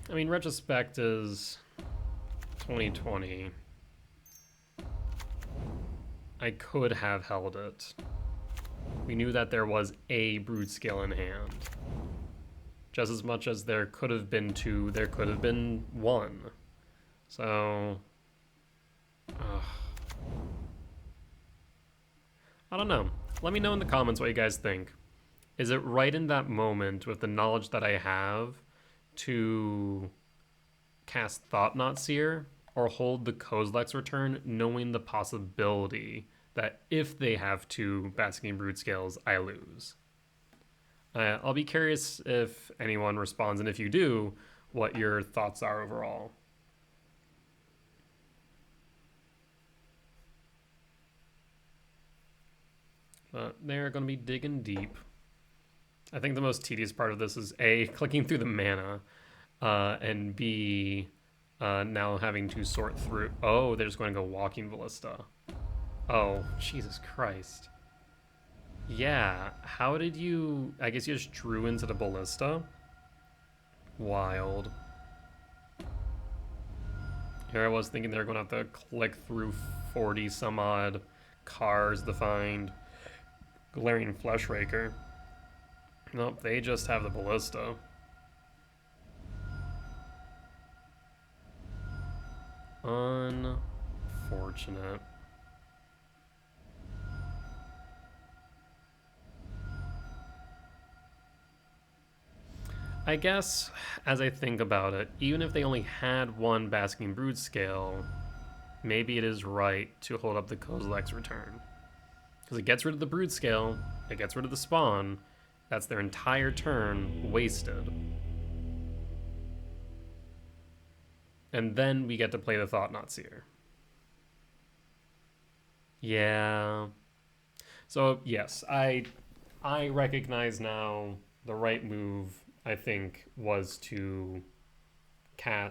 I mean, retrospect is 2020. I could have held it. We knew that there was a Broodscale in hand. Just as much as there could have been 2, there could have been 1. So... I don't know. Let me know in the comments what you guys think. Is it right in that moment, with the knowledge that I have, to cast Thought-Knot Seer, or hold the Kozilek's return, knowing the possibility that if they have 2 Basking Broodscales, I lose? I'll be curious if anyone responds, and if you do, what your thoughts are overall. But they're going to be digging deep. I think the most tedious part of this is A, clicking through the mana, and B, now having to sort through... Oh, they're just going to go Walking Ballista. Oh, Jesus Christ. Yeah, how did you... I guess you just drew into the Ballista? Wild. Here I was thinking they were going to have to click through 40 some odd cards to find Glaring Flesh Raker. Nope, they just have the Ballista. Unfortunate. I guess, as I think about it, even if they only had 1 Basking Broodscale, maybe it is right to hold up the Kozilek's return. Because it gets rid of the Broodscale, it gets rid of the spawn, that's their entire turn wasted. And then we get to play the Thought-Knot Seer. Yeah. So, yes, I recognize now the right move, I think, was to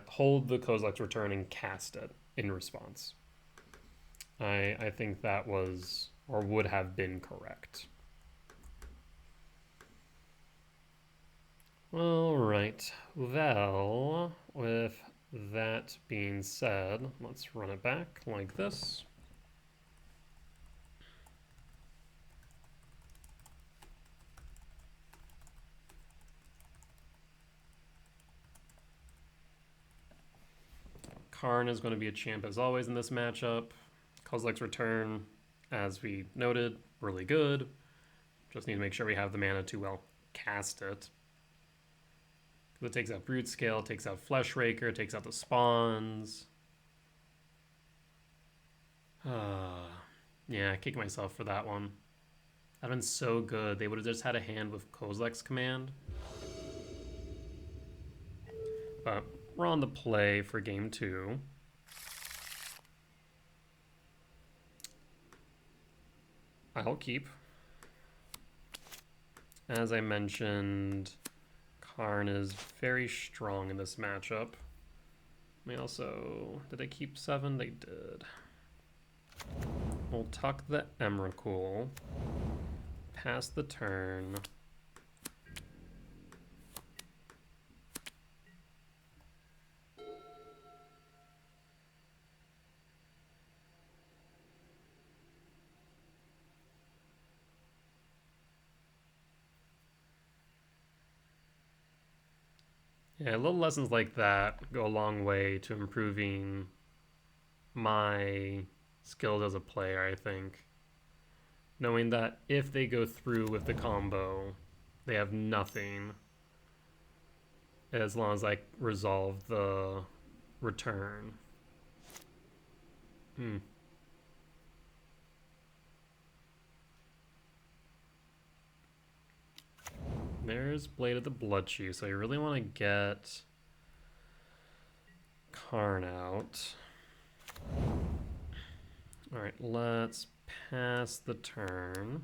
hold the Kozilek's return and cast it in response. I think that was, or would have been, correct. Alright, well, with that being said, let's run it back like this. Karn is going to be a champ as always in this matchup. Kozilek's return, as we noted, really good. Just need to make sure we have the mana to, well, cast it. It takes out Broodscale, takes out Fleshraker, takes out the spawns. Yeah, kicking myself for that one. That'd been so good. They would have just had a hand with Kozilek's command. But we're on the play for game 2. I'll keep. As I mentioned, Karn is very strong in this matchup. They also... Did they keep 7? They did. We'll tuck the Emrakul. Pass the turn. Yeah, little lessons like that go a long way to improving my skills as a player, I think. Knowing that if they go through with the combo, they have nothing as long as I resolve the return. There's Blade of the Bloodchief, so you really want to get Karn out. Alright, let's pass the turn.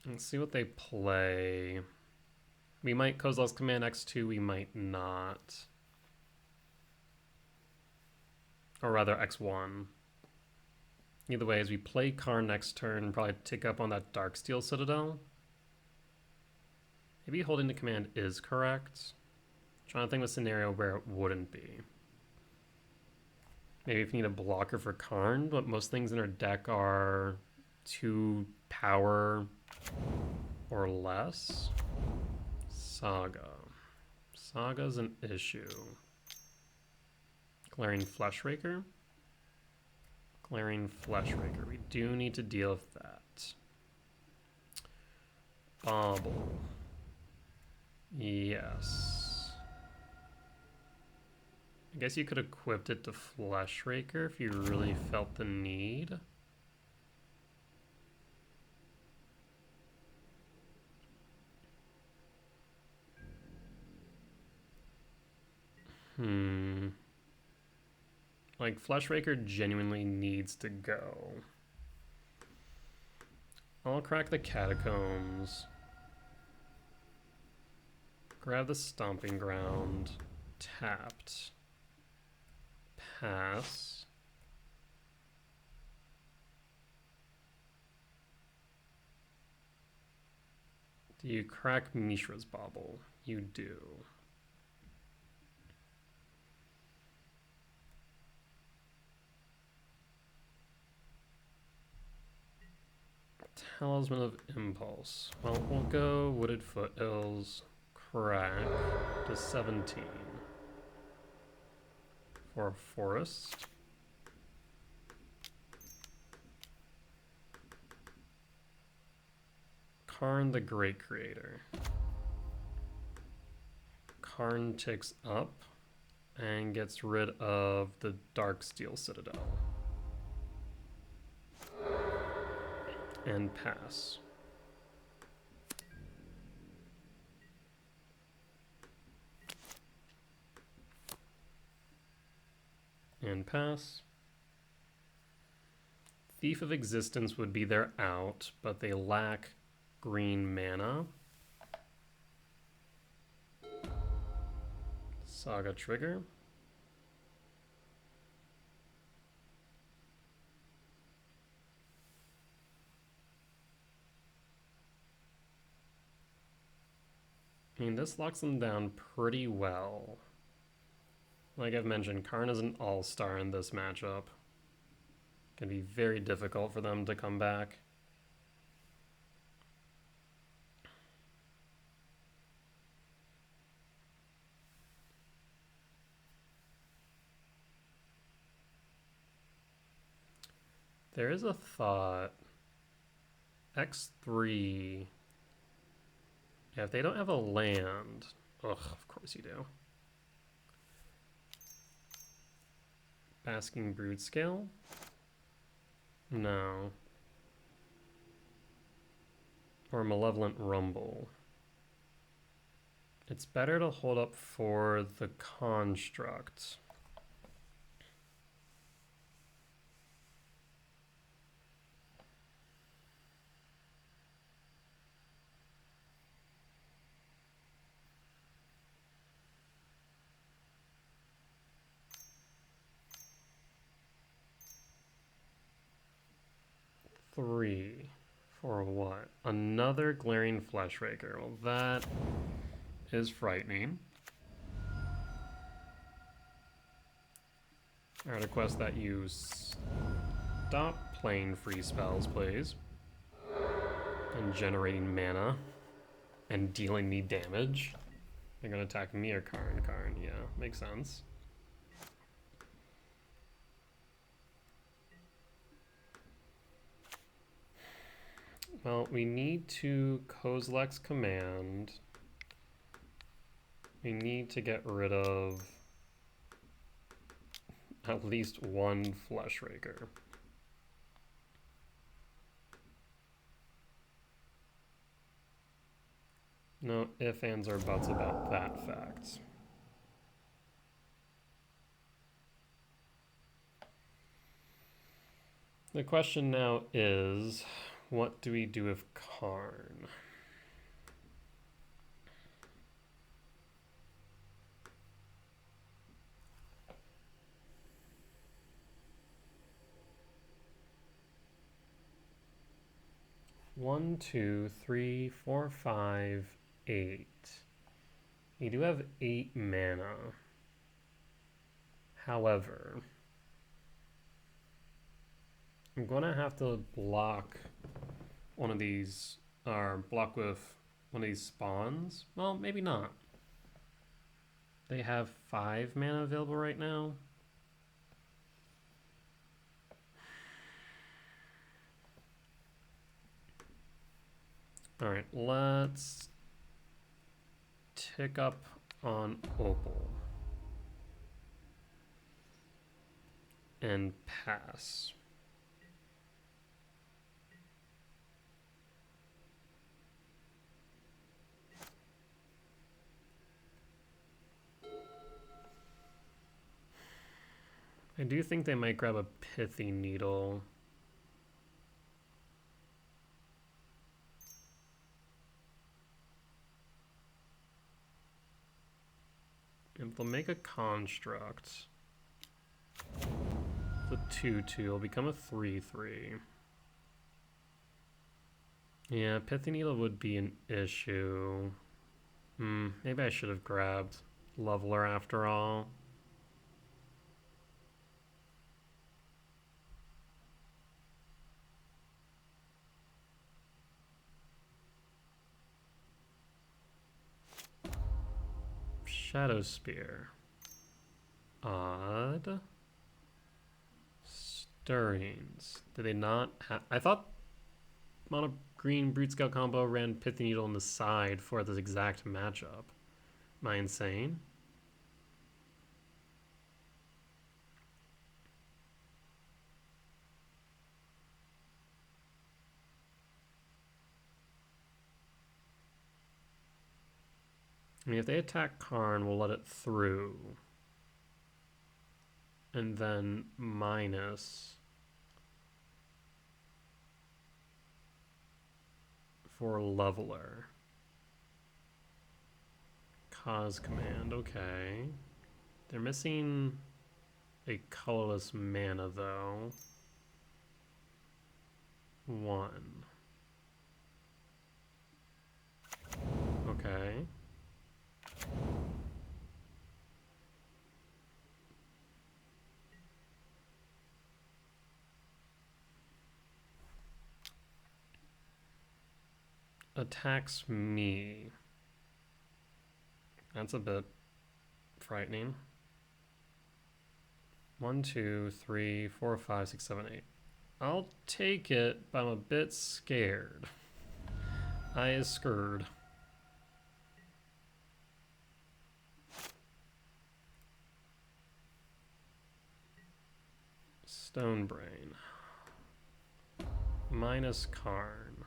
Let's see what they play. We might Kozilek's Command X2, we might not. Or rather, X1. Either way, as we play Karn next turn, probably tick up on that Darksteel Citadel. Maybe holding the command is correct. I'm trying to think of a scenario where it wouldn't be. Maybe if you need a blocker for Karn, but most things in our deck are 2 power or less. Saga. Saga's an issue. Glaring Fleshraker. Glaring Fleshraker. We do need to deal with that. Bobble. Yes. I guess you could have equipped it to Fleshraker if you really felt the need. Like, Fleshraker genuinely needs to go. I'll crack the Catacombs. Grab the Stomping Ground. Tapped. Pass. Do you crack Mishra's Bauble? You do. Talisman of Impulse. Well, we'll go Wooded Foothills, crack to 17 for a forest. Karn the Great Creator. Karn ticks up and gets rid of the Darksteel Citadel. And pass. And pass. Thief of Existence would be their out, but they lack green mana. Saga trigger. I mean, this locks them down pretty well. Like I've mentioned, Karn is an all-star in this matchup. Can be very difficult for them to come back. There is a thought. X3. Yeah, if they don't have a land. Ugh, of course you do. Basking Broodscale? No. Or Malevolent Rumble. It's better to hold up for the construct. Three. For what? Another Glaring Fleshraker. Well, that is frightening. I request that you stop playing free spells, please. And generating mana. And dealing me damage. They're gonna attack me or Karn. Karn, yeah, makes sense. Well, we need to Kozilek's command. We need to get rid of at least one Fleshraker. No ifs, ands, or buts about that fact. The question now is, what do we do with Karn? One, two, three, four, 5, 8. You do have 8 mana. However, I'm gonna have to block one of these, or block with one of these spawns. Well, maybe not. They have 5 mana available right now. All right, let's tick up on Opal and pass. I do think they might grab a Pithy Needle. And they'll make a construct. The 2/2 will become a 3/3. Yeah, Pithy Needle would be an issue. Maybe I should have grabbed Leveler after all. Shadow Spear. Odd. Stirrings. Did they not have... I thought Mono Green Broodscale combo ran Pithy Needle on the side for this exact matchup. Am I insane? I mean, if they attack Karn, we'll let it through. And then minus for Leveler. Cause command, okay. They're missing a colorless mana, though. 1. Okay. Attacks me. That's a bit frightening. 1, 2, 3, 4, 5, 6, 7, 8. I'll take it, but I'm a bit scared. I is scared. Stonebrain. Minus Karn.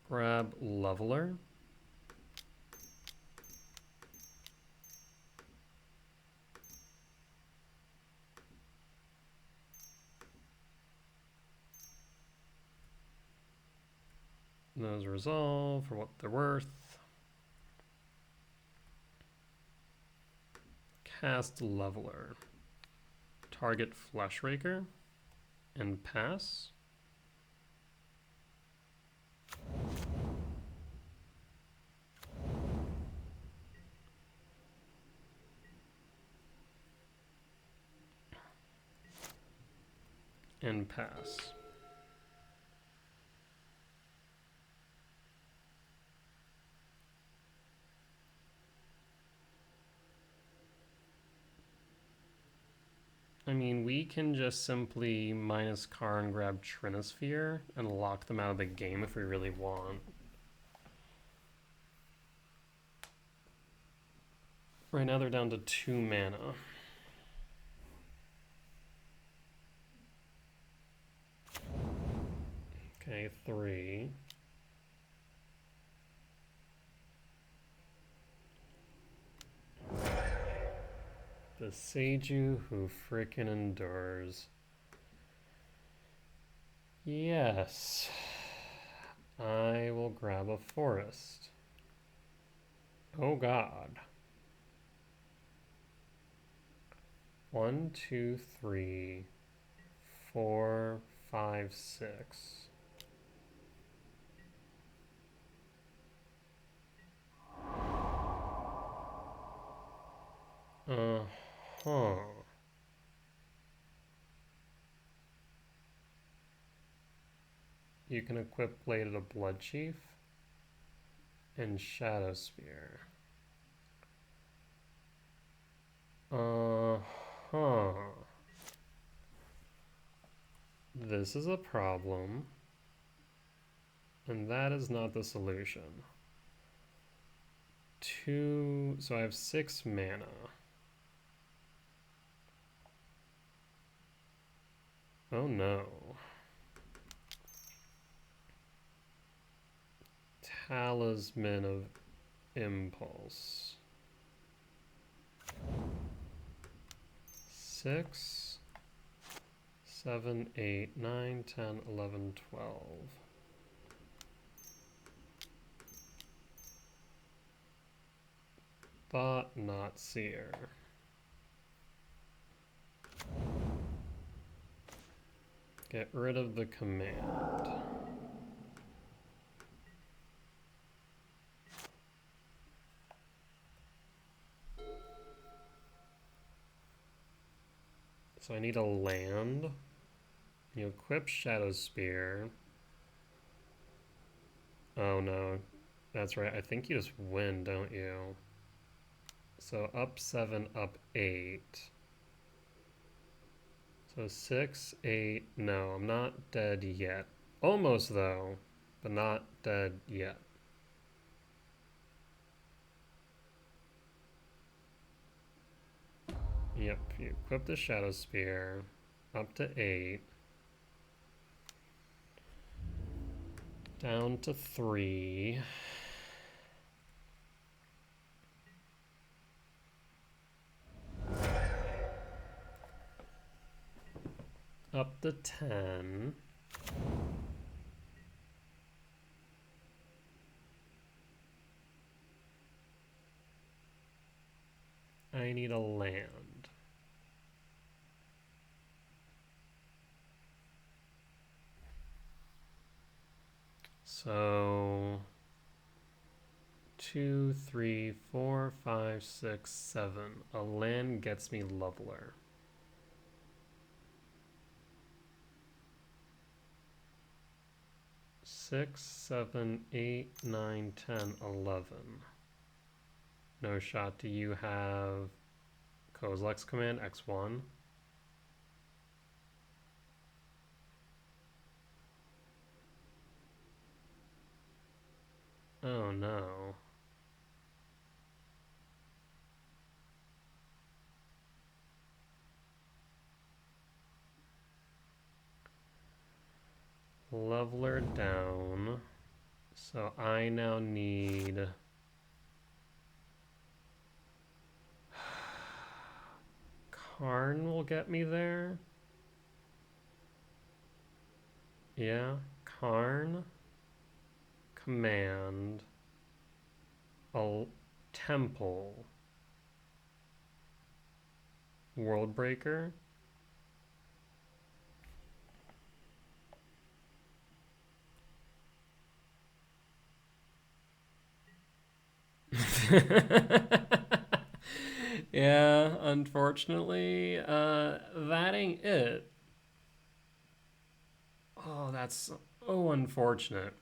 Grab Leveler. Those resolve for what they're worth. Cast Leveler. Target Fleshraker. And pass. And pass. I mean, we can just simply minus Karn, grab Trinosphere, and lock them out of the game if we really want. Right now they're down to 2 mana. Okay, 3. The Seiju who frickin' endures. Yes. I will grab a forest. Oh god. 1, 2, 3, 4, 5, 6. Uh-huh. You can equip Blade of Blood Chief and Shadow Spear. Uh-huh. This is a problem. And that is not the solution. 2, so I have 6 mana. Oh no. Talisman of Impulse. 6, 7, 8, 9, 10, 11, 12. Thought not seer. Get rid of the command. So I need a land. You equip Shadow Spear. Oh no, that's right. I think you just win, don't you? So up 7, up 8. So 6, 8. No, I'm not dead yet. Almost though, but not dead yet. Yep, you equip the Shadow Spear. Up to 8. Down to 3. Up to 10. I need a land. So 2, 3, 4, 5, 6, 7. A land gets me Leveler. Six, 7, 8, 9, 10, 11. No shot. Do you have Kozilek's command X1? Oh no. Leveler down. So I now need... Karn will get me there. Yeah, Karn. Command. A temple. Worldbreaker. Yeah, unfortunately, that ain't it. Oh, that's so unfortunate.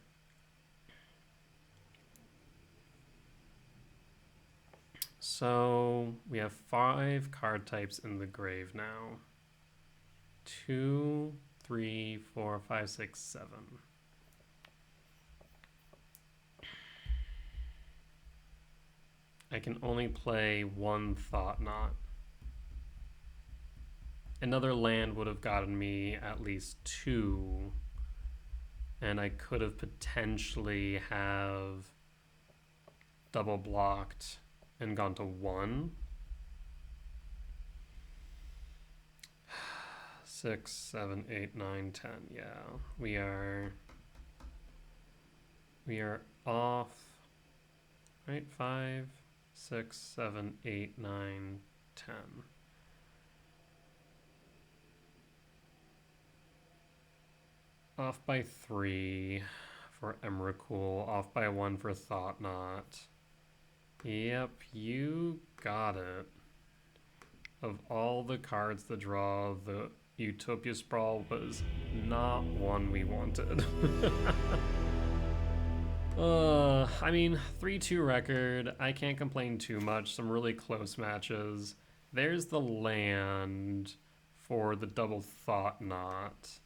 So we have 5 card types in the grave now. 2, 3, 4, 5, 6, 7. I can only play 1 Thought Knot. Another land would have gotten me at least 2. And I could have potentially have double blocked and gone to 1. 6, 7, 8, 9, 10. Yeah, we are off. Right, 5, 6, 7, 8, 9, 10. Off by 3 for Emrakul. Off by 1 for Thought Knot. Yep, you got it. Of all the cards to draw, the Utopia Sprawl was not one we wanted. I mean, 3-2 record. I can't complain too much. Some really close matches. There's the land for the double Thought Knot.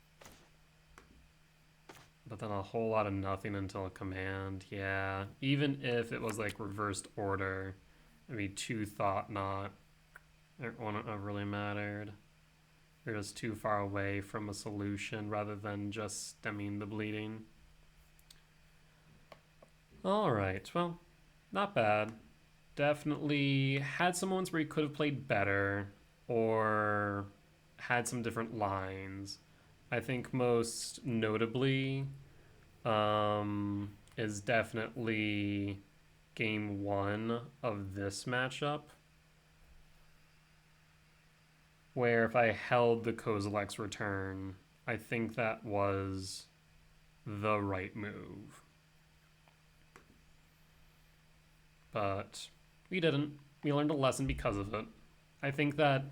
But then a whole lot of nothing until a command. Yeah, even if it was like reversed order, maybe 2 Thought Knot, it wouldn't have really mattered. They're just too far away from a solution rather than just stemming the bleeding. Alright, well, not bad. Definitely had some moments where he could have played better or had some different lines. I think most notably is definitely game 1 of this matchup, where if I held the Kozilek's return, I think that was the right move. But we didn't. We learned a lesson because of it. I think that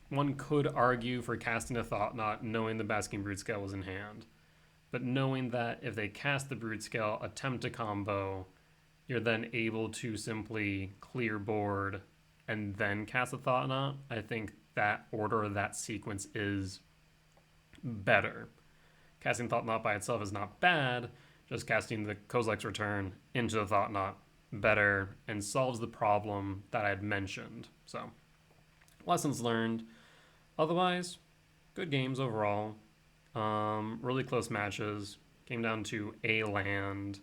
one could argue for casting a Thought Knot knowing the Basking Broodscale was in hand. But knowing that if they cast the Broodscale, attempt a combo, you're then able to simply clear board and then cast a Thought Knot, I think that order, that sequence is better. Casting Thought Knot by itself is not bad, just casting the Kozilek's return into the Thought Knot better and solves the problem that I had mentioned. So, lessons learned. Otherwise, good games overall. Really close matches. Came down to a land,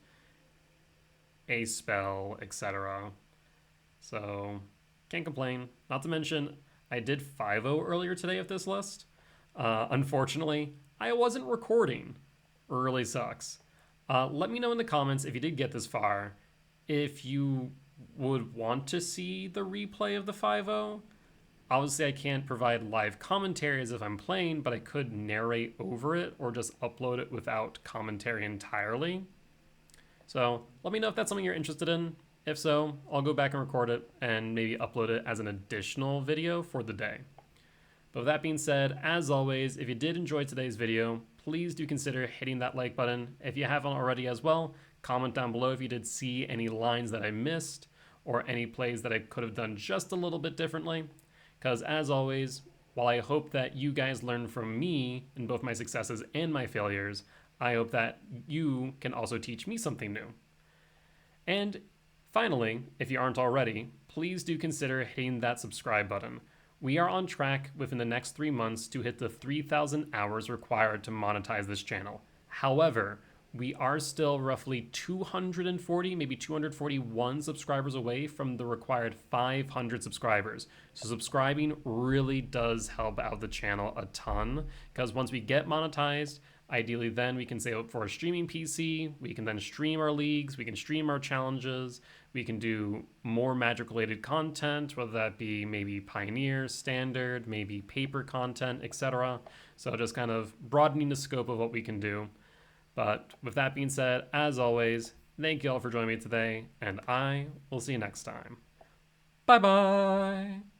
a spell, etc. So, can't complain. Not to mention, I did 5-0 earlier today of this list. Unfortunately, I wasn't recording. Really sucks. Let me know in the comments if you did get this far, if you would want to see the replay of the 5-0. Obviously, I can't provide live commentary as if I'm playing, but I could narrate over it or just upload it without commentary entirely. So let me know if that's something you're interested in. If so, I'll go back and record it and maybe upload it as an additional video for the day. But with that being said, as always, if you did enjoy today's video, please do consider hitting that like button. If you haven't already as well, comment down below if you did see any lines that I missed or any plays that I could have done just a little bit differently. Because as always, while I hope that you guys learn from me in both my successes and my failures, I hope that you can also teach me something new. And finally, if you aren't already, please do consider hitting that subscribe button. We are on track within the next 3 months to hit the 3,000 hours required to monetize this channel. However, we are still roughly 240, maybe 241 subscribers away from the required 500 subscribers. So subscribing really does help out the channel a ton, because once we get monetized, ideally then we can save up for a streaming PC, we can then stream our leagues, we can stream our challenges, we can do more Magic related content, whether that be maybe Pioneer, Standard, maybe paper content, etc. So just kind of broadening the scope of what we can do. But with that being said, as always, thank you all for joining me today, and I will see you next time. Bye bye!